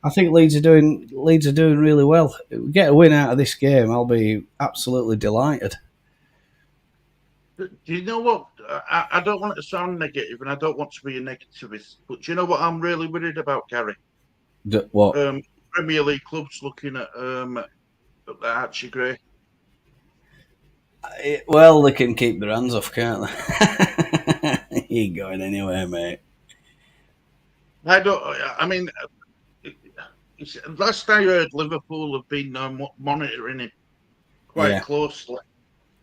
I think Leeds are doing really well. If we get a win out of this game, I'll be absolutely delighted. Do you know what? I don't want it to sound negative, and I don't want to be a negativist, but do you know what I'm really worried about, Gary? What? Premier League clubs looking at Archie Gray. Well, they can keep their hands off, can't they? He ain't going anywhere, mate. I mean, last I heard, Liverpool have been monitoring him quite closely.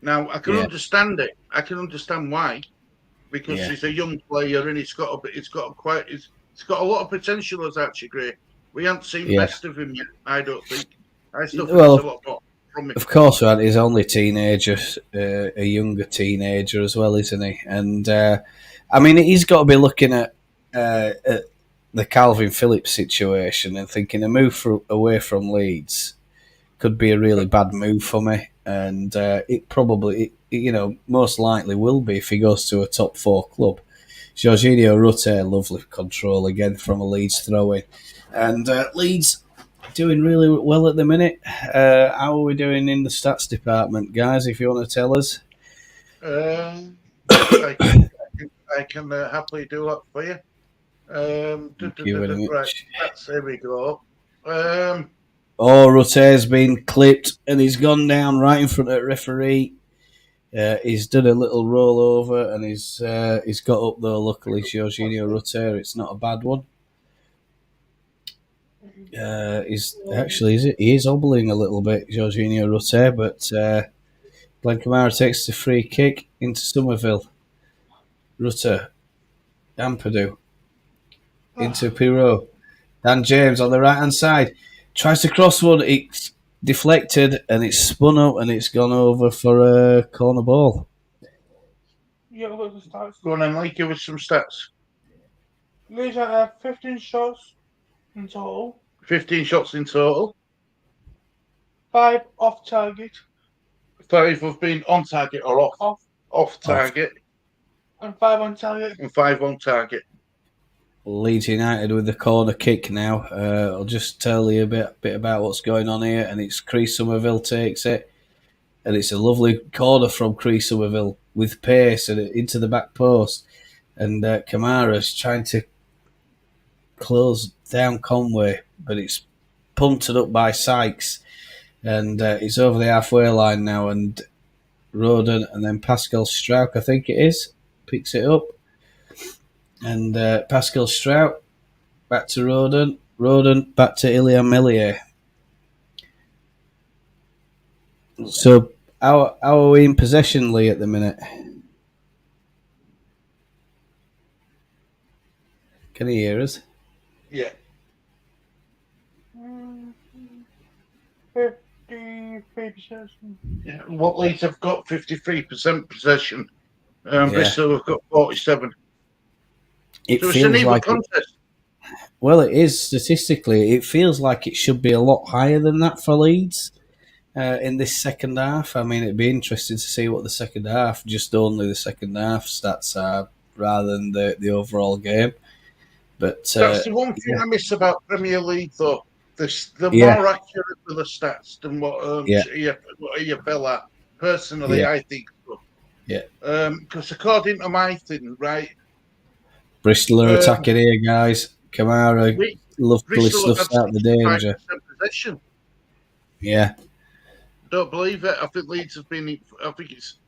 Now, I can understand it. I can understand why, because he's a young player and he's got a lot of potential as Archie Gray. We haven't seen best of him yet. I don't think. I still think there's a lot more from him. Of course, right. He's only teenager, a younger teenager as well, isn't he? And I mean, he's got to be looking at the Calvin Phillips situation and thinking a move away from Leeds could be a really bad move for me. And it probably, most likely will be if he goes to a top 4 club. Jorginho Rutte, lovely control again from a Leeds throw-in. And Leeds doing really well at the minute. How are we doing in the stats department, guys, if you want to tell us? I can happily do that for you. Thank you very much. There we go. Rutte's been clipped and he's gone down right in front of the referee. He's done a little rollover and he's got up though. Luckily, Jorginho Rutte, it's not a bad one. He is hobbling a little bit, Jorginho Rutte, but Glenn Kamara takes the free kick into Somerville. Rutte, Ampadu, into Pirot. Dan James on the right hand side tries to cross one. It's deflected and it's spun up and it's gone over for a corner ball. Yeah, look at the stats. Go on then, Mike, give us some stats. Leeds had 15 shots in total. 15 shots in total. 5 off target. 5 have been on target or off? Off target. And 5 on target. And 5 on target. Leeds United with the corner kick now. I'll just tell you a bit about what's going on here. And it's Chris Somerville takes it. And it's a lovely corner from Chris Somerville with pace and into the back post. And Kamara's trying to closed down Conway, but it's punted up by Sykes, and it's over the halfway line now, and Roden and then Pascal Strauch, I think it is, picks it up, and Pascal Strauch back to Roden back to Ilya Melier. So how are we in possession, Lee, at the minute? Can you hear us? Yeah. 53%. Yeah. What Leeds have got 53% possession. Bristol have got 47. It so feels it's an even like contest. Well, it is statistically. It feels like it should be a lot higher than that for Leeds in this second half. I mean, it'd be interesting to see what the second half, just only the second half stats are, rather than the overall game. But that's the one thing I miss about Premier League, though. They're more accurate with the stats than what EFL are. Personally, I think so. Yeah. Because according to my thing, right, Bristol are attacking here, guys. Kamara luckily snuffs out the danger. Possession. Yeah. Don't believe it. I think Leeds have been. I think it's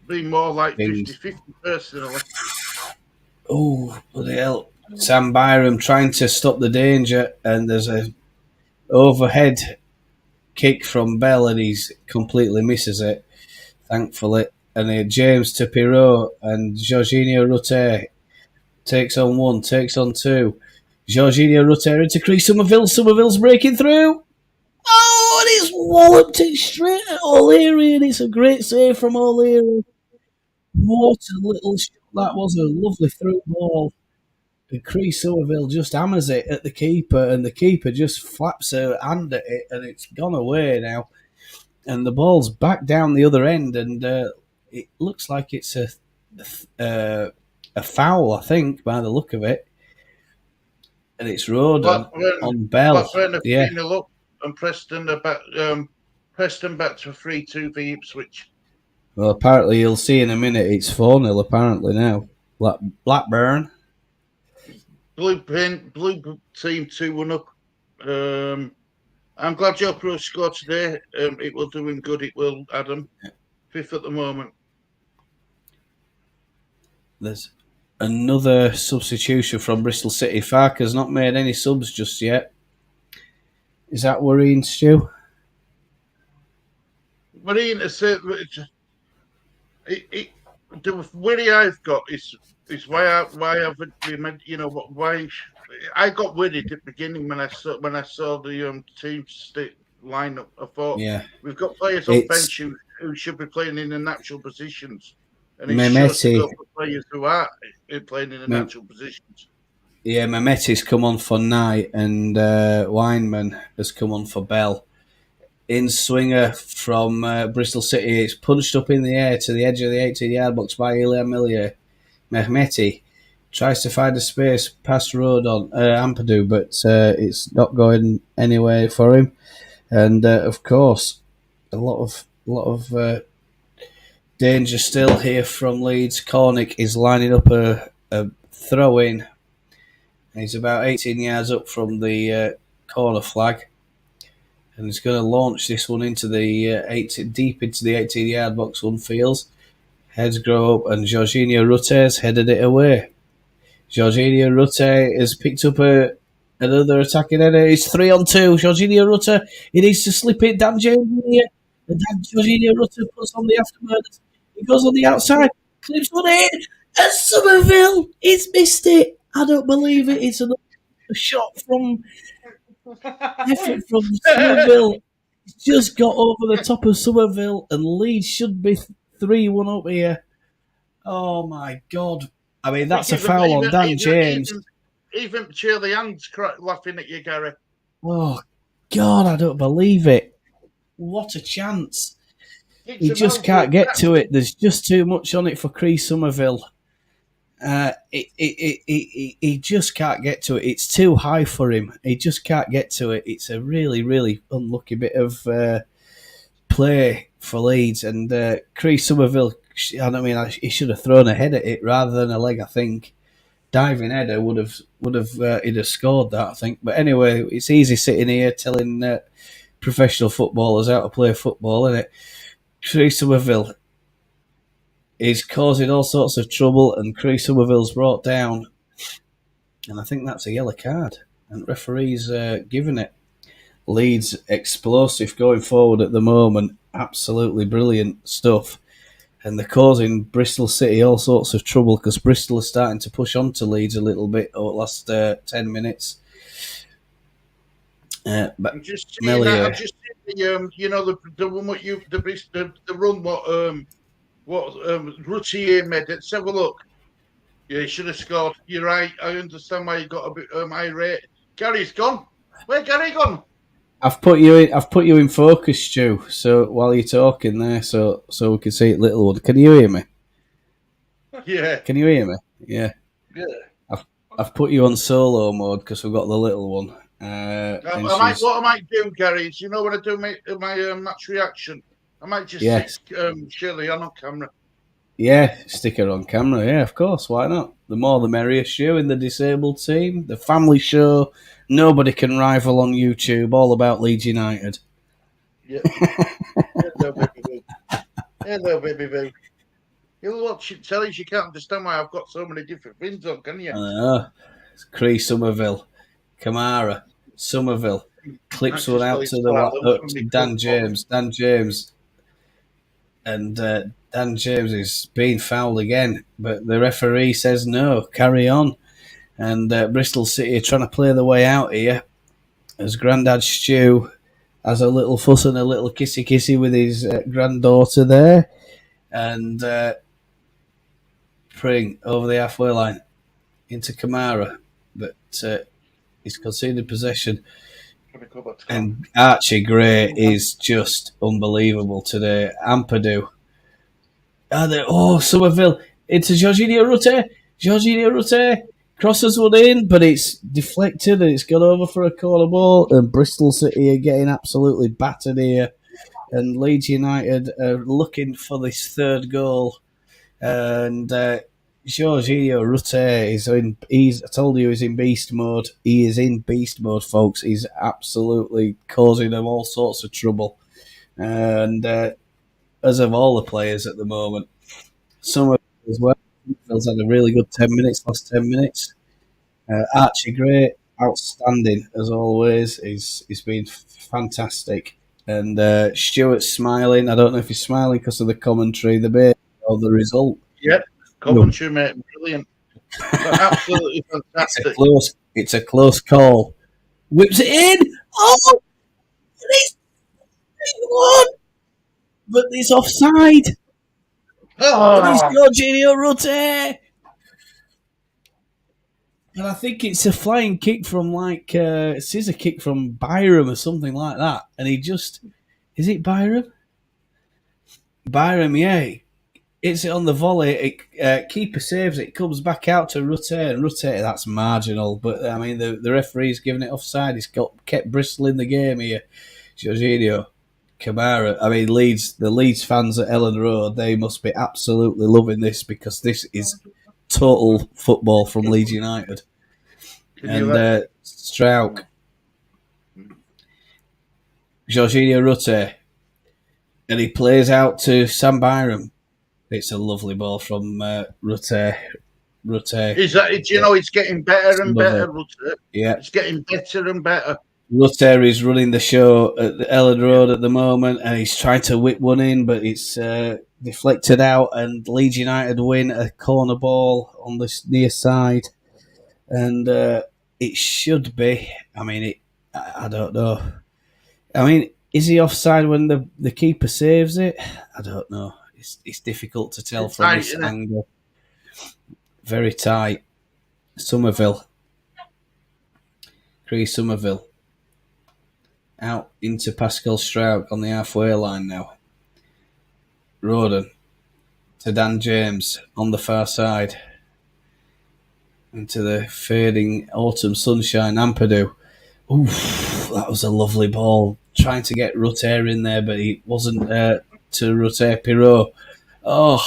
been more like 50-50 personally. Oh, bloody hell. Sam Byram trying to stop the danger, and there's a overhead kick from Bell, and he completely misses it, thankfully. And then James to Pirot, and Jorginho Rutter takes on one, takes on two. Jorginho Rutter into Chris Somerville. Somerville's breaking through. Oh, and he's walloped it straight at O'Leary, and it's a great save from O'Leary. What a little shot that was, a lovely through ball. And Chris Somerville just hammers it at the keeper, and the keeper just flaps her hand at it, and it's gone away now. And the ball's back down the other end, and it looks like it's a foul, I think, by the look of it. And it's Roden on Bell. Blackburn have 3-0 up, and Preston back to 3-2 for Ipswich. Well, apparently you'll see in a minute it's 4-0 apparently now. Blackburn. Blue team 2-1 up. I'm glad Joe Pro scored today. It will do him good. It will, Adam. 5th at the moment. There's another substitution from Bristol City. Farker's not made any subs just yet. Is that worrying, Stu? Worrying to say the worry I've got is why haven't we made, why I got worried at the beginning when I saw the team state lineup. I thought we've got players on bench who should be playing in the natural positions, and it's just to go for players who are playing in the natural positions. Yeah, Mehmeti's come on for Knight, and Weinman has come on for Bell. In swinger from Bristol City, it's punched up in the air to the edge of the 18-yard box by Ilya Melier. Mehmeti tries to find a space past Rodon Ampadu, but it's not going anywhere for him. And of course, a lot of danger still here from Leeds. Cornick is lining up a throw in. He's about 18 yards up from the corner flag, and he's going to launch this one into the deep into the 18-yard box. One feels. Heads grow up, and Jorginho Rutter's headed it away. Jorginho Rutter has picked up another attacking header. It's 3-on-2. Jorginho Rutter, he needs to slip it. Dan James here. And Jorginho Rutter puts on the afterburners. He goes on the outside, clips one in, and Somerville, he's missed it. I don't believe it. It's a shot from Somerville. He's just got over the top of Somerville, and Leeds should be 3-1 up here. Oh my God. I mean, that's a foul on Dan James. Even Shirley Ann's laughing at you, Gary. Oh God, I don't believe it. What a chance. He just can't get to it. There's just too much on it for Chris Somerville. He just can't get to it. It's too high for him. He just can't get to it. It's a really, really unlucky bit of play for Leeds. And Chris Somerville, he should have thrown a head at it rather than a leg, I think. Diving header would have he'd have scored that, I think. But anyway, it's easy sitting here telling professional footballers how to play football, isn't it? Tree Somerville is causing all sorts of trouble, and Cree Somerville's brought down, and I think that's a yellow card. And referees giving it. Leeds explosive going forward at the moment, absolutely brilliant stuff, and they're causing Bristol City all sorts of trouble because Bristol are starting to push on to Leeds a little bit over the last 10 minutes. But I'm just seeing that. I'm just seeing the one what you the run what Routier made. Let's have a look. Yeah, he should have scored. You're right. I understand why you got a bit irate. Gary's gone. Where Gary gone? I've put you in focus, Stu. So while you're talking there, so we can see it, Littlewood. Can you hear me? Yeah. Can you hear me? Yeah. Yeah. I've put you on solo mode because we've got the little one. What I might do, Gary, is when I do my match reaction, I might just stick Shirley on camera. Yeah, stick her on camera. Yeah, of course. Why not? The more the merrier. Show in the disabled team, the family show. Nobody can rival on YouTube. All about Leeds United. Yeah. Hello, baby boo. Hello, baby boo. You'll watch it, tell us you can't understand why I've got so many different things on, can you? Cree Somerville, Kamara, Somerville, clips one out to Dan James. Dan James. And Dan James is being fouled again, but the referee says no, carry on. And Bristol City are trying to play the way out here as Grandad Stu has a little fuss and a little kissy-kissy with his granddaughter there. And Pring over the halfway line into Kamara, but he's conceded possession. And Archie Gray is just unbelievable today. Ampadu. Somerville into Jorginho Rutte. Jorginho Rutte crosses one in, but it's deflected and it's gone over for a corner ball. And Bristol City are getting absolutely battered here. And Leeds United are looking for this third goal. And Jorginho Rutte I told you he's in beast mode. He is in beast mode, folks. He's absolutely causing them all sorts of trouble. And as of all the players at the moment, some as well. Phil's had a really good last 10 minutes. Archie Gray, outstanding as always. He's been fantastic. And Stuart's smiling. I don't know if he's smiling because of the commentary, the bit or the result. Yep, commentary, mate, brilliant. Absolutely fantastic. It's a close call. Whips it in. Oh, it's one, but it's offside. Oh, it's Jorginho Rutte. And I think it's a flying kick from scissor kick from Byram or something like that. And is it Byram? Byram, yeah. It's on the volley. Keeper saves it. Comes back out to Rutte. And Rutte, that's marginal. But, I mean, the referee's given it offside. He's kept Bristol in the game here. Jorginho, Kamara. I mean, the Leeds fans at Ellen Road, they must be absolutely loving this because this is total football from Leeds United. And Strauch. Jorginho Rutte. And he plays out to Sam Byram. It's a lovely ball from Rutte. It's getting better and better, Rutte. Yeah. It's getting better and better. Rutte is running the show at the Ellen Road at the moment, and he's trying to whip one in, but it's deflected out, and Leeds United win a corner ball on this near side. And it should be. I mean, I don't know. I mean, is he offside when the keeper saves it? I don't know. It's difficult to tell from this angle. Very tight. Somerville. Cree Somerville. Out into Pascal Strauch on the halfway line now. Roden to Dan James on the far side. Into the fading autumn sunshine. Ampadu. Oof, that was a lovely ball. Trying to get Rutte in there, but he wasn't to Rutte Pirot. Oh,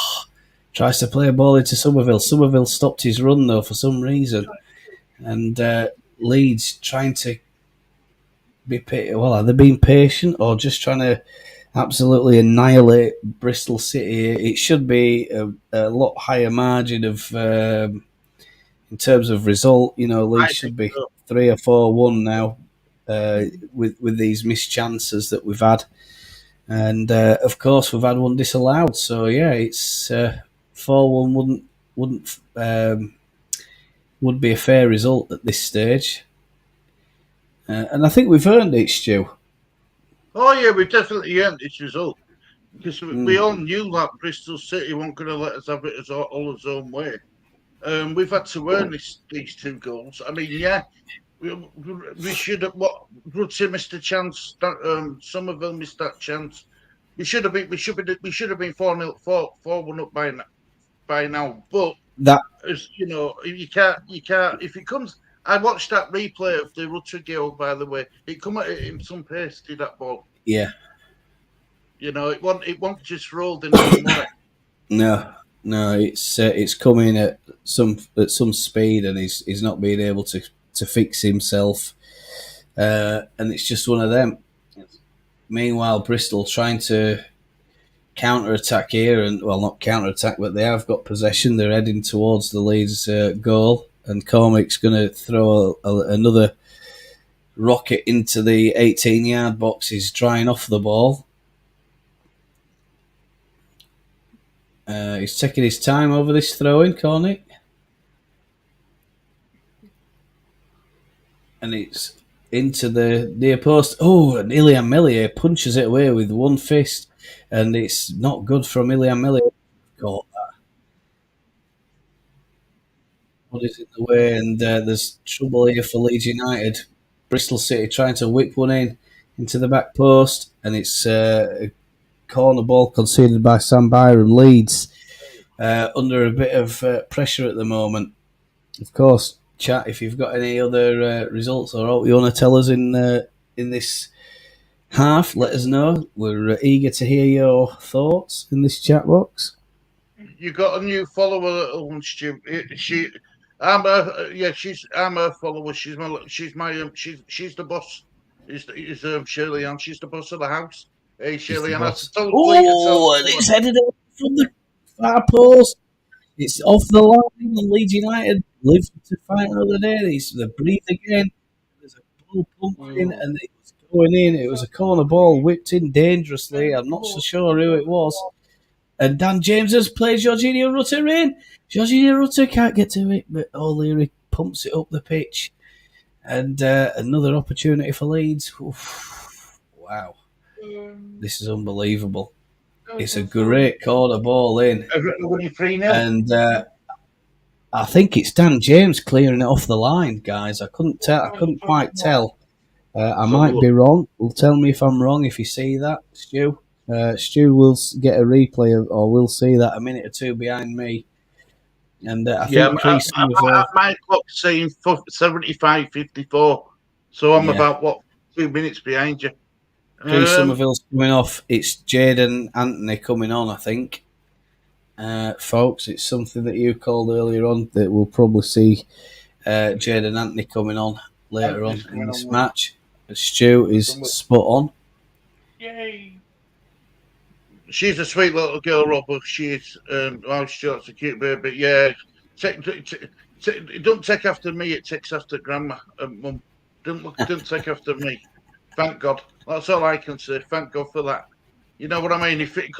tries to play a ball into Somerville. Somerville stopped his run, though, for some reason. and Leeds trying to be well, are they being patient or just trying to absolutely annihilate Bristol City? It should be a lot higher margin of in terms of result. Leeds I should think be so. 3 or 4-1 now with these missed chances that we've had, and of course we've had one disallowed. So yeah, it's 4-1 would be a fair result at this stage. And I think we've earned it, Stu. Oh yeah, we definitely earned this result because we all knew that Bristol City weren't going to let us have it as all its own way. We've had to earn these 2 goals. I mean, yeah, we should have. What Rudson missed a chance. Somerville missed that chance. We should have been. We should have been 4-0, 4-1 up by now. But That as you know, you can't. If it comes, I watched that replay of the Rutter goal. By the way, it come at him some pace. Did that ball? yeah. It won't just rolled in on him, was it? No, it's coming at some speed, and he's not being able to fix himself, and it's just one of them. Meanwhile, Bristol trying to counter attack here, and well, not counter attack, but they have got possession. They're heading towards the Leeds goal, and Cormac's going to throw another rocket into the 18-yard box. He's drying off the ball. He's taking his time over this throw-in, Cornick. And it's into the near post. Oh, and Ilian Melier punches it away with one fist. And it's not good from Ilian Melier. Caught that. What is in the way? And there's trouble here for Leeds United. Bristol City trying to whip one into the back post. And it's a corner ball conceded by Sam Byram. Leeds under a bit of pressure at the moment. Of course, chat if you've got any other results or what you want to tell us in this half. Let us know. We're eager to hear your thoughts in this chat box. You got a new follower, Stu. I'm her follower. She's the boss. Is Shirley Ann? She's the boss of the house. Hey, Shirley Ann. Oh, and it's headed up from the far post. It's off the line. And Leeds United live to fight another day. They breathe again. There's a ball pumped in, and it was going in. It was a corner ball whipped in dangerously. I'm not so sure who it was. And Dan James has played Jorginho Rutter in. Jorginho Rutter can't get to it, but O'Leary pumps it up the pitch. And another opportunity for Leeds. Oof. Wow. This is unbelievable. It's a great corner ball in. And I think it's Dan James clearing it off the line, guys. I couldn't quite tell. I might be wrong. Well, tell me if I'm wrong if you see that, Stu. Stu will get a replay or we'll see that a minute or two behind me. And I think my clock's saying 75:54, so I'm about 2 minutes behind you. Chris Somerville's coming off. It's Jaden Anthony coming on, I think. Folks, it's something that you called earlier on that we'll probably see Jaden Anthony coming on later on in this match. Stu is spot on. Yay! She's a sweet little girl, Robert. She is. She's a cute baby. Yeah. It don't take after me. It takes after grandma and mum. Don't take after me. Thank God. That's all I can say. Thank God for that. You know what I mean? If it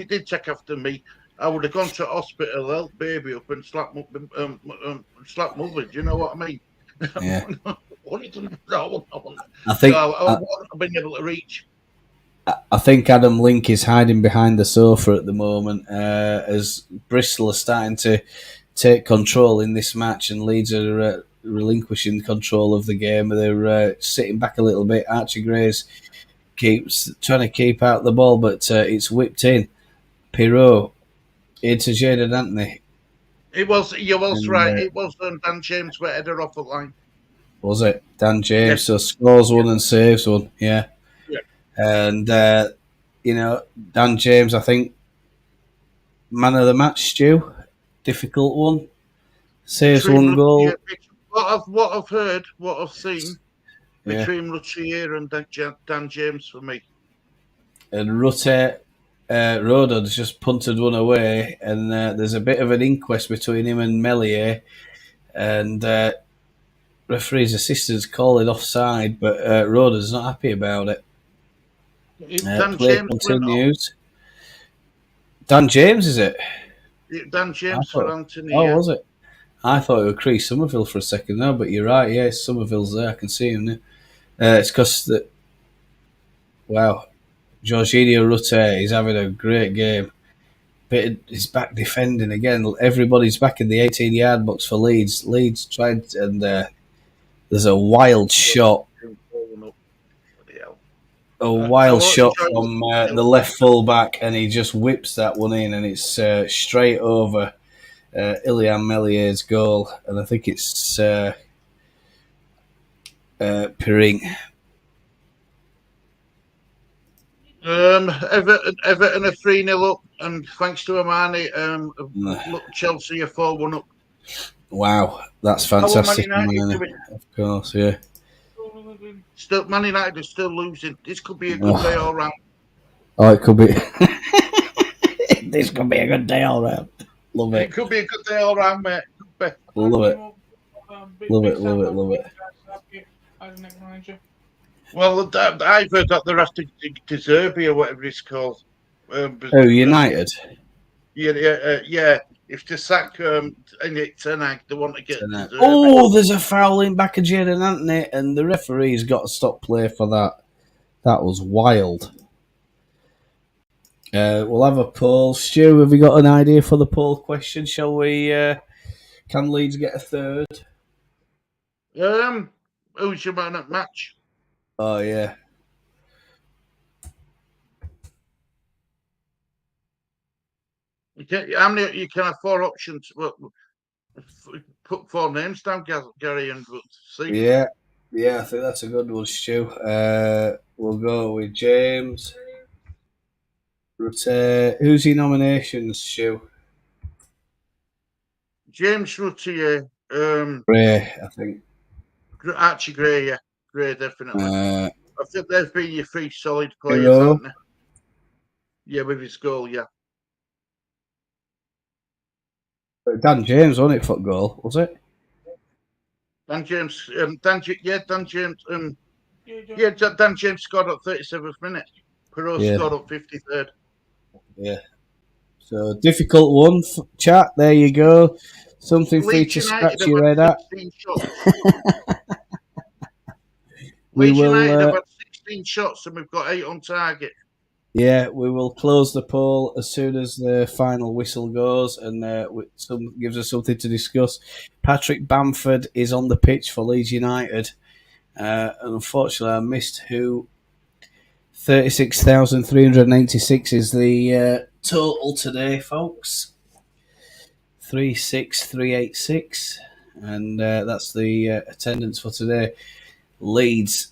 did take after me, I would have gone to hospital, held baby up, and slapped mother. Do you know what I mean? Yeah. I think I've been able to reach. I think Adam Link is hiding behind the sofa at the moment as Bristol are starting to take control in this match, and Leeds are relinquishing control of the game. They're sitting back a little bit. Archie Grays keeps trying to keep out the ball, but it's whipped in. Pirot into Jaden Anthony. It was right. It was Dan James who headed off the line. Was it Dan James? Yes. So scores one and saves one. Yeah. And, Dan James, I think, man of the match, Stu. Difficult one. Saves one goal. what I've heard, what I've seen between Routier and Dan James for me. And Rodon's just punted one away, and there's a bit of an inquest between him and Melier, and referee's assistant's calling offside, but Rodon's not happy about it. Dan Play James continues. Dan James, is it? Dan James for Anthony. Oh, was it? I thought it was Chris Somerville for a second now, but you're right. Yeah, Somerville's there. I can see him now. It's because wow, Jorginho Rutte is having a great game. But he's back defending again. Everybody's back in the 18-yard box for Leeds. Leeds tried, and there's a wild shot. A wild shot from the left full back, and he just whips that one in, and it's straight over Ilian Melier's goal, and I think it's Piring. Everton are 3-0 up, and thanks to Amani, Chelsea are 4-1 up. Wow, that's fantastic. Of course, yeah. Still, Man United are still losing. This could be a good day all round. Oh, it could be. This could be a good day all round. Love it. It could be a good day all round, mate. Love it. Love it, love it, love it. Well, I've heard that they're after De Zerbi or whatever it's called. United? Yeah. If to sack Tenag, they want to get De Zerbi. Oh, there's a foul in back of Jadon Anthony, and the referee's got to stop play for that. That was wild. We'll have a poll. Stu, have you got an idea for the poll question? Shall we? Can Leeds get a third? Who's your man at match? Oh, yeah. You can have 4 options. Put 4 names down, Gary, and see. Yeah, I think that's a good one, Stu. We'll go with James. Who's your nominations, Stu? James Routier. Gray, I think. Archie Gray, yeah. Gray, definitely. I think they've been your 3 solid players, haven't they? Yeah, with his goal, yeah. Dan James won it for goal, was it? Dan James. Dan James. Dan James scored at 37th minute. Perot scored at 53rd. Yeah. So difficult one, chat. There you go. Something for you to scratch your head at. Leeds United have had 16 shots and we've got 8 on target. Yeah, we will close the poll as soon as the final whistle goes, and gives us something to discuss. Patrick Bamford is on the pitch for Leeds United. And unfortunately, I missed who. 36,386 is the total today, folks. 36,386, and that's the attendance for today. Leeds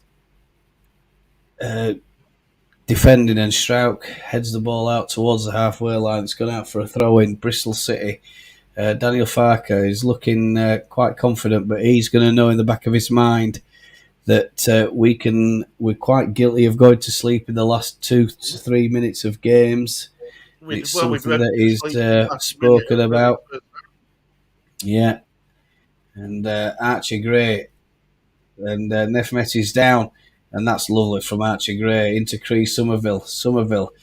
defending, and Strauch heads the ball out towards the halfway line. It's gone out for a throw in. Bristol City. Daniel Farker is looking quite confident, but he's going to know in the back of his mind that we're quite guilty of going to sleep in the last 2 to 3 minutes of games. It's something that he's spoken about. Yeah. And Archie Gray. And Nefmet is down. And that's lovely from Archie Gray into Chris Somerville. Somerville.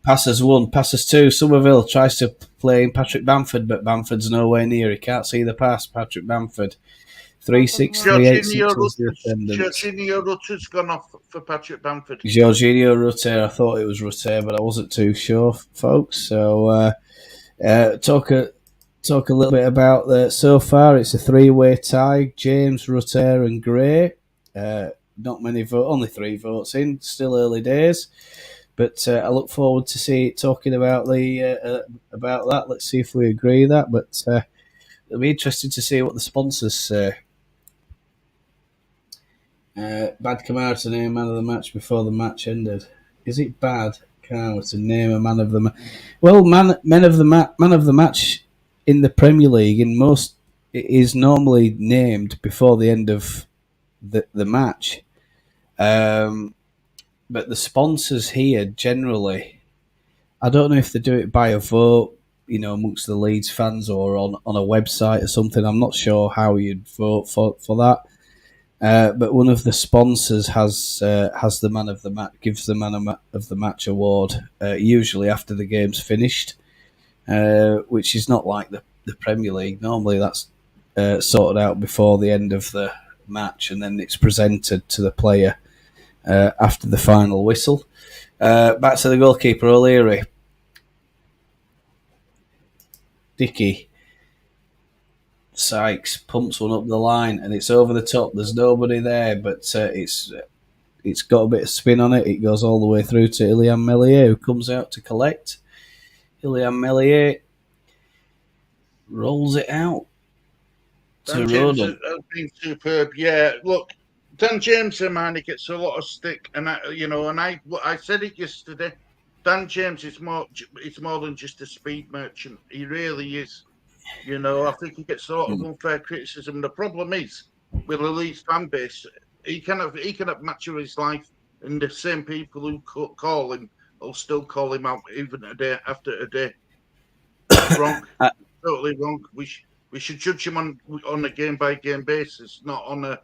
Passes 1, passes 2. Somerville tries to play in Patrick Bamford, but Bamford's nowhere near. He can't see the pass. Patrick Bamford. 36,386 was the attendance. Jorginho Rutter's gone off for Patrick Bamford. Jorginho Rutter. I thought it was Rutter, but I wasn't too sure, folks. So talk a little bit about that. So far, it's a 3-way tie. James, Rutter and Gray. Not many votes, only 3 votes in. Still early days. But I look forward to talking about about that. Let's see if we agree that. But it'll be interesting to see what the sponsors say. Bad Kamara to name man of the match before the match ended. Is it bad, Kamara, to name a man of the match? Well, man of the match in the Premier League in most is normally named before the end of the match. But the sponsors here generally, I don't know if they do it by a vote, amongst the Leeds fans or on a website or something. I'm not sure how you'd vote for that. But one of the sponsors has the man of the match, gives the man of the match award, usually after the game's finished, which is not like the Premier League. Normally that's sorted out before the end of the match, and then it's presented to the player after the final whistle. Back to the goalkeeper, O'Leary. Dickey. Sykes pumps one up the line, and it's over the top. There's nobody there, but it's got a bit of spin on it. It goes all the way through to Ilian Meslier, who comes out to collect. Ilian Meslier rolls it out to Rodon. Has been superb. Yeah, look, Dan James, man, he gets a lot of stick, and I said it yesterday. Dan James is more than just a speed merchant. He really is. I think he gets a lot of unfair criticism. The problem is with the Leeds fan base, he cannot mature his life, and the same people who call him will still call him out even a day after a day. Wrong, totally wrong. We should judge him on a game by game basis, not on a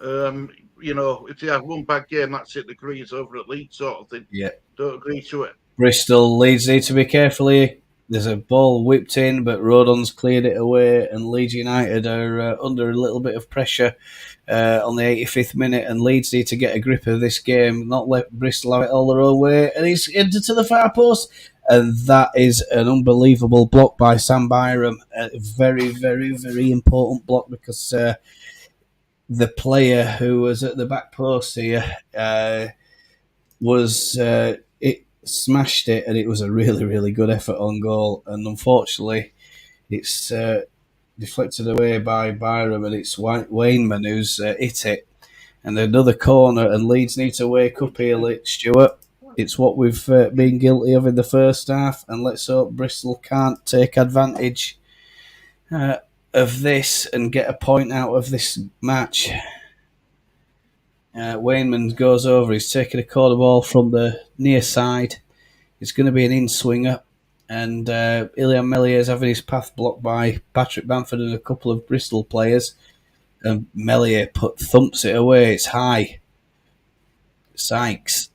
if they have one bad game, that's it. The career's over at Leeds, sort of thing. Yeah, don't agree to it. Bristol, Leeds need to be careful here. There's a ball whipped in, but Rodon's cleared it away, and Leeds United are under a little bit of pressure on the 85th minute, and Leeds need to get a grip of this game, not let Bristol have it all their own way, and he's entered to the far post, and that is an unbelievable block by Sam Byram. A very, very, very important block, because the player who was at the back post here it smashed it, and it was a really, really good effort on goal. And unfortunately, it's deflected away by Byram, and it's Wainman who's hit it. And another corner, and Leeds need to wake up here, Stuart. It's what we've been guilty of in the first half, and let's hope Bristol can't take advantage of this and get a point out of this match. Wainman goes over. He's taking a corner ball from the near side. It's going to be an in-swinger. And Ilian Meslier is having his path blocked by Patrick Bamford and a couple of Bristol players. And Meslier thumps it away. It's high. Sykes.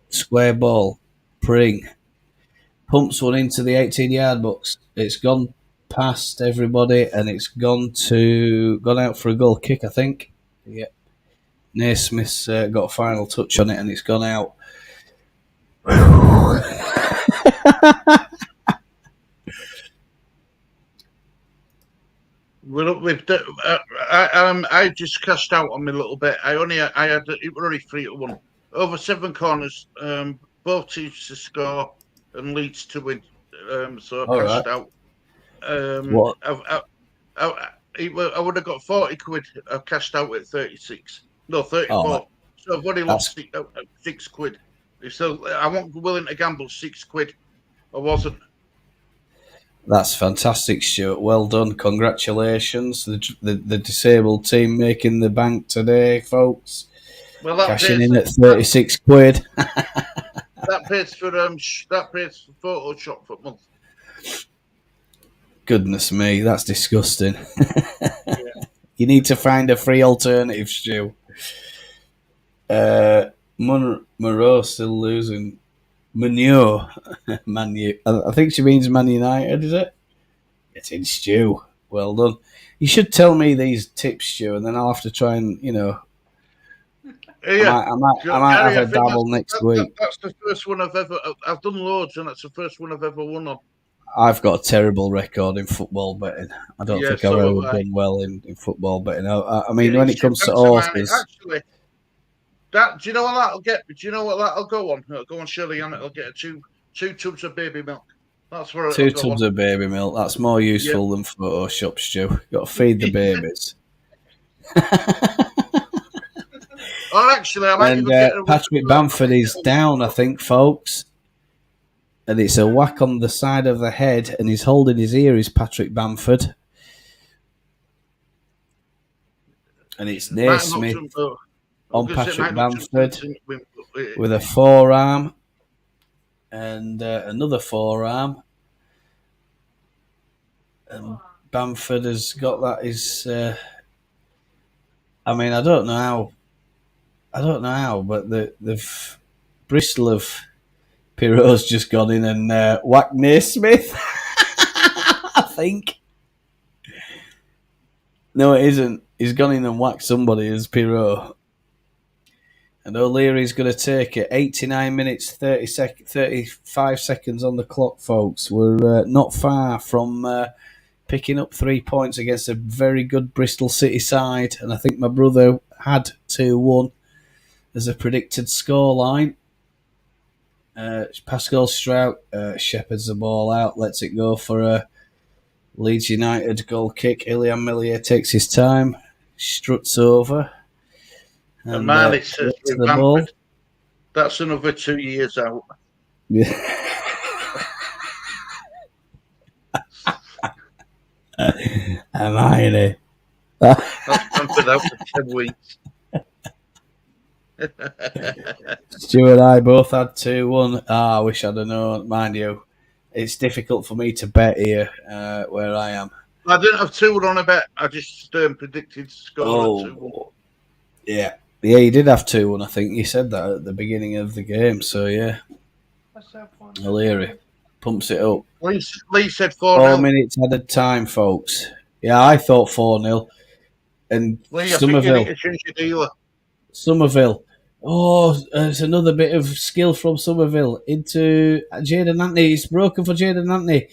Square ball. Pring. Pumps one into the 18-yard box. It's gone past everybody, and it's gone out for a goal kick, I think. Yeah. Naismith's got a final touch on it, and it's gone out. I just cashed out on me a little bit. I had it were only 3-1 over 7 corners. Both teams to score and Leeds to win. So I cashed out. What? I would have got 40 quid. I cashed out at 36. No, 34. Oh, so I've only lost 6 quid. So I wasn't willing to gamble 6 quid. I wasn't. That's fantastic, Stuart. Well done. Congratulations. The disabled team making the bank today, folks. Well, cashing in at 36 quid. That pays for Photoshop for a month. Goodness me, that's disgusting. Yeah. You need to find a free alternative, Stu. Moreau still losing. Manu. I think she means Man United, is it? It's in, Stu. Well done. You should tell me these tips, Stu, and then I'll have to try and, Yeah. I might have a dabble next week. That's the first one I've done loads, and that's the first one I've ever won on. I've got a terrible record in football betting. I don't think I've ever done well in football betting. I mean, when it comes to horses... Actually, do you know what that'll get? Do you know what that'll go on? It'll go on Shirley, and it'll get two tubs of baby milk. That's where 2 tubs of baby milk. That's more useful than Photoshop, Stu. Got to feed the babies. Or actually, I might even get Patrick Bamford is down, I think, folks. And it's a whack on the side of the head, and he's holding his ear, is Patrick Bamford. And it's Might not Naismith done, but on because it Patrick might not done Bamford something to win, but, with a forearm and another forearm. And Bamford has got that. I mean, I don't know how, but they've Bristol have Pirot's just gone in and whacked Naismith. I think. No, it isn't. He's gone in and whacked somebody as Pirot. And O'Leary's going to take it. 89 minutes, 35 seconds on the clock, folks. We're not far from picking up 3 points against a very good Bristol City side. And I think my brother had 2-1 as a predicted scoreline. Pascal Strout shepherds the ball out, lets it go for a Leeds United goal kick. Ilian Millier takes his time, struts over. and Marley says to with the Bamford, ball. that's another 2 years out. Yeah. Hermione. That's Bamford out for 10 weeks. Stu and I both had 2-1. I wish I'd have known. Mind you, it's difficult for me to bet here where I am. I didn't have 2 on a bet. I just predicted score at 2-1. Yeah. Yeah, you did have 2-1, I think. You said that at the beginning of the game, so yeah. O'Leary pumps it up. Lee said 4-0. 4 minutes added time, folks. Yeah, I thought 4-0. And Lee, I think you need to change your dealer. Somerville. Oh, it's another bit of skill from Somerville into Jayden Anthony. It's broken for Jayden Anthony.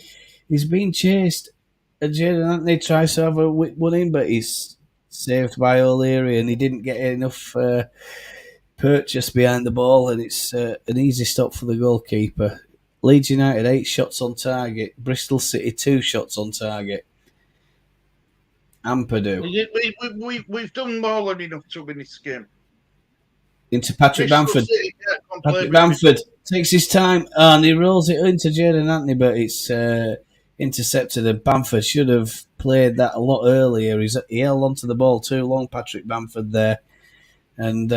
He's being chased. And Jayden Anthony tries to have a one in, but he's saved by O'Leary, and he didn't get enough purchase behind the ball, and it's an easy stop for the goalkeeper. Leeds United 8 shots on target. Bristol City 2 shots on target. Ampadu. We've done more than enough to win this game. Into Patrick Bristol Bamford. City, Patrick Bamford takes his time and he rolls it into Jayden Anthony, but it's intercepted. And Bamford should have played that a lot earlier. He held onto the ball too long, Patrick Bamford there. And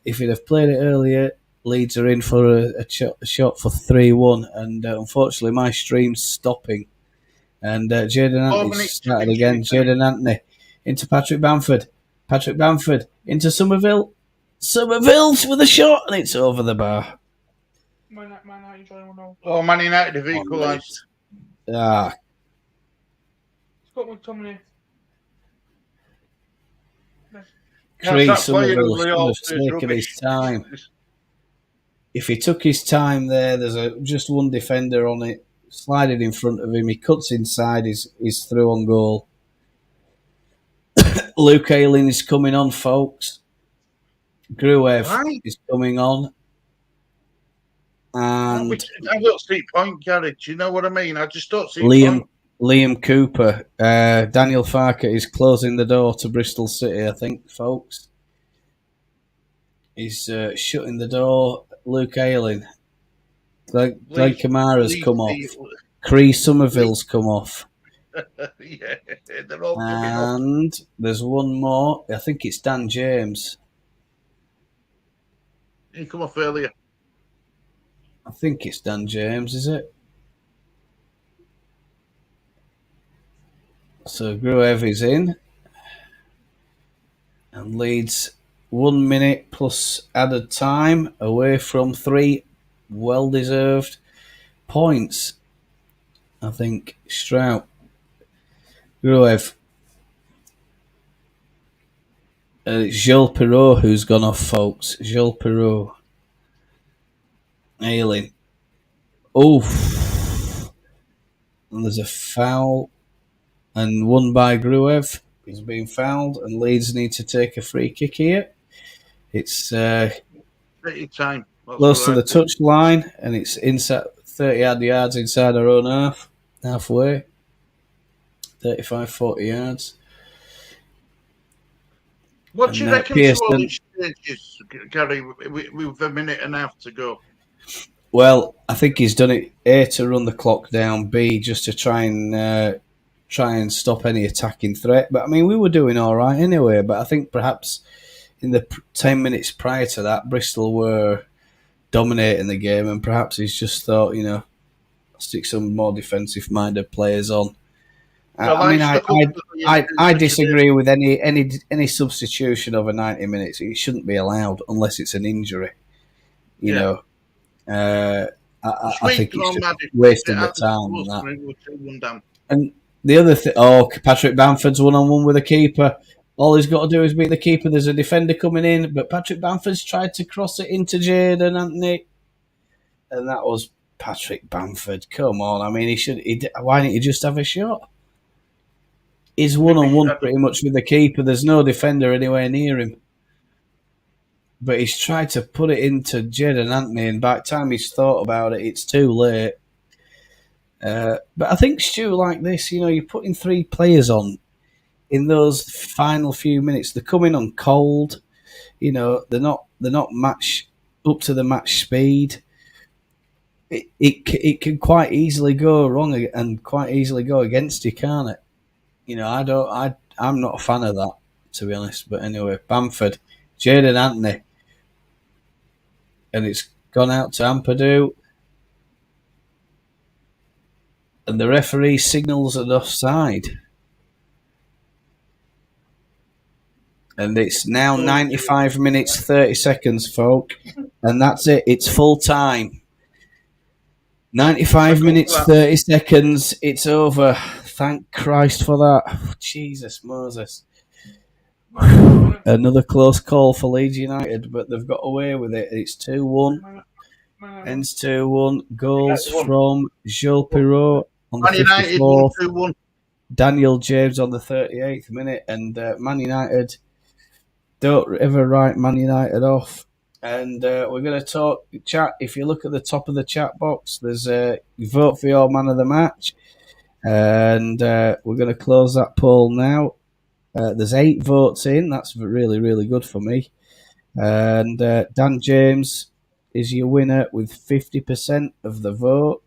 if he'd have played it earlier, Leeds are in for a shot for 3-1. And unfortunately, my stream's stopping. And Jayden Anthony started again. Jayden Anthony into Patrick Bamford. Patrick Bamford into Somerville. Somerville with a shot, and it's over the bar. Oh, Man United have equalised. Cree Somerville should have taken his time. If he took his time there, there's just one defender on it, sliding in front of him. He cuts inside, he's through on goal. Luke Ayling is coming on, folks. Gruev is coming on. And I don't see point, Gary. Do you know what I mean? I just don't see point. Liam Cooper. Daniel Farker is closing the door to Bristol City, I think, folks. He's shutting the door. Luke Ayling. Greg Kamara's come off. Cree Somerville's come off. Yeah, they're all and there's one more. I think it's Dan James. He come off earlier. I think it's Dan James, is it? So Gruev is in. And Leeds 1 minute plus added time away from 3 well-deserved points. I think Strout. Gruev. It's Joel Perreault who's gone off, folks. Joel Perreault. Ayling. Oof. And there's a foul. And won by Gruev. He's been fouled. And Leeds need to take a free kick here. It's time. Close to the touch line. And it's inside 30 yards inside our own half. Halfway. 35, 40 yards. What do you reckon to all these stages, Gary, with a minute and a half to go? Well, I think he's done it, A, to run the clock down, B, just to try and try and stop any attacking threat. But I mean, we were doing all right anyway. But I think perhaps in the 10 minutes prior to that, Bristol were dominating the game, and perhaps he's just thought, stick some more defensive-minded players on. I disagree with any substitution over 90 minutes. It shouldn't be allowed unless it's an injury. You know, I think it's just wasting the time on that. And the other thing, Patrick Bamford's one-on-one with a keeper. All he's got to do is beat the keeper. There's a defender coming in, but Patrick Bamford's tried to cross it into Jayden Anthony, and that was Patrick Bamford. Come on, I mean, why didn't he just have a shot? He's one-on-one pretty much with the keeper. There's no defender anywhere near him. But he's tried to put it into Jayden Anthony, and by the time he's thought about it, it's too late. But I think, Stu, like this, you're putting 3 players on in those final few minutes. They're coming on cold. They're not match up to the match speed. It can quite easily go wrong and quite easily go against you, can't it? I'm not a fan of that, to be honest. But anyway, Bamford, Jayden Anthony, and it's gone out to Ampadu, and the referee signals an offside, and it's now 95 minutes 30 seconds, folk, and that's it. It's full time. 95 minutes 30 seconds. It's over. Thank Christ for that. Jesus Moses. Another close call for Leeds United, but they've got away with it. It's 2-1. Ends 2-1. Goals from Joel Pirot on the 54th. Daniel James on the 38th minute. And Man United don't ever write Man United off. And we're going to talk chat. If you look at the top of the chat box, there's vote for your man of the match. And we're going to close that poll now. There's 8 votes in. That's really, really good for me. And Dan James is your winner with 50% of the vote.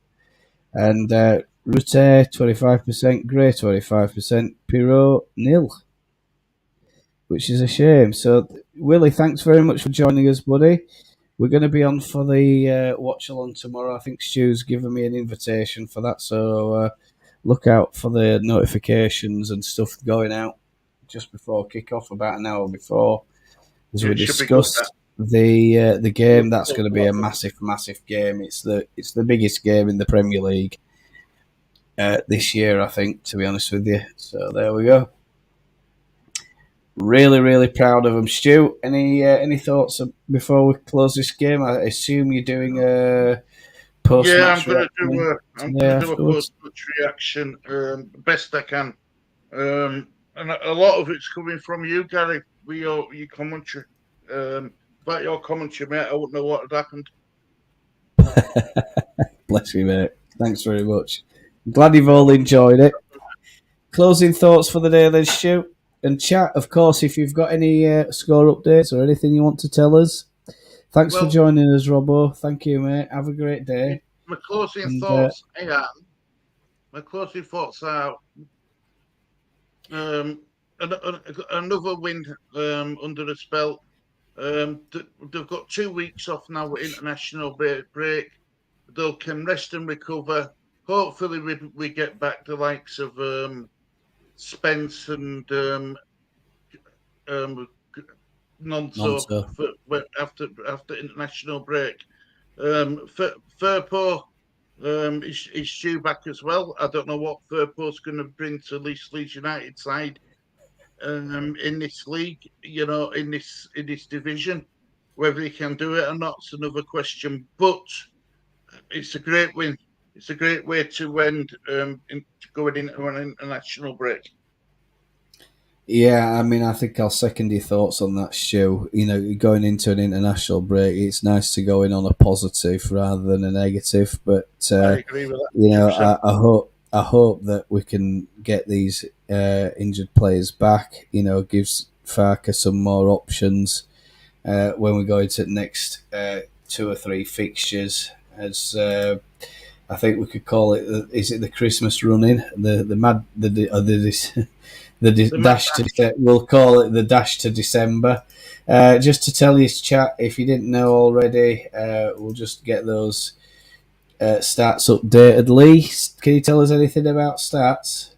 And Rutte, 25%. Gray, 25%. Pirot, 0. Which is a shame. So, Willie, thanks very much for joining us, buddy. We're going to be on for the watch-along tomorrow. I think Stu's given me an invitation for that. So, look out for the notifications and stuff going out just before kick-off, about an hour before, as we discussed the game. That's going to be a massive, massive game. It's the biggest game in the Premier League this year, I think, to be honest with you. So there we go. Really, really proud of them. Stu, any thoughts before we close this game? I assume you're doing a post-match reaction. I'm going to do a post-match reaction best I can. And a lot of it's coming from you, Gary, with your commentary. Without your commentary, mate, I wouldn't know what had happened. Bless you, mate. Thanks very much. I'm glad you've all enjoyed it. Closing thoughts for the day then, Stu. And chat, of course, if you've got any score updates or anything you want to tell us. Thanks for joining us, Robbo. Thank you, mate. Have a great day. My closing thoughts are another win under the spell. They've got 2 weeks off now with international break. They can rest and recover. Hopefully, we get back the likes of Spence and Nonso after international break. Firpo is due back as well. I don't know what Firpo's going to bring to Leeds United side in this league, in this division. Whether he can do it or not is another question. But it's a great win. It's a great way to end going into an international break. Yeah, I mean, I think I'll second your thoughts on that, Stu. Going into an international break, it's nice to go in on a positive rather than a negative. But I agree with that. I hope that we can get these injured players back. Gives Farker some more options when we go into the next 2 or 3 fixtures. As I think we could call it. Is it the Christmas run-in? Dash to. We'll call it the dash to December. Just to tell you, chat, if you didn't know already, we'll just get those stats updated. Lee, can you tell us anything about stats?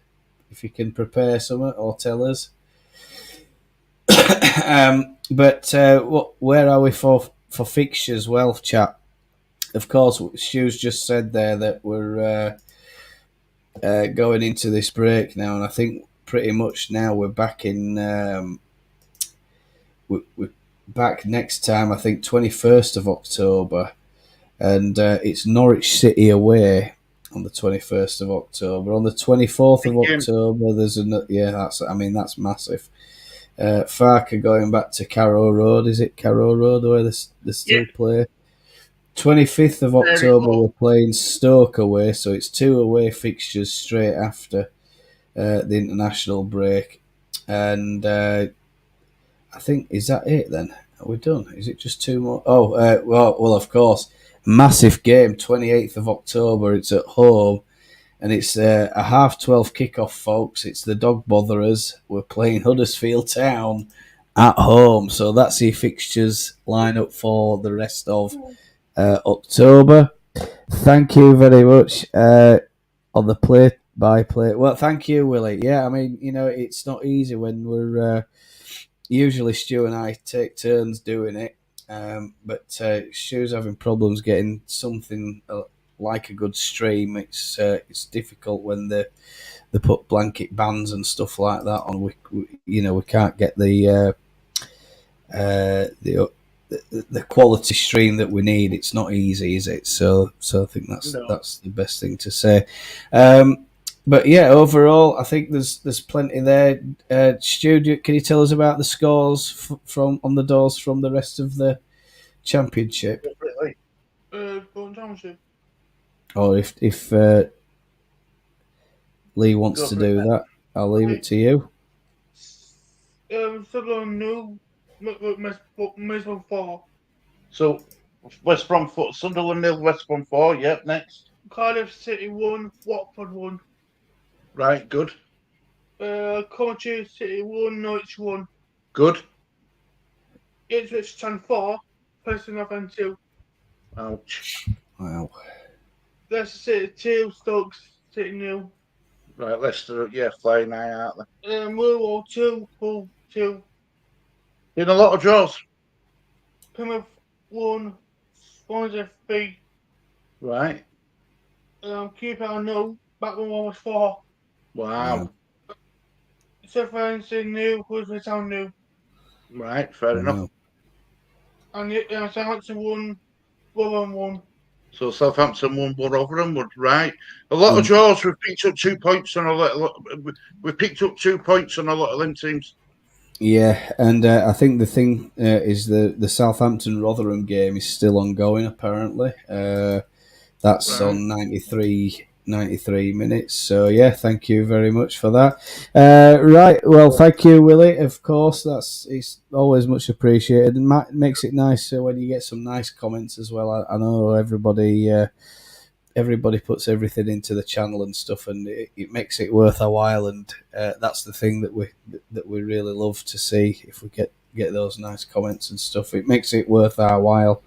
If you can prepare something or tell us. Where are we for fixtures? Well, chat. Of course, Stu's just said there that we're going into this break now, and I think pretty much now we're back in. We're back next time. I think 21st of October, and it's Norwich City away on the 21st of October. On the 24th of October, there's that's massive. Farker going back to Carrow Road. Is it Carrow Road where they still play? 25th of October, we're playing Stoke away, so it's 2 away fixtures straight after the international break. And I think, is that it then? Are we done? Is it just 2 more? Well, of course. Massive game, 28th of October. It's at home, and it's a 12:30 kickoff, folks. It's the Dog Botherers. We're playing Huddersfield Town at home. So that's your fixtures line up for the rest of October. Thank you very much on the play-by-play. Well, thank you, Willie. Yeah, I mean, it's not easy when we're usually Stu and I take turns doing it, but Stu's having problems getting something like a good stream. It's difficult when they put blanket bans and stuff like that on. We can't get the quality stream that we need. It's not easy, is it? So I think that's the best thing to say. But yeah, overall, I think there's plenty there. Stu, can you tell us about the scores from on the doors from the rest of the championship? Or if Lee wants to do that, I'll leave it to you. Sunderland 4. So West Brom 4, Sunderland 0, West Brom 4. Yep, next. Cardiff City 1, Watford 1. Right, good. Coventry City 1, Norwich 1. Good. Ipswich Town 4, Preston North End 2. Ouch. Wow. Leicester City 2, Stoke City 0. Right, Leicester, flying high, aren't they? Millwall 2, Hull 2. In a lot of draws. Plymouth 1, Swansea 3. Right. Keeper 0, Blackburn was 4. Wow. Southampton 0, Huddersfield Town 0. Right, fair enough. And Southampton 1, Rotherham 1. So Southampton 1, Rotherham 1, right. A lot of draws. We've picked up 2 points on a lot. We picked up 2 points on a lot of them teams. Yeah, and I think the thing is the Southampton Rotherham game is still ongoing. Apparently, that's on 93 minutes. So yeah, thank you very much for that. Right, well, thank you, Willie. Of course, it's always much appreciated, and makes it nice when you get some nice comments as well. I know everybody puts everything into the channel and stuff, and it makes it worth a while. And that's the thing that we really love to see. If we get those nice comments and stuff, it makes it worth our while.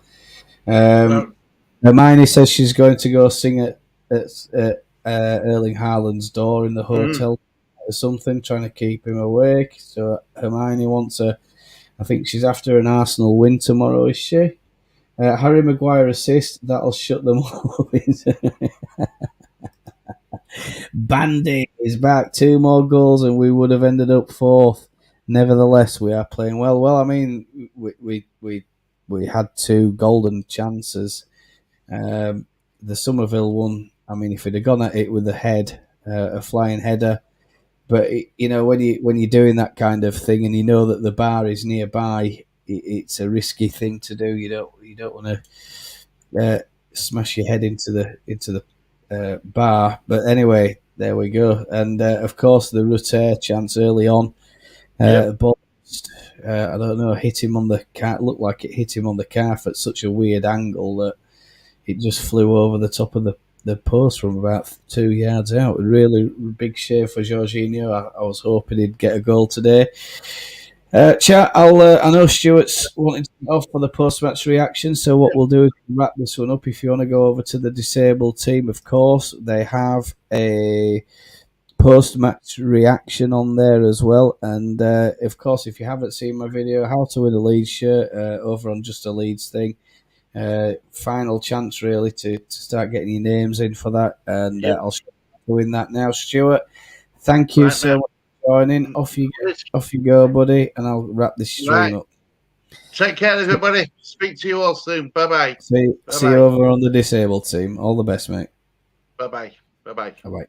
Hermione says she's going to go sing at Erling Haaland's door in the hotel or something, trying to keep him awake. So Hermione wants I think she's after an Arsenal win tomorrow, is she? Harry Maguire assist, that'll shut them all up. Bandy is back, 2 more goals and we would have ended up 4th. Nevertheless, we are playing well. Well, I mean, we had 2 golden chances. The Somerville one, I mean, if we'd have gone at it with a head, a flying header, but when you're doing that kind of thing and you know that the bar is nearby, it's a risky thing to do. You don't want to smash your head into the bar. But anyway, there we go. And of course, the Rutter chance early on. Ball, I don't know, hit him on the calf. Looked like it hit him on the calf at such a weird angle that it just flew over the top of the post from about 2 yards out. Really big shame for Jorginho. I was hoping he'd get a goal today. Chat, I know Stuart's wanting to get off for the post-match reaction, so what we'll do is wrap this one up. If you want to go over to the disabled team, of course, they have a post-match reaction on there as well. And, of course, if you haven't seen my video, how to win a Leeds shirt, over on Just a Leeds thing, final chance, really, to start getting your names in for that. And I'll show you win that now. Stuart, thank you so much. Joining. Off you go, buddy, and I'll wrap this stream up. Take care, everybody. Speak to you all soon. Bye-bye. See you over on the disabled team. All the best, mate. Bye-bye. Bye-bye. Bye-bye.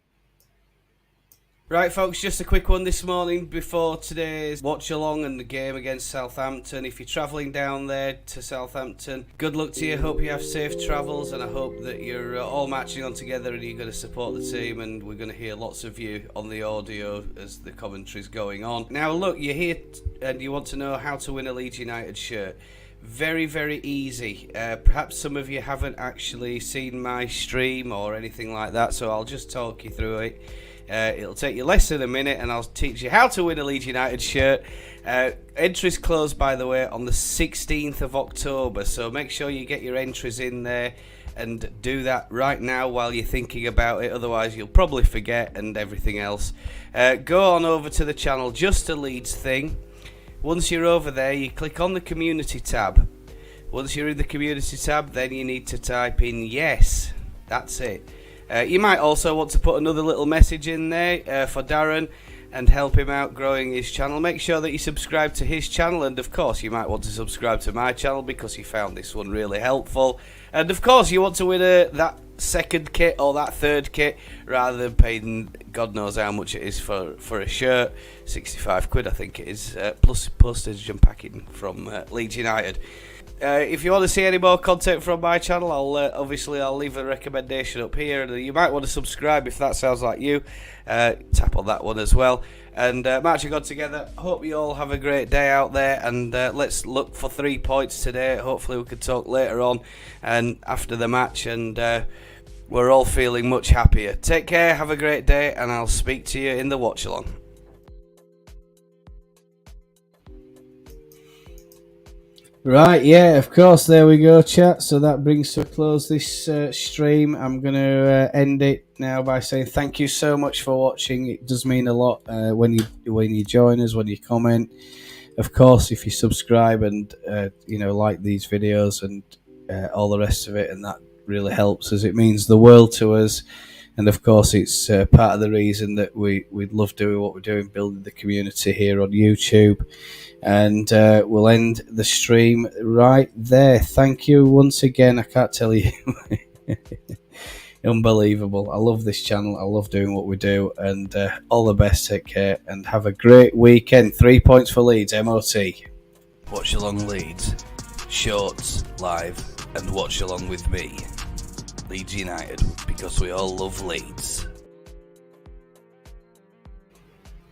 Right, folks, just a quick one this morning before today's watch-along and the game against Southampton. If you're travelling down there to Southampton, good luck to you. Hope you have safe travels, and I hope that you're all matching on together and you're going to support the team, and we're going to hear lots of you on the audio as the commentary's going on. Now, look, you're here and you want to know how to win a Leeds United shirt. Very, very easy. Perhaps some of you haven't actually seen my stream or anything like that, so I'll just talk you through it. It'll take you less than a minute and I'll teach you how to win a Leeds United shirt. Entries close, by the way, on the 16th of October, so make sure you get your entries in there and do that right now while you're thinking about it, otherwise you'll probably forget and everything else. Go on over to the channel, Just a Leeds thing. Once you're over there, you click on the community tab. Once you're in the community tab, then you need to type in yes. That's it. You might also want to put another little message in there for Darren and help him out growing his channel. Make sure that you subscribe to his channel, and of course you might want to subscribe to my channel because you found this one really helpful. And of course you want to win that second kit or that third kit rather than paying God knows how much it is for a shirt. 65 quid I think it is, plus postage and packing from Leeds United. If you want to see any more content from my channel, I'll leave a recommendation up here, and you might want to subscribe if that sounds like you. Tap on that one as well. And marching on together, hope you all have a great day out there, and let's look for 3 points today. Hopefully we can talk later on and after the match, and we're all feeling much happier. Take care, have a great day, and I'll speak to you in the watch along. Right, yeah, of course, there we go, chat. So that brings to a close this stream. I'm going to end it now by saying thank you so much for watching. It does mean a lot when you join us, when you comment. Of course, if you subscribe and like these videos and all the rest of it, and that really helps us. It means the world to us. And of course, it's part of the reason that we love doing what we're doing, building the community here on YouTube. And we'll end the stream right there. Thank you once again. I can't tell you. Unbelievable. I love this channel. I love doing what we do. And all the best. Take care and have a great weekend. 3 points for Leeds, MOT. Watch along Leeds, shorts, live, and watch along with me. Leeds United, because we all love Leeds.